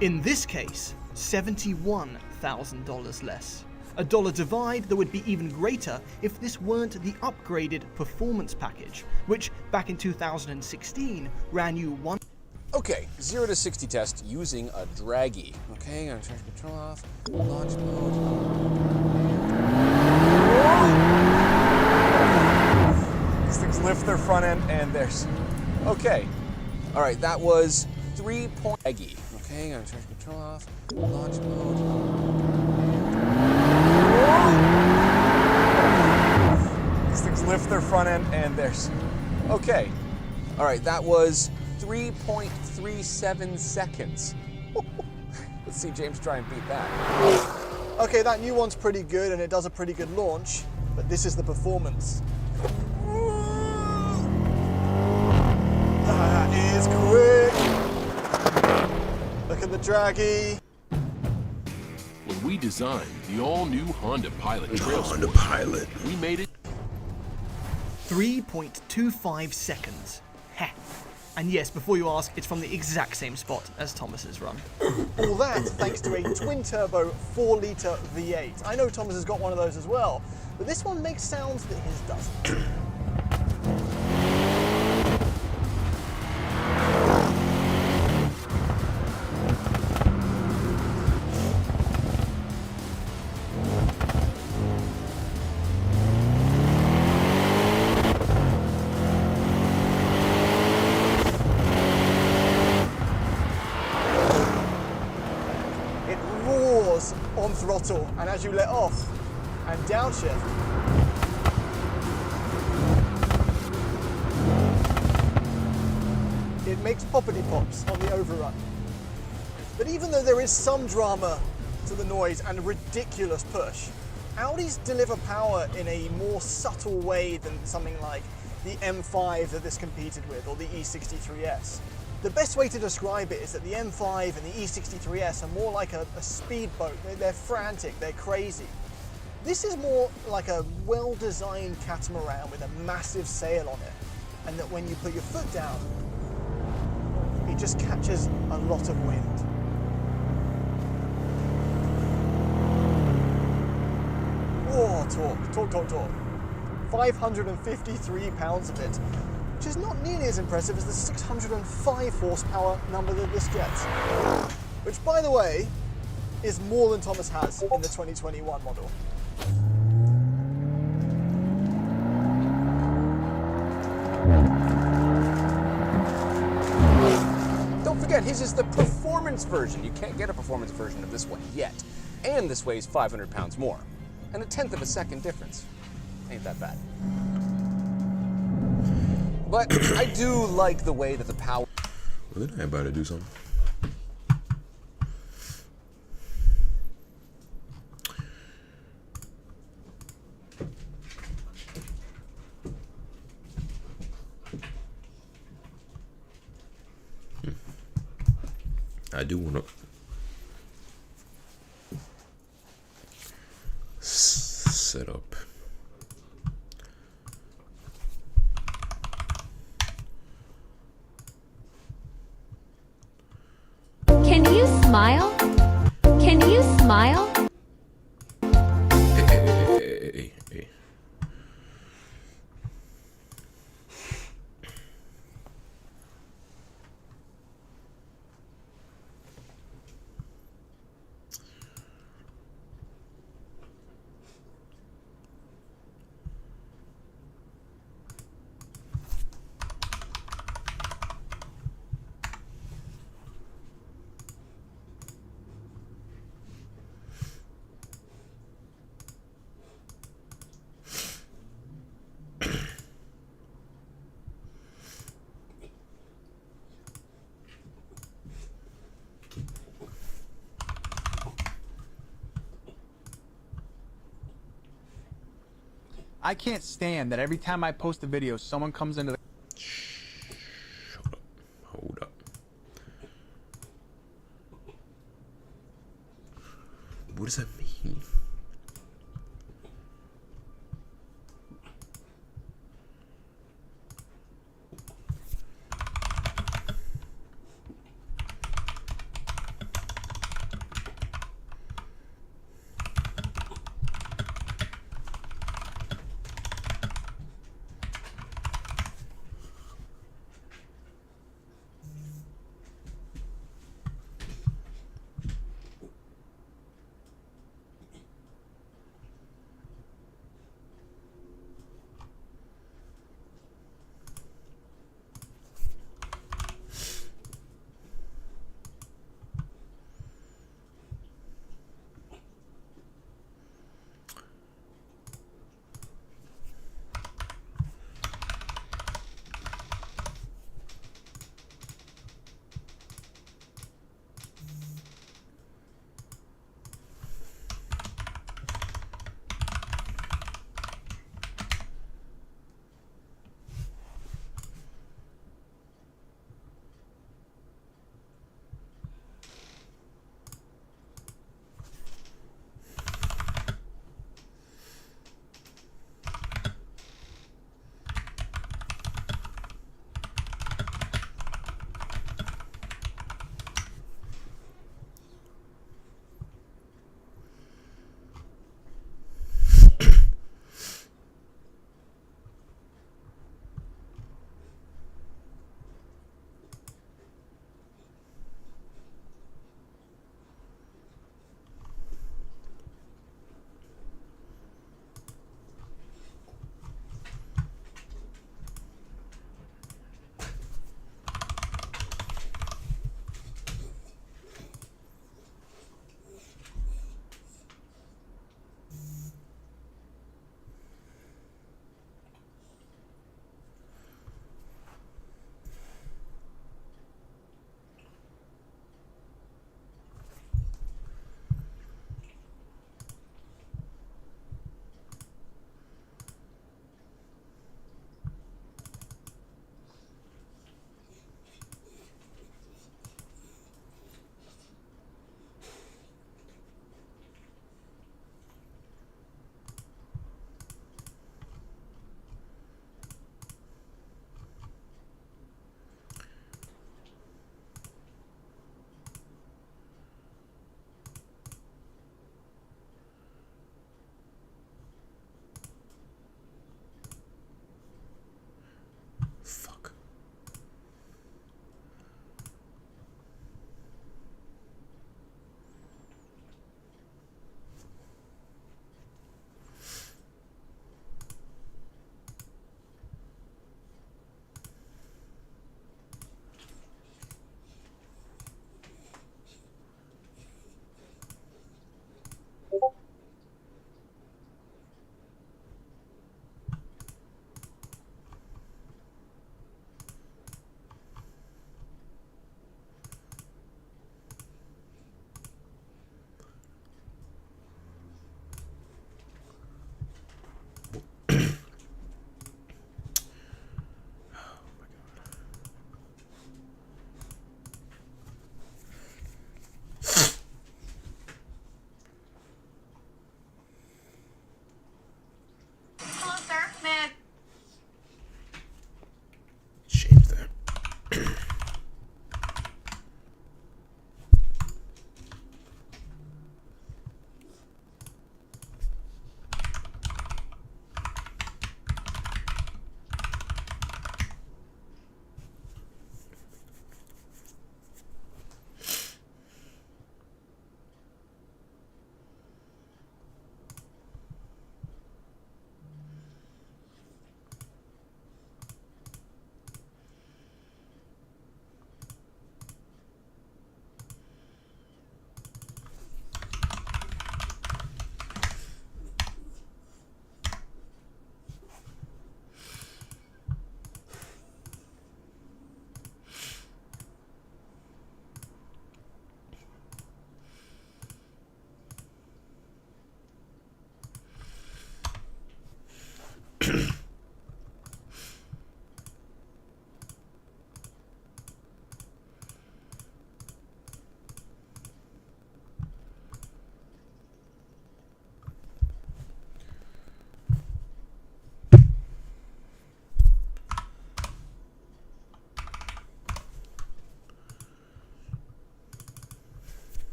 In this case, $71,000 less. A dollar divide that would be even greater if this weren't the upgraded performance package, which back in 2016 ran you one. Okay, 0 to 60 test using a draggy. Okay, gonna turn control off. Launch mode. These things lift their front end and there's. Okay. Alright, that was 3 point. Draggy. Okay, gonna turn control off. Launch mode. These things lift their front end and there's. Okay. Alright, that was 3.37 seconds. Let's see James try and beat that. Okay, that new one's pretty good and it does a pretty good launch, but this is the performance. That is quick. Look at the draggy. When we designed the all-new Honda Pilot Trail Honda Sport, Pilot. we made it 3.25 seconds. Heh. And yes, before you ask, it's from the exact same spot as Thomas's run. All that thanks to a twin-turbo 4-litre V8. I know Thomas has got one of those as well, but this one makes sounds that his doesn't. On throttle, and as you let off and downshift, it makes poppity pops on the overrun. But even though there is some drama to the noise and a ridiculous push, Audis deliver power in a more subtle way than something like the M5 that this competed with, or the E63S. The best way to describe it is that the M5 and the E63S are more like a speedboat. They're frantic, they're crazy. This is more like a well-designed catamaran with a massive sail on it, and that when you put your foot down, it just catches a lot of wind. Oh, torque. 553 pounds of it, which is not nearly as impressive as the 605 horsepower number that this gets. Which, by the way, is more than Thomas has in the 2021 model. Don't forget, his is the performance version. You can't get a performance version of this one yet. And this weighs 500 pounds more. And 1/10 of a second difference. Ain't that bad. But I do like the way that the power... Well, then I about to do something. I do want to set up. Can you smile? Can you smile? Hey. I can't stand that every time I post a video, someone comes into the... Hold up. What does that mean?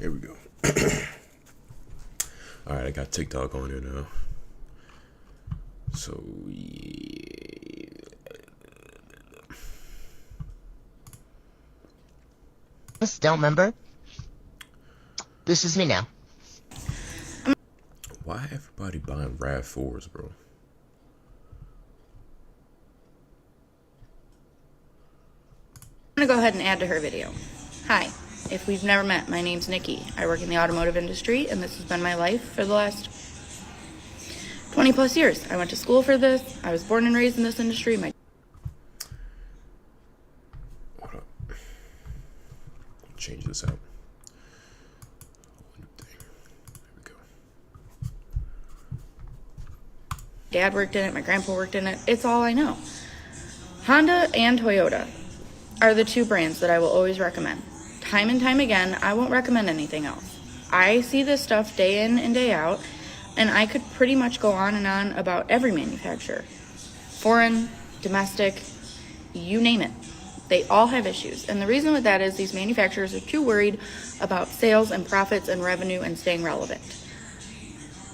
Here we go. All right, I got TikTok on here now. So yeah. Don't remember. This is me now. Why everybody buying RAV4s, bro? I'm gonna go ahead and add to her video. Hi, if we've never met, my name's Nikki. I work in the automotive industry, and this has been my life for the last 20 plus years. I went to school for this. I was born and raised in this industry. Hold up. Change this out. Dad worked in it, my grandpa worked in it. It's all I know. Honda and Toyota are the two brands that I will always recommend. Time and time again, I won't recommend anything else. I see this stuff day in and day out, and I could pretty much go on and on about every manufacturer. Foreign, domestic, you name it. They all have issues. And the reason with that is these manufacturers are too worried about sales and profits and revenue and staying relevant.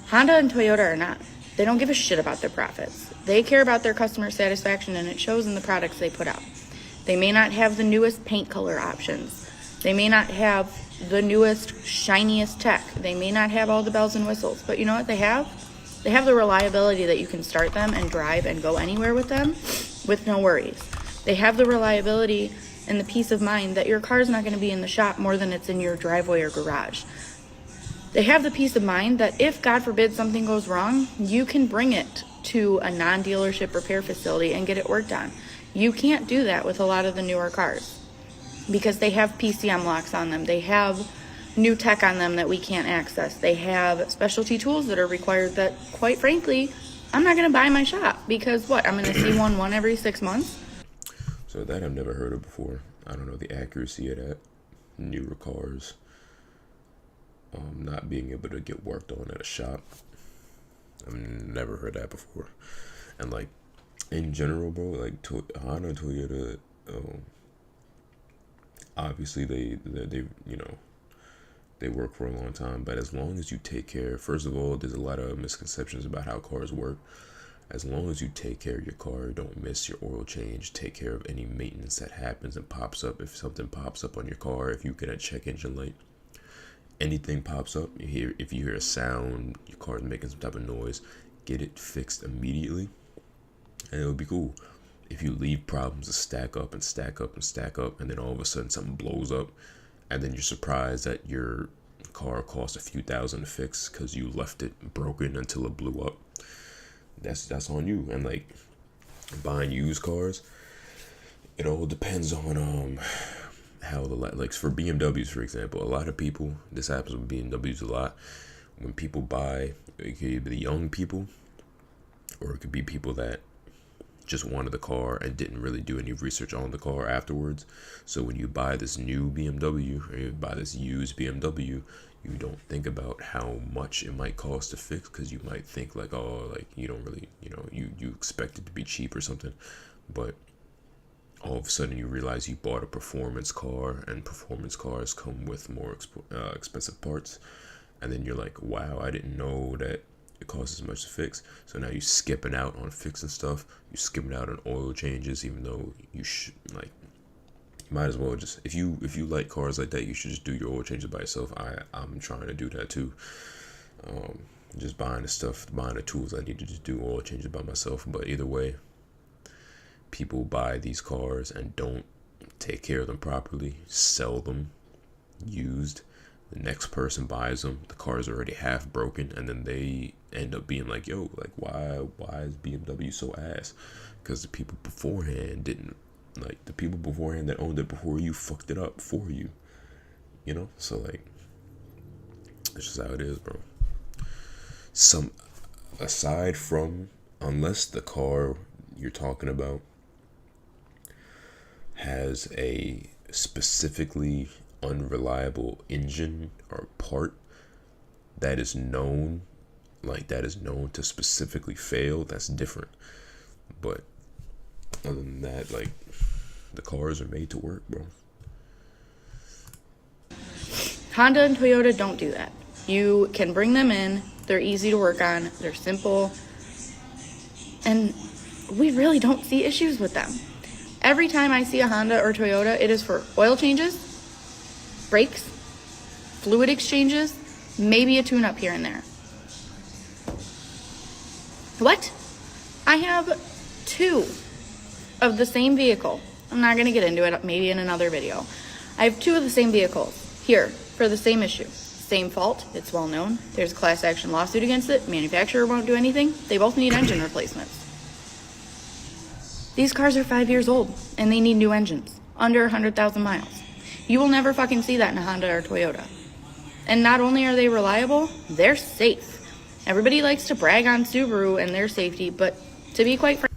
Honda and Toyota are not. They don't give a shit about their profits. They care about their customer satisfaction, and it shows in the products they put out. They may not have the newest paint color options. They may not have the newest, shiniest tech. They may not have all the bells and whistles. But you know what they have? They have the reliability that you can start them and drive and go anywhere with them with no worries. They have the reliability and the peace of mind that your car's not going to be in the shop more than it's in your driveway or garage. They have the peace of mind that if, God forbid, something goes wrong, you can bring it to a non-dealership repair facility and get it worked on. You can't do that with a lot of the newer cars because they have PCM locks on them. They have new tech on them that we can't access. They have specialty tools that are required that, quite frankly, I'm not going to buy in my shop because what? I'm going to see one every 6 months? So that I've never heard of before. I don't know the accuracy of that. Newer cars. Not being able to get worked on at a shop. I've never heard that before. And like in general, bro, like Honda and Toyota, obviously they you know, they work for a long time, but as long as you take care, first of all, there's a lot of misconceptions about how cars work. As long as you take care of your car, don't miss your oil change, take care of any maintenance that happens and pops up. If something pops up on your car, if you get a check engine light, anything pops up, if you hear a sound, your car's making some type of noise, get it fixed immediately, and it'll be cool. If you leave problems to stack up and stack up and stack up, and then all of a sudden something blows up, and then you're surprised that your car cost a few thousand to fix because you left it broken until it blew up, that's on you. And like buying used cars, it all depends on how the like for BMWs, for example. A lot of people, this happens with BMWs a lot, when people buy, it could be young people or it could be people that just wanted the car and didn't really do any research on the car afterwards. So when you buy this new BMW or you buy this used BMW, you don't think about how much it might cost to fix, because you might think like, oh, like you don't really, you know, you expect it to be cheap or something, but all of a sudden you realize you bought a performance car, and performance cars come with more expensive parts. And then you're like, wow, I didn't know that it costs as much to fix. So now you're skipping out on fixing stuff. You're skipping out on oil changes, even though you should like. You might as well just if you like cars like that, you should just do your oil changes by yourself. I'm trying to do that too. Just buying the stuff, buying the tools I need to just do oil changes by myself. But either way, people buy these cars and don't take care of them properly, sell them used. The next person buys them, the car is already half broken, and then they end up being like, yo, like why is BMW so ass? Because the people beforehand didn't, like the people beforehand that owned it before you fucked it up for you, you know. So like, that's just how it is, bro. Some aside from, unless the car you're talking about has a specifically unreliable engine or part that is known, like that is known to specifically fail, that's different. But other than that, like, the cars are made to work, bro. Honda and Toyota don't do that. You can bring them in, they're easy to work on, they're simple, and we really don't see issues with them. Every time I see a Honda or Toyota, it is for oil changes, brakes, fluid exchanges, maybe a tune-up here and there. What? I have 2 of the same vehicle. I'm not going to get into it, maybe in another video. I have 2 of the same vehicles here for the same issue. Same fault, it's well known. There's a class action lawsuit against it. Manufacturer won't do anything. They both need engine replacements. These cars are 5 years old and they need new engines, under 100,000 miles. You will never fucking see that in a Honda or Toyota. And not only are they reliable, they're safe. Everybody likes to brag on Subaru and their safety, but to be quite frank,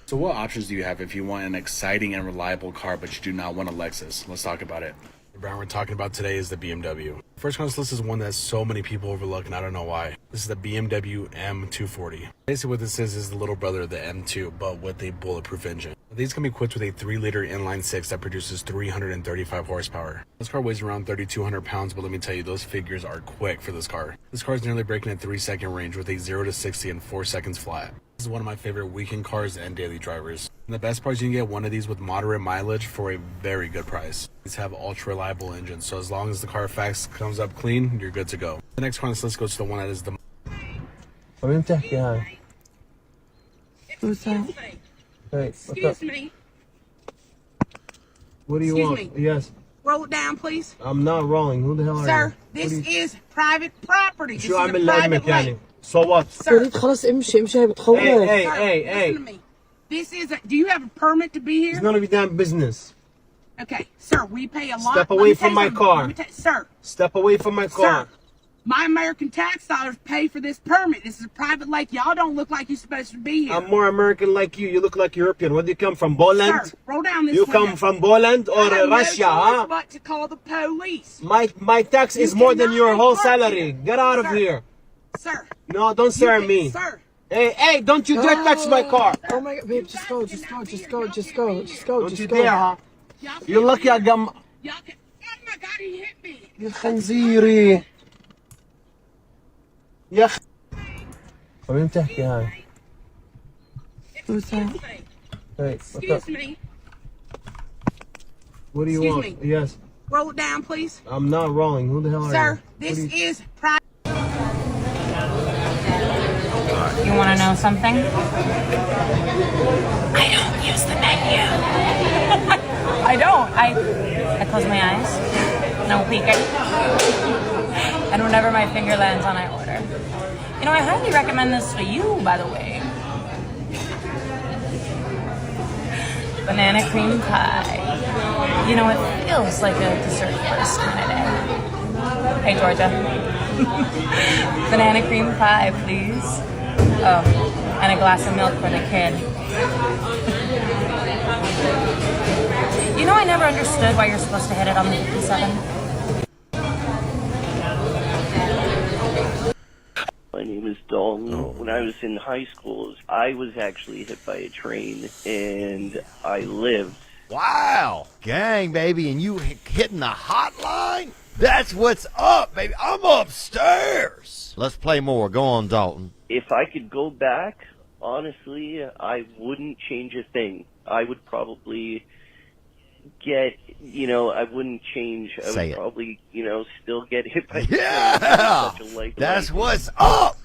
So what options do you have if you want an exciting and reliable car, but you do not want a Lexus? Let's talk about it. The brand we're talking about today is the BMW. First on this list is one that so many people overlook, and I don't know why. This is the BMW M240. Basically what this is the little brother of the M2, but with a bulletproof engine. These can be equipped with a 3-liter inline-6 that produces 335 horsepower. This car weighs around 3,200 pounds, but let me tell you, those figures are quick for this car. This car is nearly breaking at 3-second range with a 0 to 60 in 4 seconds flat. This is one of my favorite weekend cars and daily drivers. And the best part is you can get one of these with moderate mileage for a very good price. These have ultra reliable engines, so as long as the Carfax comes up clean, you're good to go. The next car on this list goes to the one that is the... Who's that? Hey, Excuse me. What do you Excuse want? me. Yes. Roll it down, please. I'm not rolling. Who the hell are Sir, you? this is private property. This Sure, is I'm a a land private mechanic. way. So what? Sir. Hey. Listen to me. This is do you have a permit to be here? It's none of your damn business. Okay, sir, we pay a lot. Step Let away me tell from you my something. car. Let me sir. Step away from my car. Sir, my American tax dollars pay for this permit. This is a private lake. Y'all don't look like you're supposed to be here. I'm more American like you. You look like European. Where do you come from? Poland? Sir, roll down this You window. come from Poland or I have Russia, no choice huh? but to call the police. My tax You is more than cannot your whole park salary. here. Get out of Sir. here. Sir. No, don't stare at me. Sir. Hey, don't you dare touch my car. Oh my God, babe, just go. Don't you dare, huh? You're lucky I got Y'all can, oh my God, he hit me. يا خنزيري يا وين بتحكي هاي؟ Who's that? Hey, Excuse me. What do you Excuse want? me. Yes. Roll it down, please. I'm not rolling. Who the hell are you? Sir, this is private. You want to know something? I don't use the menu. I don't. I close my eyes. No peeking. And whenever my finger lands on, I order. You know, I highly recommend this for you, by the way. Banana cream pie. You know, it feels like a dessert first kind of day. Hey, Georgia. Banana cream pie, please. Oh, and a glass of milk for the kid. You know, I never understood why you're supposed to hit it on the 57. My name is Dalton. When I was in high school, I was actually hit by a train, and I lived. Wow. Gang, baby, and you hitting the hotline? That's what's up, baby. I'm upstairs. Let's play more. Go on, Dalton. If I could go back, honestly, I wouldn't change a thing. I would probably get, I wouldn't change. I Say would it. probably, still get hit by Yeah! such a light That's life. what's up.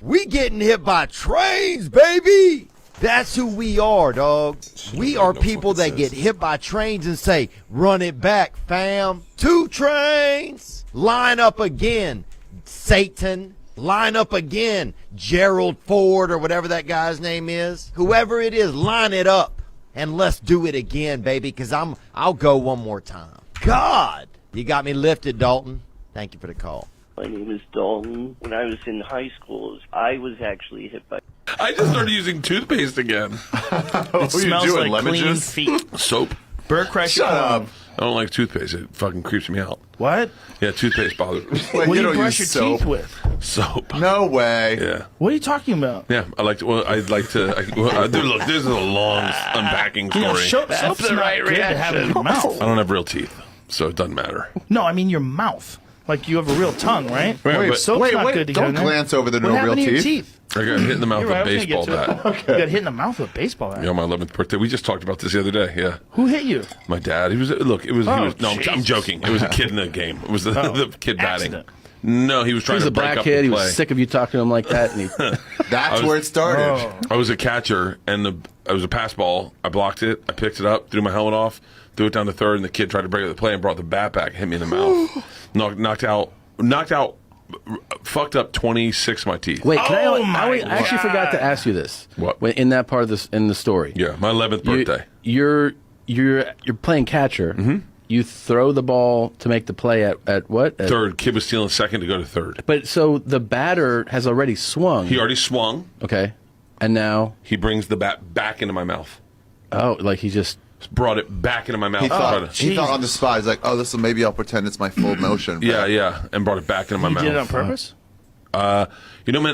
We getting hit by trains, baby. That's who we are, dog. We are people that get hit by trains and say, run it back, fam. 2 trains. Line up again, Satan. Line up again, Gerald Ford or whatever that guy's name is. Whoever it is, line it up. And let's do it again, baby, because I'll go one more time. God, you got me lifted, Dalton. Thank you for the call. My name is Dalton. When I was in high school, I was actually hit by... I just started using toothpaste again. It smells like clean feet. Soap. Bert Kreischer. Shut up. I don't like toothpaste. It fucking creeps me out. What? Yeah, toothpaste bothers me. What do you brush your teeth with? Soap. No way. Yeah. What are you talking about? Yeah, I'd like to. Look, this is a long unpacking story. Soap's not good to have in your mouth. I don't have real teeth, so it doesn't matter. No, I mean your mouth. Like you have a real tongue, right? Soap's not good to get don't in there. glance over the What no happened real to your teeth. I got hit in the mouth You're with right, a I was gonna baseball get to bat. it. You got hit in the mouth with a baseball bat. Yeah, on my 11th birthday. We just talked about this the other day. Yeah. Who hit you? My dad. He was. Look, it was. Oh, he was. No, I'm Jesus. joking. It was a kid in the game. It was the, the kid batting. Accident. No, he was trying He was to a break black up kid. the He play. was sick of you talking to him like that. And he, That's where it started. I was a catcher, and I was a pass ball. I blocked it. I picked it up, threw my helmet off, threw it down to third, and the kid tried to break up the play and brought the bat back, hit me in the mouth, knocked out, fucked up 26 of my teeth. wait, can I actually forgot to ask you this. What? In that part of this in the story? Yeah, my 11th birthday. You're playing catcher. Mm-hmm. You throw the ball to make the play at what? Third. Kid was stealing second to go to third. But so the batter has already swung. He already swung. Okay. And now? He brings the bat back into my mouth. Oh, like he just brought it back into my mouth. He thought on the spot, he's like, oh, this will maybe I'll pretend it's my full motion. Yeah, and brought it back into my mouth. You did it on purpose? Man,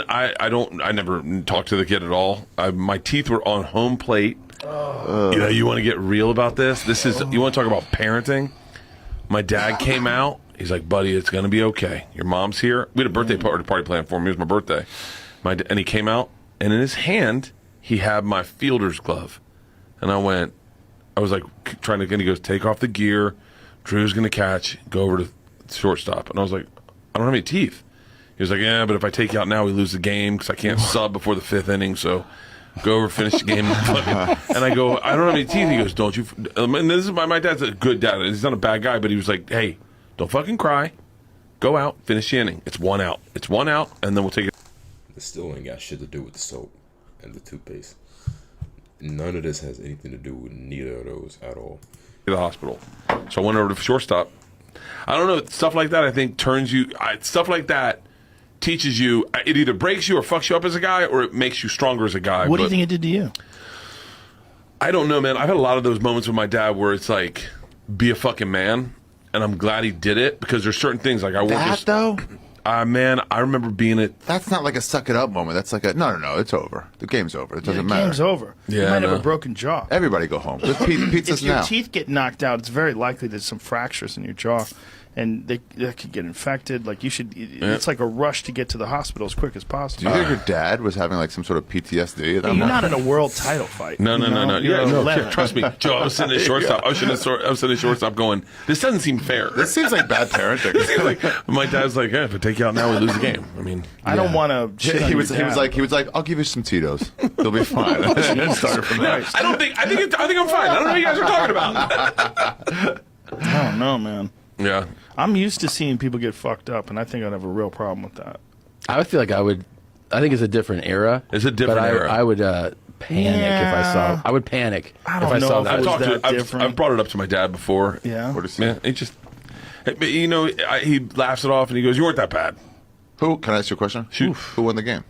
I never talked to the kid at all. My teeth were on home plate. You want to get real about this? You want to talk about parenting? My dad came out. He's like, buddy, it's going to be okay. Your mom's here. We had a birthday party planned for him. It was my birthday. And he came out, and in his hand, he had my fielder's glove. And I was like, and he goes, take off the gear. Drew's going to catch. Go over to shortstop. And I was like, I don't have any teeth. He was like, yeah, but if I take you out now, we lose the game because I can't sub before the 5th inning. So go over, finish the game. And I go, I don't have any teeth. He goes, don't you? And this is my dad's a good dad. He's not a bad guy, but he was like, hey, don't fucking cry. Go out, finish the inning. It's 1 out. It's 1 out, and then we'll take it. It still ain't got shit to do with the soap and the toothpaste. None of this has anything to do with neither of those at all. To the hospital. So I went over to shortstop. I don't know. Stuff like that, I think, stuff like that teaches you. It either breaks you or fucks you up as a guy, or it makes you stronger as a guy. What do you think it did to you? I don't know, man. I've had a lot of those moments with my dad where it's like, be a fucking man. And I'm glad he did it because there's certain things like I work. Though? Man, I remember being at. That's not like a suck it up moment. That's like no, it's over. The game's over. It doesn't matter. The game's over. Yeah, you might have a broken jaw. Everybody go home. Let's pizza's if your now. teeth get knocked out, it's very likely there's some fractures in your jaw, and they could get infected. Like you should. It's like a rush to get to the hospital as quick as possible. Do you think your dad was having like some sort of PTSD? Hey, you're not in a world title fight. No. You're at 11. Trust me, Joe. I was sitting at shortstop. I was sitting at shortstop going, this doesn't seem fair. This seems like bad parenting. This seems like my dad's like, if I take you out now, we lose the game. I mean, I don't want to. He was like, I'll give you some Tito's. They'll be fine. Started from there. I think I'm fine. I don't know what you guys are talking about. I don't know, man. Yeah. I'm used to seeing people get fucked up, and I think I'd have a real problem with that. I would feel like I would. I think it's a different era. It's a different era. I would panic if I saw. I would panic if I saw that. I've brought it up to my dad before. Yeah. It just. He laughs it off and he goes, "You weren't that bad." Who? Can I ask you a question? Shoot. Who won the game?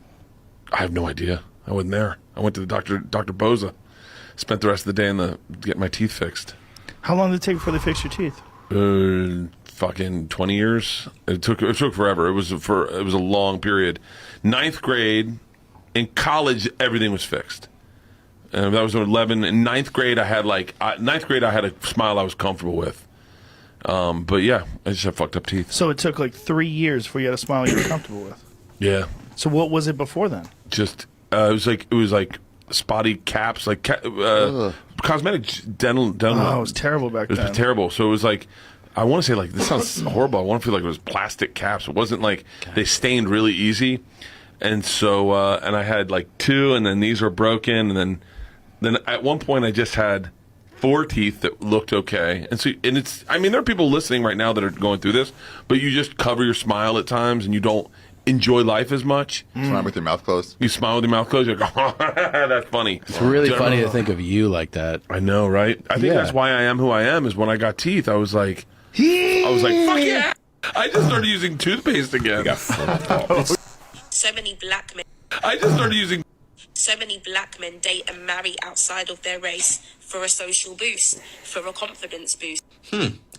I have no idea. I wasn't there. I went to the Dr. Boza. spent the rest of the day in the getting my teeth fixed. How long did it take before they fixed your teeth? Fucking 20 years. It took forever. It was a long period. 9th grade, in college, everything was fixed. That was 11. In 9th grade, I had a smile I was comfortable with. But yeah, I just had fucked up teeth. So it took like 3 years before you had a smile you were comfortable with. Yeah. So what was it before then? Just it was like spotty caps, like cosmetic dental. Oh, it was terrible back then. It was terrible. So it was like, I want to say like, this sounds horrible. I want to feel like it was plastic caps. It wasn't like they stained really easy. And so, and I had like 2, and then these were broken, and then at one point I just had 4 teeth that looked okay. And so, and it's, I mean, there are people listening right now that are going through this, but you just cover your smile at times, and you don't enjoy life as much. Smile with your mouth closed. You smile with your mouth closed. You go, that's funny. It's really funny to think of you like that. I know, right? I think that's why I am who I am. Is when I got teeth, I was like, fuck yeah! I just started using toothpaste again. So many black men. I just started using. So many black men date and marry outside of their race for a social boost, for a confidence boost.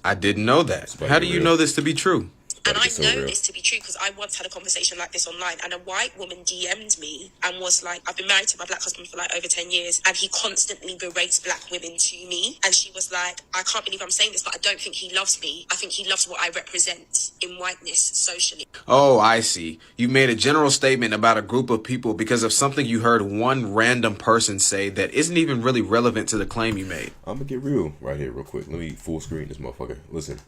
I didn't know that. How do you know this to be true? And I know this to be true because I once had a conversation like this online, and a white woman DM'd me and was like, I've been married to my black husband for like over 10 years, and he constantly berates black women to me. And she was like, I can't believe I'm saying this, but I don't think he loves me. I think he loves what I represent in whiteness socially. Oh, I see. You made a general statement about a group of people because of something you heard one random person say that isn't even really relevant to the claim you made. I'm gonna get real right here real quick. Let me full screen this motherfucker. Listen.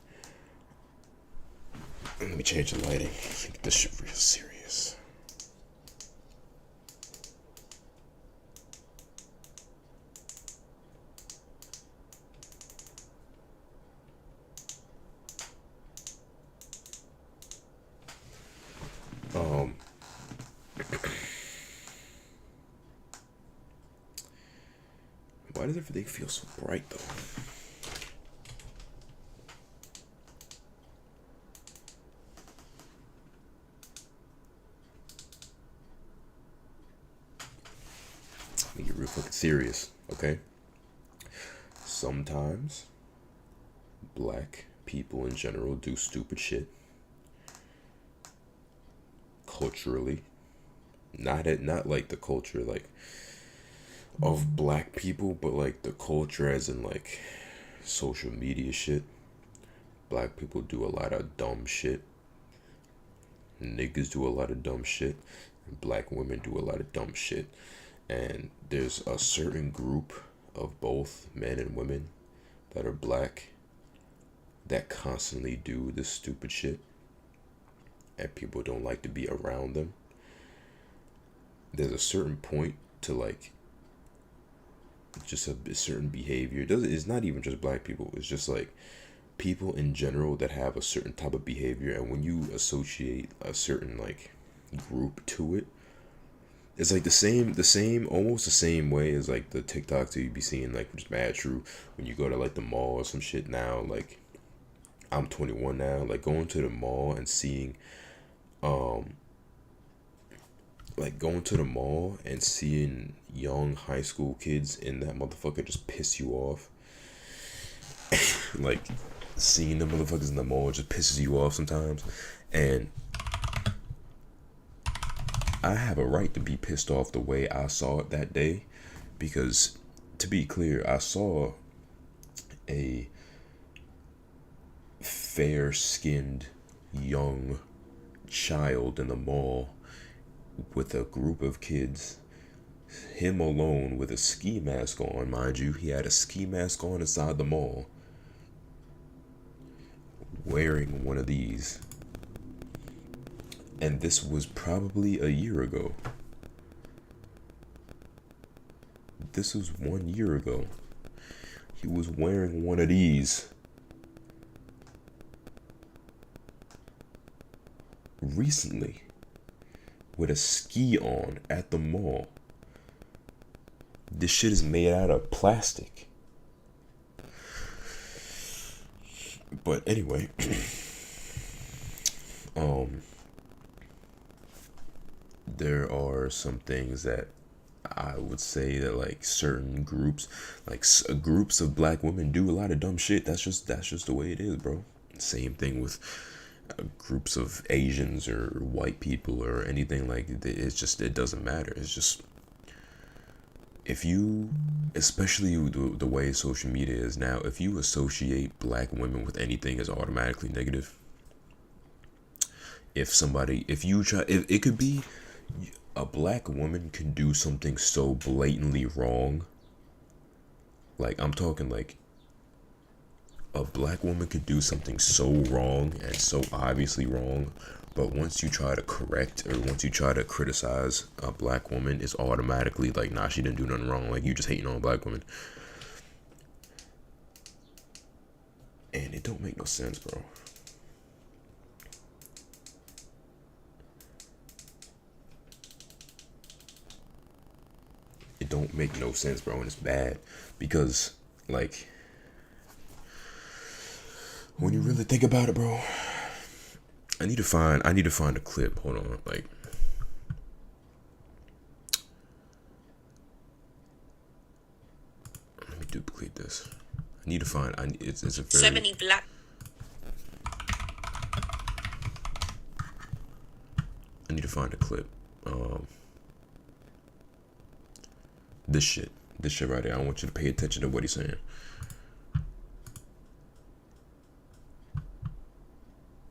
Let me change the lighting. Get this shit real serious. Why does everything feel so bright though? Let me get real fucking serious, okay? Sometimes black people in general do stupid shit. Culturally. Not like the culture like of black people, but like the culture as in like social media shit. Black people do a lot of dumb shit. Niggas do a lot of dumb shit. And black women do a lot of dumb shit. And there's a certain group of both men and women that are black that constantly do this stupid shit. And people don't like to be around them. There's a certain point to like just a certain behavior. It's not even just black people. It's just like people in general that have a certain type of behavior. And when you associate a certain like group to it, it's like the same, almost the same way as like the TikToks that you be seeing, like, which is mad true. When you go to like the mall or some shit now, like I'm 21 now, like going to the mall and seeing, like going to the mall and seeing young high school kids in that motherfucker just piss you off. Like seeing the motherfuckers in the mall just pisses you off sometimes. And I have a right to be pissed off the way I saw it that day, because to be clear, I saw a fair-skinned young child in the mall with a group of kids, him alone with a ski mask on, mind you. He had a ski mask on inside the mall, wearing one of these. And this was probably a year ago. This was 1 year ago. He was wearing one of these. Recently. With a ski on at the mall. This shit is made out of plastic. But anyway. There are some things that I would say that like certain groups, like groups of black women do a lot of dumb shit. That's just the way it is, bro. Same thing with groups of Asians or white people or anything like it. It's just, it doesn't matter. It's just, if you, especially the way social media is now, if you associate black women with anything, it's automatically negative. If you try, it could be a black woman could do something so blatantly wrong. Like, I'm talking like a black woman could do something so wrong and so obviously wrong, but once you try to correct or once you try to criticize a black woman, it's automatically like, nah, she didn't do nothing wrong. Like, you just hating on a black woman. And it don't make no sense, bro. It don't make no sense, bro, and it's bad because, like, when you really think about it, bro, I need to find a clip. Hold on, like, let me duplicate this. I need to find. It's a very. So many black. I need to find a clip. This shit right here. I want you to pay attention to what he's saying.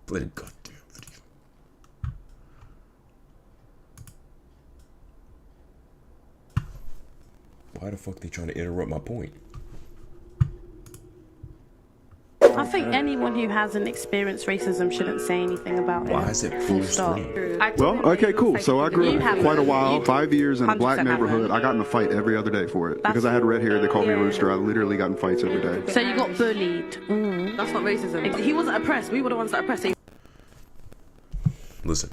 Play the goddamn video. Why the fuck they trying to interrupt my point? I think anyone who hasn't experienced racism shouldn't say anything about it. Why is it full screen? Well, okay, cool. So I grew up quite a while, 5 years in a black neighborhood. I got in a fight every other day for it. Because I had red hair, they called me Rooster. I literally got in fights every day. So you got bullied. That's not racism. He wasn't oppressed. We were the ones that oppressed him. Listen.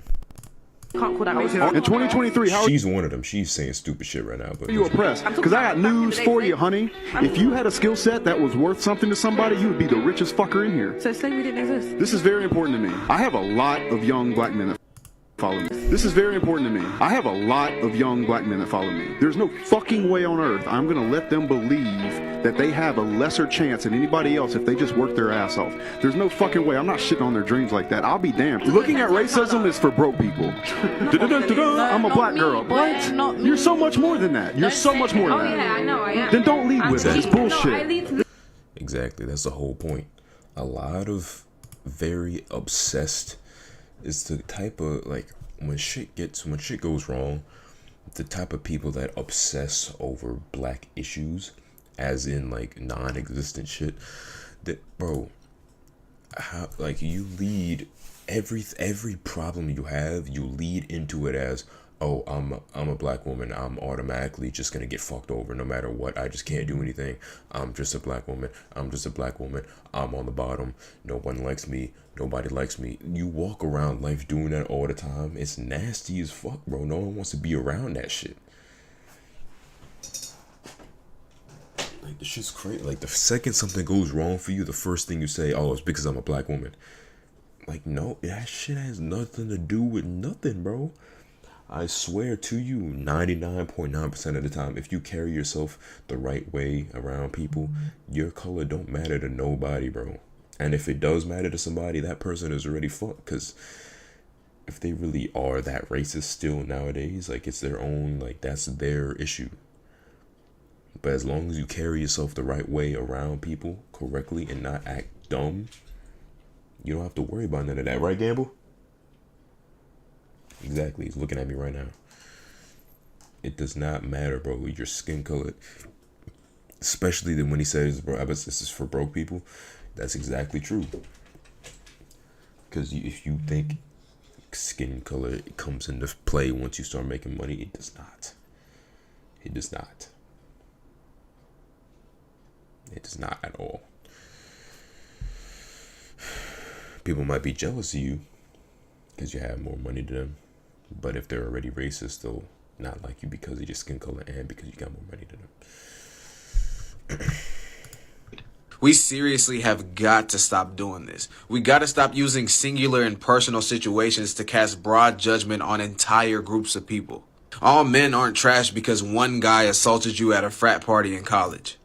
Can't call that racism. In 2023, how she's one of them. She's saying stupid shit right now. But are you oppressed? Because I got news for you, honey. If you had a skill set that was worth something to somebody, you would be the richest fucker in here. So slavery didn't exist. This is very important to me. I have a lot of young black men that follow me. This is very important to me. I have a lot of young black men that follow me. There's no fucking way on earth I'm gonna let them believe that they have a lesser chance than anybody else if they just work their ass off. There's no fucking way. I'm not shitting on their dreams like that. I'll be damned. Looking at racism is for broke people. I'm a black girl. What? You're so much more than that. You're so much more than that. Oh yeah, I know, I am. Then don't lead with it. It's bullshit. Exactly. That's the whole point. A lot of very obsessed is the type of, like, when shit goes wrong, the type of people that obsess over black issues, as in like non-existent shit, that, bro, how, like, you lead every problem you have, you lead into it as, oh, I'm a black woman, I'm automatically just gonna get fucked over no matter what. I just can't do anything. I'm just a black woman. I'm on the bottom. No one likes me. Nobody likes me. You walk around life doing that all the time. It's nasty as fuck, bro. No one wants to be around that shit. Like, the shit's crazy. Like, the second something goes wrong for you, the first thing you say, oh, it's because I'm a black woman. Like, no, that shit has nothing to do with nothing, bro. I swear to you, 99.9% of the time, if you carry yourself the right way around people, your color don't matter to nobody, bro. And if it does matter to somebody, that person is already fucked. Because if they really are that racist still nowadays, like, it's their own, like, that's their issue. But as long as you carry yourself the right way around people correctly and not act dumb, you don't have to worry about none of that, right, Gamble? Exactly. He's looking at me right now. It does not matter, bro, your skin color. Especially when he says, bro, this is for broke people. That's exactly true. Because if you think skin color comes into play once you start making money, it does not. It does not. It does not at all. People might be jealous of you because you have more money than them. But if they're already racist, they'll not like you because of your skin color and because you got more money than them. We seriously have got to stop doing this. We got to stop using singular and personal situations to cast broad judgment on entire groups of people. All men aren't trash because one guy assaulted you at a frat party in college.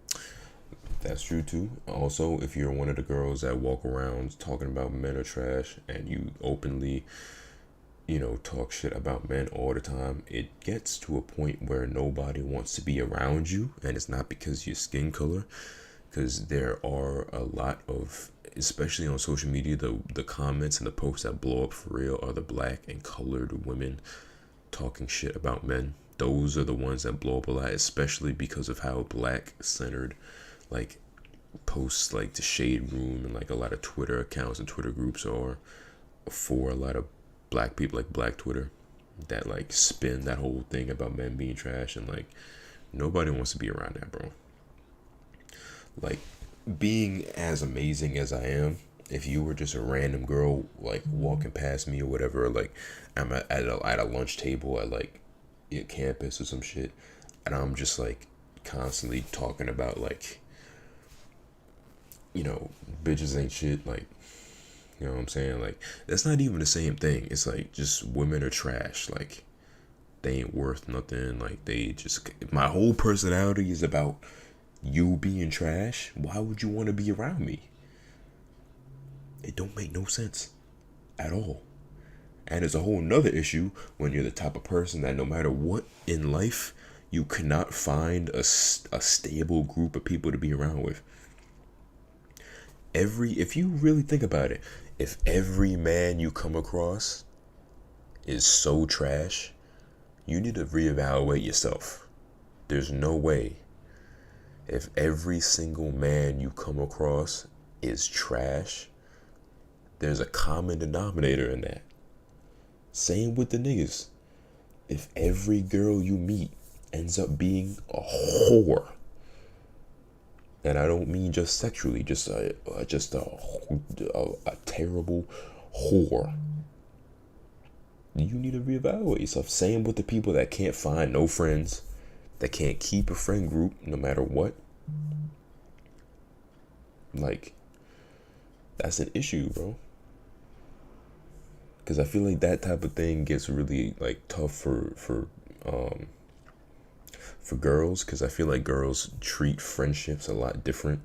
That's true too. Also, if you're one of the girls that walk around talking about men are trash and you openly, talk shit about men all the time, it gets to a point where nobody wants to be around you. And it's not because your skin color, because there are a lot of, especially on social media, the comments and the posts that blow up for real are the black and colored women talking shit about men. Those are the ones that blow up a lot, especially because of how black centered posts like the Shade Room and a lot of Twitter accounts and Twitter groups are for a lot of black people, like Black Twitter, that spin that whole thing about men being trash, and nobody wants to be around that, bro. Being as amazing as I am, if you were just a random girl walking past me or whatever, I'm at a lunch table at campus or some shit, and I'm just constantly talking about bitches ain't shit, you know what I'm saying? That's not even the same thing. It's just women are trash. They ain't worth nothing. They just, my whole personality is about you being trash. Why would you want to be around me? It don't make no sense at all. And it's a whole nother issue when you're the type of person that no matter what in life, you cannot find a stable group of people to be around with. If you really think about it, if every man you come across is so trash, you need to reevaluate yourself. There's no way. If every single man you come across is trash, there's a common denominator in that. Same with the niggas. If every girl you meet ends up being a whore, and I don't mean just sexually, just a terrible whore, you need to reevaluate yourself. Same with the people that can't find no friends, that can't keep a friend group no matter what. That's an issue, bro. Because I feel that type of thing gets really tough for girls, because I feel girls treat friendships a lot different,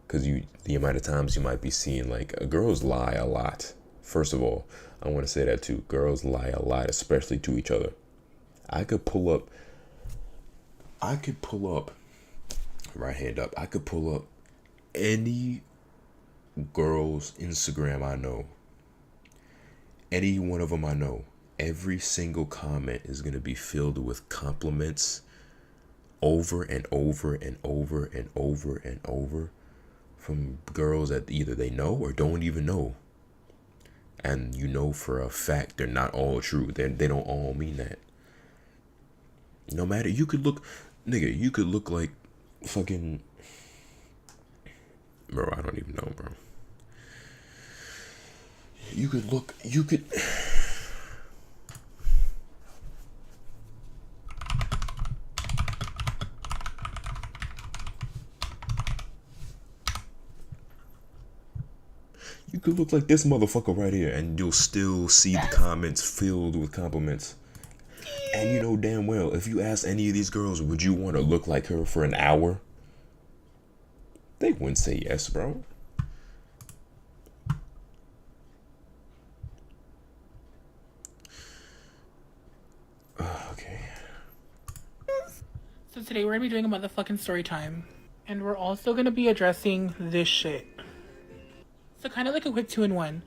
because the amount of times you might be seeing girls lie a lot. First of all, I want to say that too. Girls lie a lot, especially to each other. I could pull up right hand up. I could pull up any girl's Instagram I know. Any one of them I know. Every single comment is going to be filled with compliments over and over and over and over and over from girls that either they know or don't even know. And for a fact they're not all true. They don't all mean that. No matter, you could look like fucking, bro, I don't even know, bro. You could look like this motherfucker right here, and you'll still see the comments filled with compliments. And you know damn well, if you ask any of these girls, would you want to look like her for an hour? They wouldn't say yes, bro. Okay. So today we're gonna be doing a motherfucking story time. And we're also gonna be addressing this shit. So kind of like a quick 2-in-1.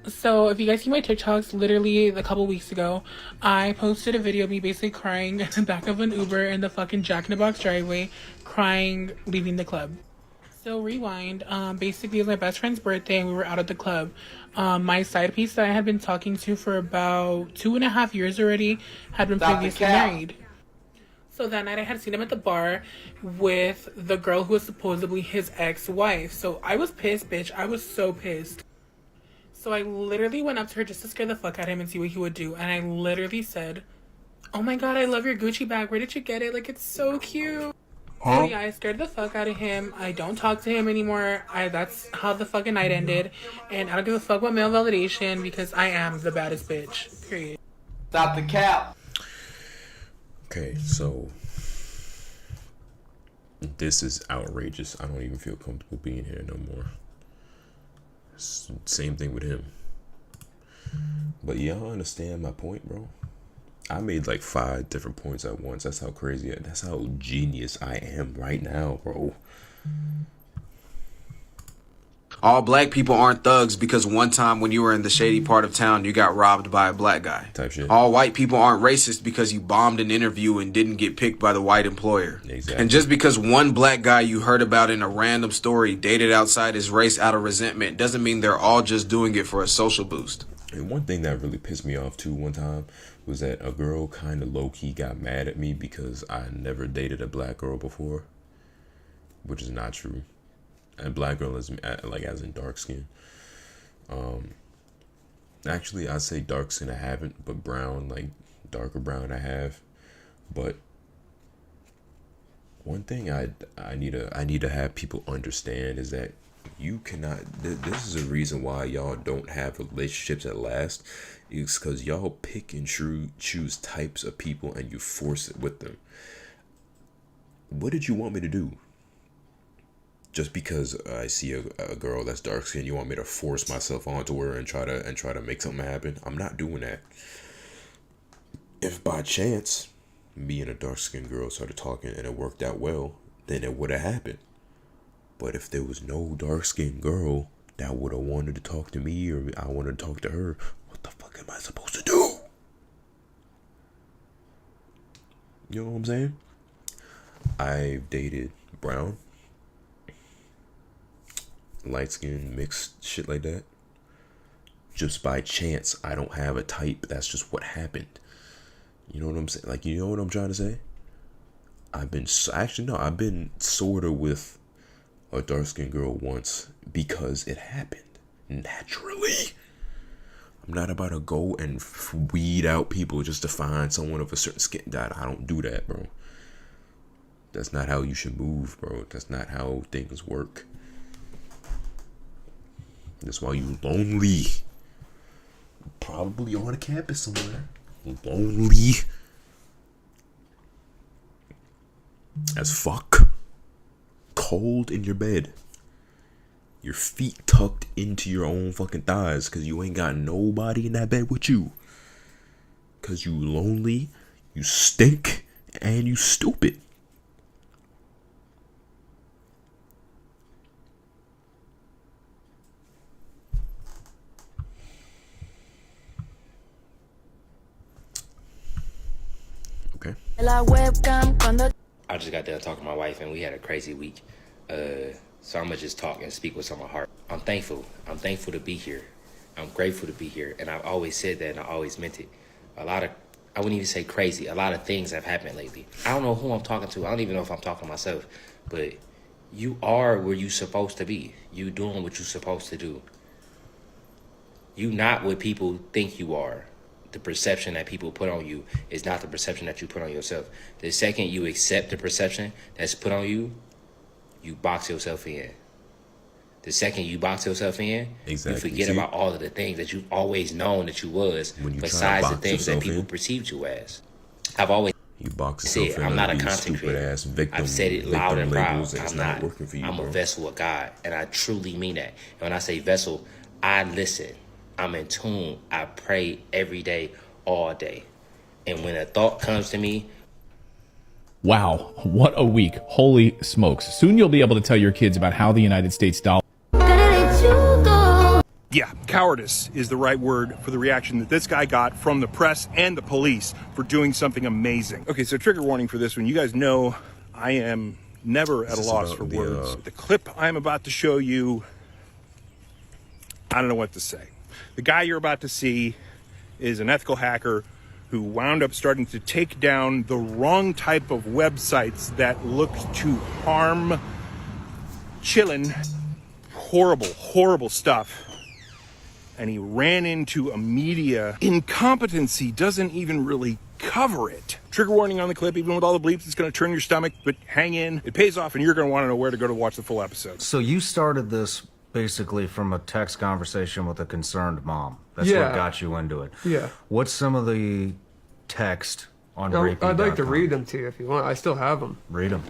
So if you guys see my TikToks, literally a couple weeks ago, I posted a video of me basically crying in the back of an Uber in the fucking Jack in the Box driveway, crying, leaving the club. So rewind, basically it was my best friend's birthday and we were out at the club. My side piece that I had been talking to for about 2.5 years already had been previously married. So that night I had seen him at the bar with the girl who was supposedly his ex-wife. So I was pissed, bitch. I was so pissed. So I literally went up to her just to scare the fuck out of him and see what he would do. And I literally said, "Oh my god, I love your Gucci bag. Where did you get it? It's so cute." Huh? So yeah, I scared the fuck out of him. I don't talk to him anymore. That's how the fucking night ended. And I don't give a fuck about male validation because I am the baddest bitch. Period. Stop the cap. Okay, so this is outrageous. I don't even feel comfortable being here no more. Same thing with him. But y'all understand my point, bro? I made like 5 different points at once. That's how crazy, that's how genius I am right now, bro. All black people aren't thugs because one time when you were in the shady part of town, you got robbed by a black guy. Type shit. All white people aren't racist because you bombed an interview and didn't get picked by the white employer. Exactly. And just because one black guy you heard about in a random story dated outside his race out of resentment doesn't mean they're all just doing it for a social boost. And one thing that really pissed me off too one time was that a girl kind of low-key got mad at me because I never dated a black girl before, which is not true. And black girl is like as in dark skin. Actually, I say dark skin I haven't, but brown, like darker brown I have. But one thing I need to have people understand is that you cannot. This is a reason why y'all don't have relationships at last. It's because y'all pick and choose types of people and you force it with them. What did you want me to do? Just because I see a girl that's dark skinned, you want me to force myself onto her and try to make something happen? I'm not doing that. If by chance me and a dark skinned girl started talking and it worked out well, then it would have happened. But if there was no dark skinned girl that would have wanted to talk to me or I wanted to talk to her, what the fuck am I supposed to do? You know what I'm saying? I've dated brown, light skin, mixed shit like that. Just by chance, I don't have a type. That's just what happened. You know what I'm saying? Like, you know what I'm trying to say? I've been sort of with a dark skinned girl once because it happened naturally. I'm not about to go and weed out people just to find someone of a certain skin. I don't do that, bro. That's not how you should move, bro. That's not how things work. That's why you lonely. Probably on a campus somewhere. Lonely as fuck. Cold in your bed. Your feet tucked into your own fucking thighs because you ain't got nobody in that bed with you. Because you lonely, you stink, and you stupid. Okay. I just got done talking to my wife and we had a crazy week. So I'm gonna just talk and speak what's on my heart. I'm thankful. I'm thankful to be here. I'm grateful to be here. And I've always said that and I always meant it. I wouldn't even say crazy. A lot of things have happened lately. I don't know who I'm talking to. I don't even know if I'm talking to myself. But you are where you're supposed to be. You doing what you're supposed to do. You not what people think you are. The perception that people put on you is not the perception that you put on yourself. The second you accept the perception that's put on you, you box yourself in. The second you box yourself in, exactly. You forget about all of the things that you've always known that you was, besides the things that people perceived you as. I've always said, I'm not a content creator. I've said it loud and proud. I'm not. I'm a vessel of God, and I truly mean that. And when I say vessel, I listen. I'm in tune. I pray every day, all day. And when a thought comes to me, wow, what a week. Holy smokes. Soon you'll be able to tell your kids about how the United States dollar... Yeah, cowardice is the right word for the reaction that this guy got from the press and the police for doing something amazing. Okay, so trigger warning for this one. You guys know I am never at a loss for words. The clip I'm about to show you, I don't know what to say. The guy you're about to see is an ethical hacker who wound up starting to take down the wrong type of websites that looked to harm chillin'. Horrible, horrible stuff. And he ran into a media incompetency, doesn't even really cover it. Trigger warning on the clip, even with all the bleeps, it's going to turn your stomach, but hang in. It pays off, and you're going to want to know where to go to watch the full episode. So you started this basically from a text conversation with a concerned mom. That's what got you into it. Yeah. What's some of the text on No, rapey.com. I'd like to read them to you if you want. I still have them. Read them.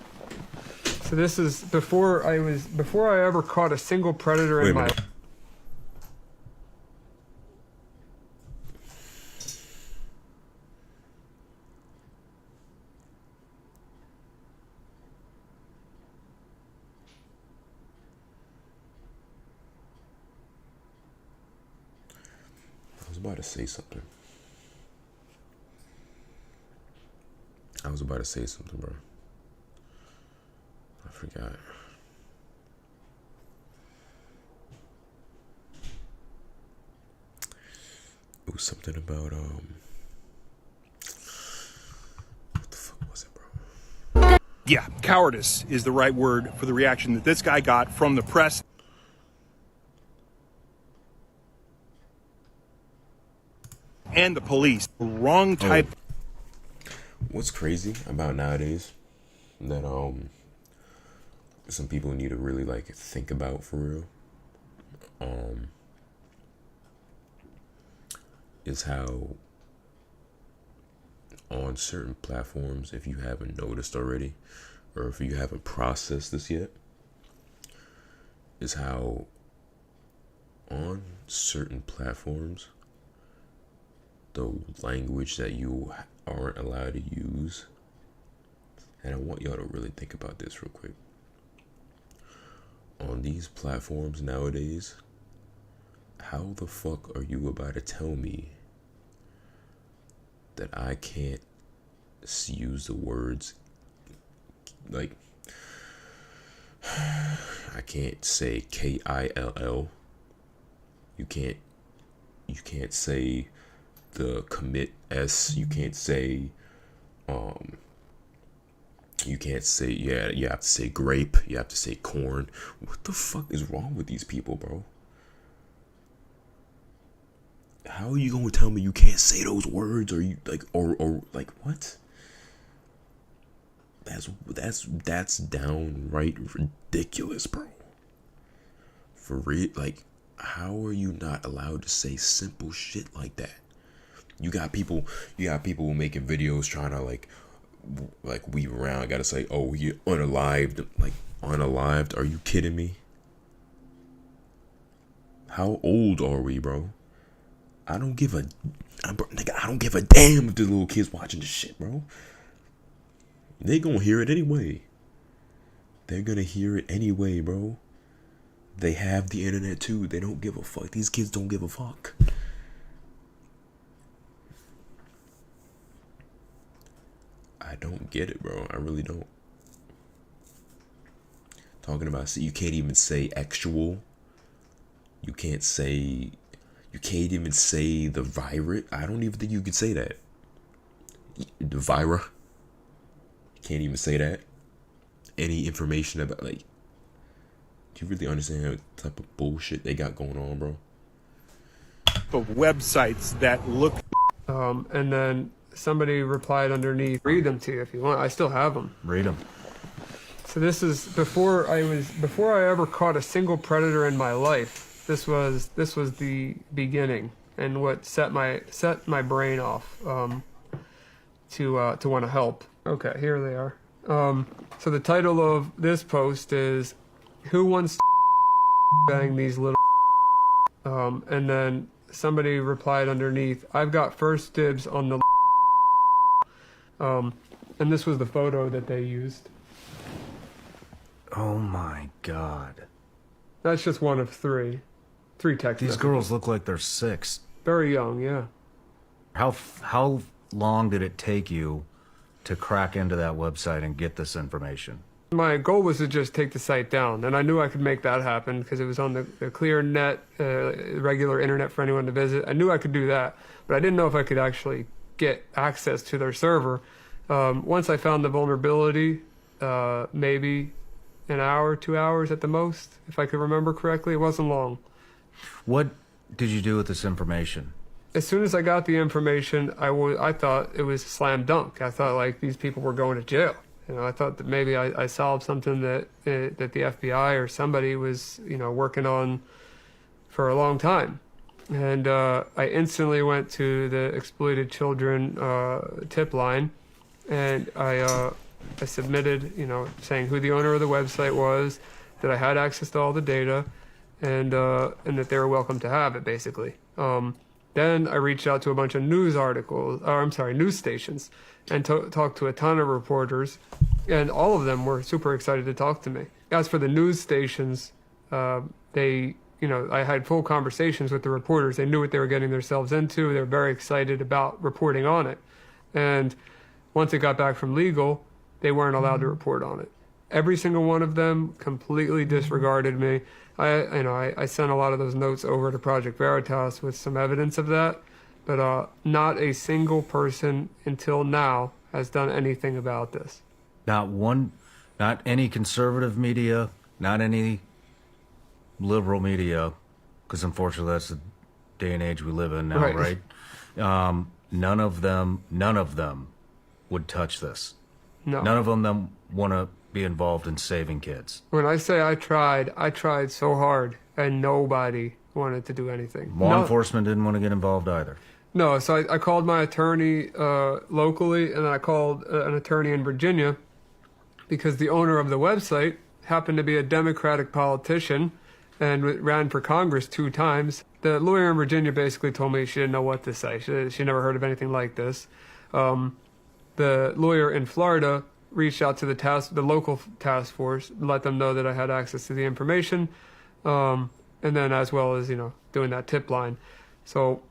So this is before I ever caught a single predator in my. I was about to say something. Bro. I forgot. It was something about what the fuck was it, bro? Yeah, cowardice is the right word for the reaction that this guy got from the press. And the police. Wrong type. What's crazy about nowadays that some people need to really like think about for real is how on certain platforms, if you haven't noticed already or if you haven't processed this yet, is how on certain platforms the language that you aren't allowed to use, and I want y'all to really think about this real quick. On these platforms nowadays, how the fuck are you about to tell me that I can't use the words like I can't say KILL. You can't say the commit S. You can't say yeah, you have to say grape, you have to say corn. What the fuck is wrong with these people, bro? How are you gonna tell me you can't say those words, or you like or like what? That's downright ridiculous, bro. For real, like, how are you not allowed to say simple shit like that? You got people making videos trying to like weave around. I gotta say, oh, you're unalived. Like, unalived? Are you kidding me? How old are we, bro? I don't give a damn if the little kids watching this shit, bro. They gonna hear it anyway. They're gonna hear it anyway, bro. They have the internet too. They don't give a fuck. These kids don't give a fuck. I don't get it, bro. I really don't. Talking about, so you can't even say actual. You can't even say the virus. I don't even think you could say that. The vira. You can't even say that. Any information about, like, do you really understand what type of bullshit they got going on, bro? Of websites that look. And then somebody replied underneath, read them to you if you want. I still have them. Read them. So this is before I ever caught a single predator in my life. This was the beginning and what set my brain off to want to help. Okay, here they are. So the title of this post is "Who Wants to Bang These Little?" And then somebody replied underneath, "I've got first dibs on the." And this was the photo that they used. Oh my god. That's just one of three text These messages. girls look like they're 6. Very young, yeah. How long did it take you to crack into that website and get this information? My goal was to just take the site down, and I knew I could make that happen because it was on the clear net, regular internet for anyone to visit. I knew I could do that, but I didn't know if I could actually get access to their server. Once I found the vulnerability, maybe an hour, 2 hours at the most, if I could remember correctly. It wasn't long. What did you do with this information? As soon as I got the information, I thought it was a slam dunk. I thought, like, these people were going to jail. You know, I thought that maybe I solved something that the FBI or somebody was, working on for a long time. And I instantly went to the exploited children tip line, and I submitted, saying who the owner of the website was, that I had access to all the data, and that they were welcome to have it, basically. Then I reached out to a bunch of news stations, and talked to a ton of reporters, and all of them were super excited to talk to me. As for the news stations, they, I had full conversations with the reporters. They knew what they were getting themselves into. They were very excited about reporting on it. And once it got back from legal, they weren't allowed to report on it. Every single one of them completely disregarded me. I sent a lot of those notes over to Project Veritas with some evidence of that, but not a single person until now has done anything about this. Not any conservative media, not any liberal media, because unfortunately that's the day and age we live in now, right? None of them would touch this. No. None of them want to be involved in saving kids. When I say I tried so hard, and nobody wanted to do anything. Law enforcement didn't want to get involved either. No, so I called my attorney locally, and I called an attorney in Virginia, because the owner of the website happened to be a Democratic politician and ran for Congress 2 times. The lawyer in Virginia basically told me she didn't know what to say. She never heard of anything like this. The lawyer in Florida reached out to the local task force, let them know that I had access to the information, and then as well as, doing that tip line. So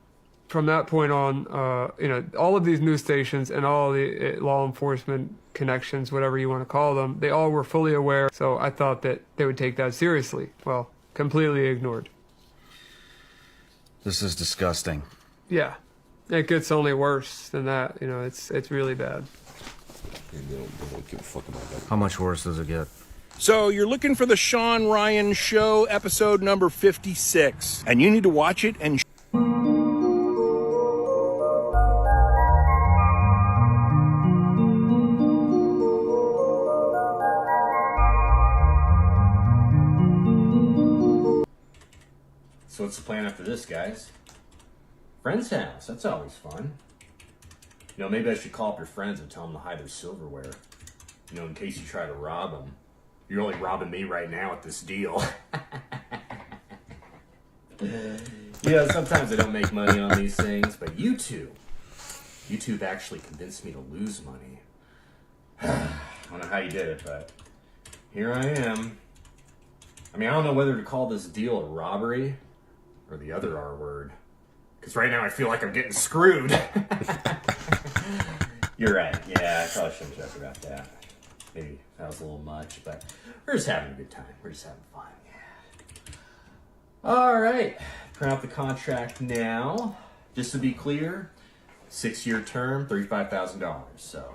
from that point on, all of these news stations and all the law enforcement connections, whatever you want to call them, they all were fully aware. So I thought that they would take that seriously. Well, completely ignored. This is disgusting. Yeah, it gets only worse than that. It's really bad. And they don't give a fuck about that. How much worse does it get? So you're looking for the Sean Ryan Show, episode number 56, and you need to watch it and So what's the plan after this, guys? Friend's house. That's always fun. Maybe I should call up your friends and tell them to hide their silverware. In case you try to rob them. You're only robbing me right now with this deal. Sometimes I don't make money on these things, but you two have actually convinced me to lose money. I don't know how you did it, but here I am. I don't know whether to call this deal a robbery or the other R word. Because right now I feel like I'm getting screwed. You're right. Yeah, I probably shouldn't joke about that. Maybe that was a little much, but we're just having a good time. We're just having fun. Yeah. All right. Print out the contract now. Just to be clear, 6-year term, $35,000. So,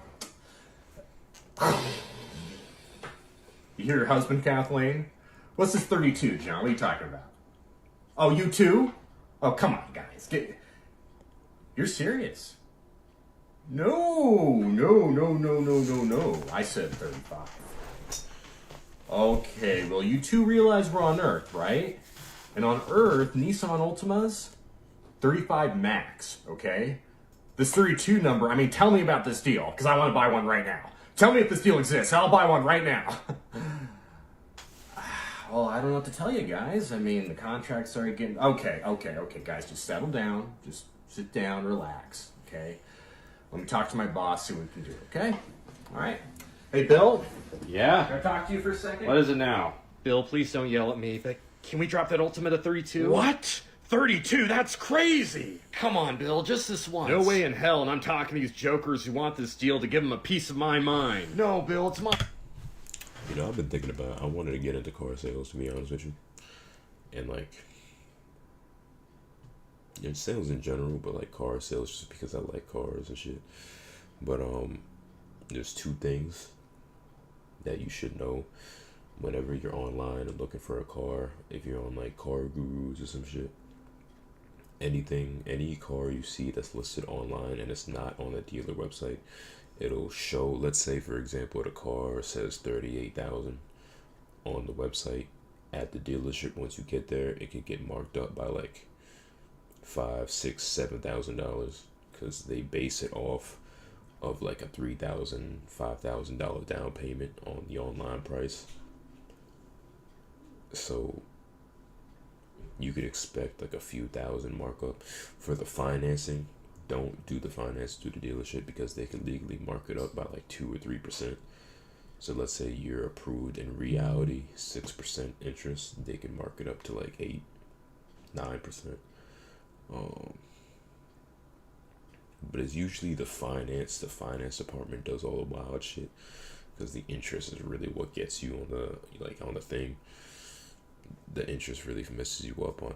you hear your husband, Kathleen? What's this 32, John? What are you talking about? Oh, you too? Oh, come on, guys. You're serious? No. I said 35. Okay, well, you two realize we're on Earth, right? And on Earth, Nissan Altimas, 35 max, okay? This 32 number, tell me about this deal, because I want to buy one right now. Tell me if this deal exists, I'll buy one right now. Well, I don't know what to tell you guys. The contract's already getting... Okay, guys, just settle down. Just sit down, relax, okay? Let me talk to my boss, see what we can do, okay? All right. Hey, Bill? Yeah? Can I talk to you for a second? What is it now? Bill, please don't yell at me, but can we drop that Ultima to 32? What? 32? That's crazy! Come on, Bill, just this once. No way in hell, and I'm talking to these jokers who want this deal to give them a piece of my mind. No, Bill, it's my... I've been thinking about, I wanted to get into car sales, to be honest with you. And sales in general, but car sales just because I like cars and shit. But there's 2 things that you should know whenever you're online and looking for a car. If you're on Car Gurus or some shit, any car you see that's listed online and it's not on the dealer website, it'll show, let's say for example, the car says 38,000 on the website. At the dealership, once you get there, it could get marked up by $5,000, $6,000, $7,000 because they base it off of like a $3,000, $5,000 down payment on the online price. So you could expect like a few thousand markup for the financing. Don't do the finance, do the dealership, because they can legally mark it up by like 2 or 3%. So let's say you're approved in reality 6% interest, they can mark it up to like 8, 9%. But it's usually the finance department does all the wild shit, because the interest is really what gets you on the thing. The interest really messes you up on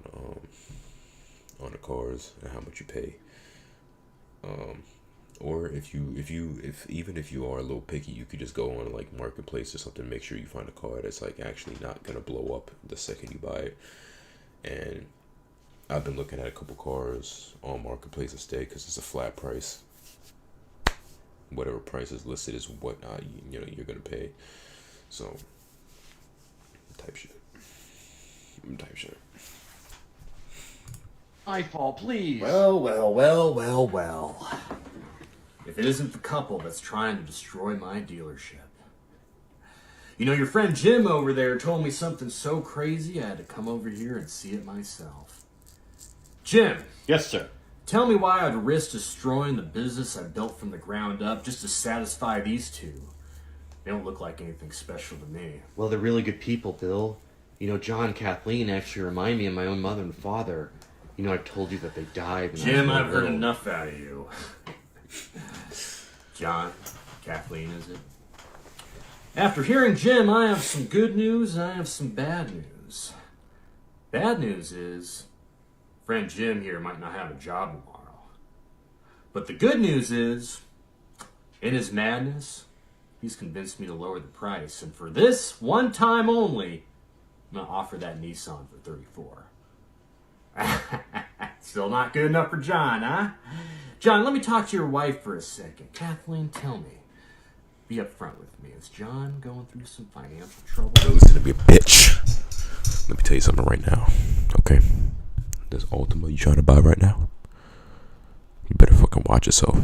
the cars and how much you pay. Or even if you are a little picky, you could just go on like Marketplace or something, make sure you find a car that's like actually not gonna blow up the second you buy it. And I've been looking at a couple cars on Marketplace instead, because it's a flat price. Whatever price is listed is what you're gonna pay. So type shit. Nightfall, please. Well. If it isn't the couple that's trying to destroy my dealership. You know, your friend Jim over there told me something so crazy I had to come over here and see it myself. Jim. Yes, sir. Tell me why I'd risk destroying the business I built from the ground up just to satisfy these two. They don't look like anything special to me. Well, they're really good people, Bill. You know, John and Kathleen actually remind me of my own mother and father. You know, I told you that they died. Jim, I've heard enough out of you. John, Kathleen, is it? After hearing Jim, I have some good news and I have some bad news. Bad news is, friend Jim here might not have a job tomorrow. But the good news is, in his madness, he's convinced me to lower the price. And for this one time only, I'm going to offer that Nissan for $34,000. Still not good enough for John, huh? John, let me talk to your wife for a second. Kathleen, tell me. Be upfront with me. Is John going through some financial trouble? Listen to me, bitch. Let me tell you something right now, okay? This Ultima you trying to buy right now, you better fucking watch yourself.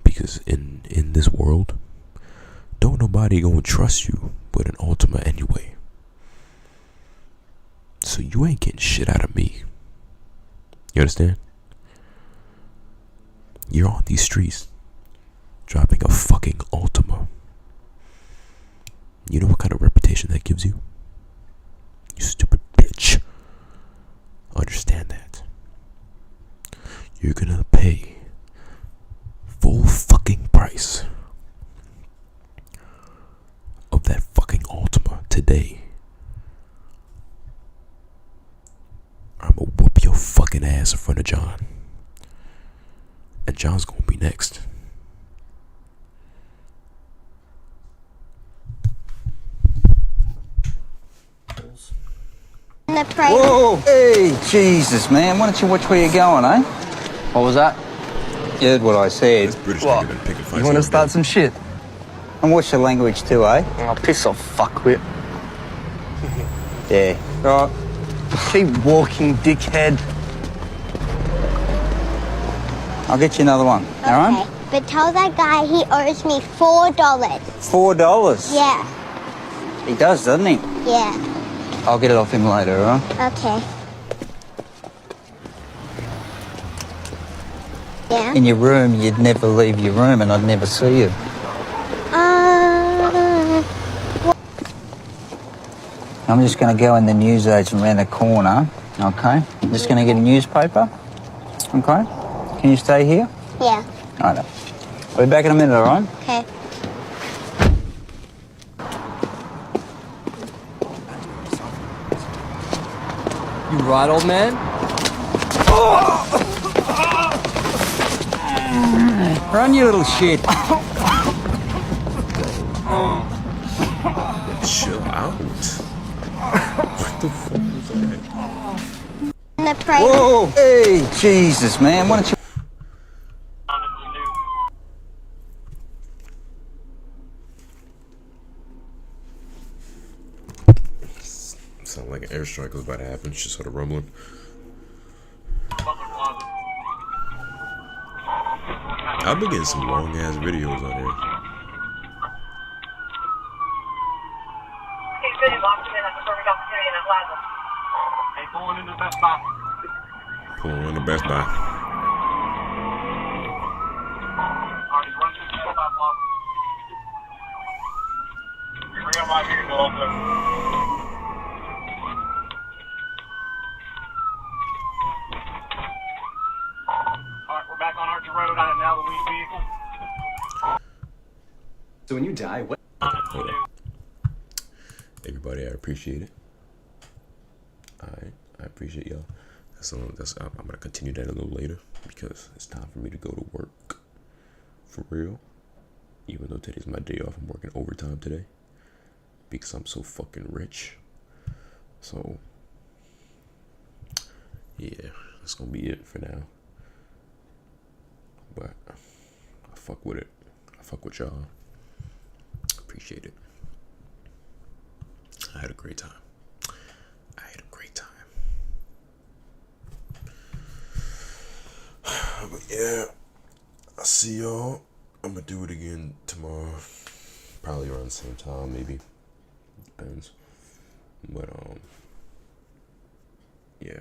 Because in this world, don't nobody gonna trust you with an Ultima anyway. So you ain't getting shit out of me. You understand? You're on these streets dropping a fucking Ultima. You know what kind of reputation that gives you? You stupid bitch. Understand that. You're gonna pay full fucking price of that fucking Ultima today. I'm gonna whoop your fucking ass in front of John. And John's gonna be next. Whoa! Hey, Jesus, man. Why don't you watch where you're going, eh? What was that? You heard what I said. What? You want to start some shit? And watch the language too, eh? Oh, piss off, fuckwit. Yeah. Right. Keep walking, dickhead. I'll get you another one, all right? But tell that guy he owes me $4. $4? Yeah. He does, doesn't he? Yeah. I'll get it off him later, all right? Okay. Yeah. In your room, you'd never leave your room and I'd never see you. I'm just going to go in the newsagent around the corner, okay? I'm just going to get a newspaper, okay? Can you stay here? Yeah. All right. I'll be back in a minute, all right? Okay. You right, old man? Run, you little shit. Chill out. What the fuck was that? Whoa! Hey, Jesus, man. Why don't you... Sound like an airstrike was about to happen. Just sort of rumbling. I've been getting some long ass videos on here. Pulling into Best Buy. Pulling into Best Buy. Already run through the 5 block. Bring up my vehicle also. Alright, we're back on Archer Road. I am now the lead vehicle. So when you die, what? Hold on. Everybody, I appreciate it. Alright, I appreciate y'all. I'm gonna continue that a little later because it's time for me to go to work. For real. Even though today's my day off, I'm working overtime today because I'm so fucking rich. So yeah, that's gonna be it for now. But I fuck with it. I fuck with y'all. Appreciate it. I had a great time. But yeah, I'll see y'all. I'm gonna do it again tomorrow. Probably around the same time, maybe. Depends. But yeah.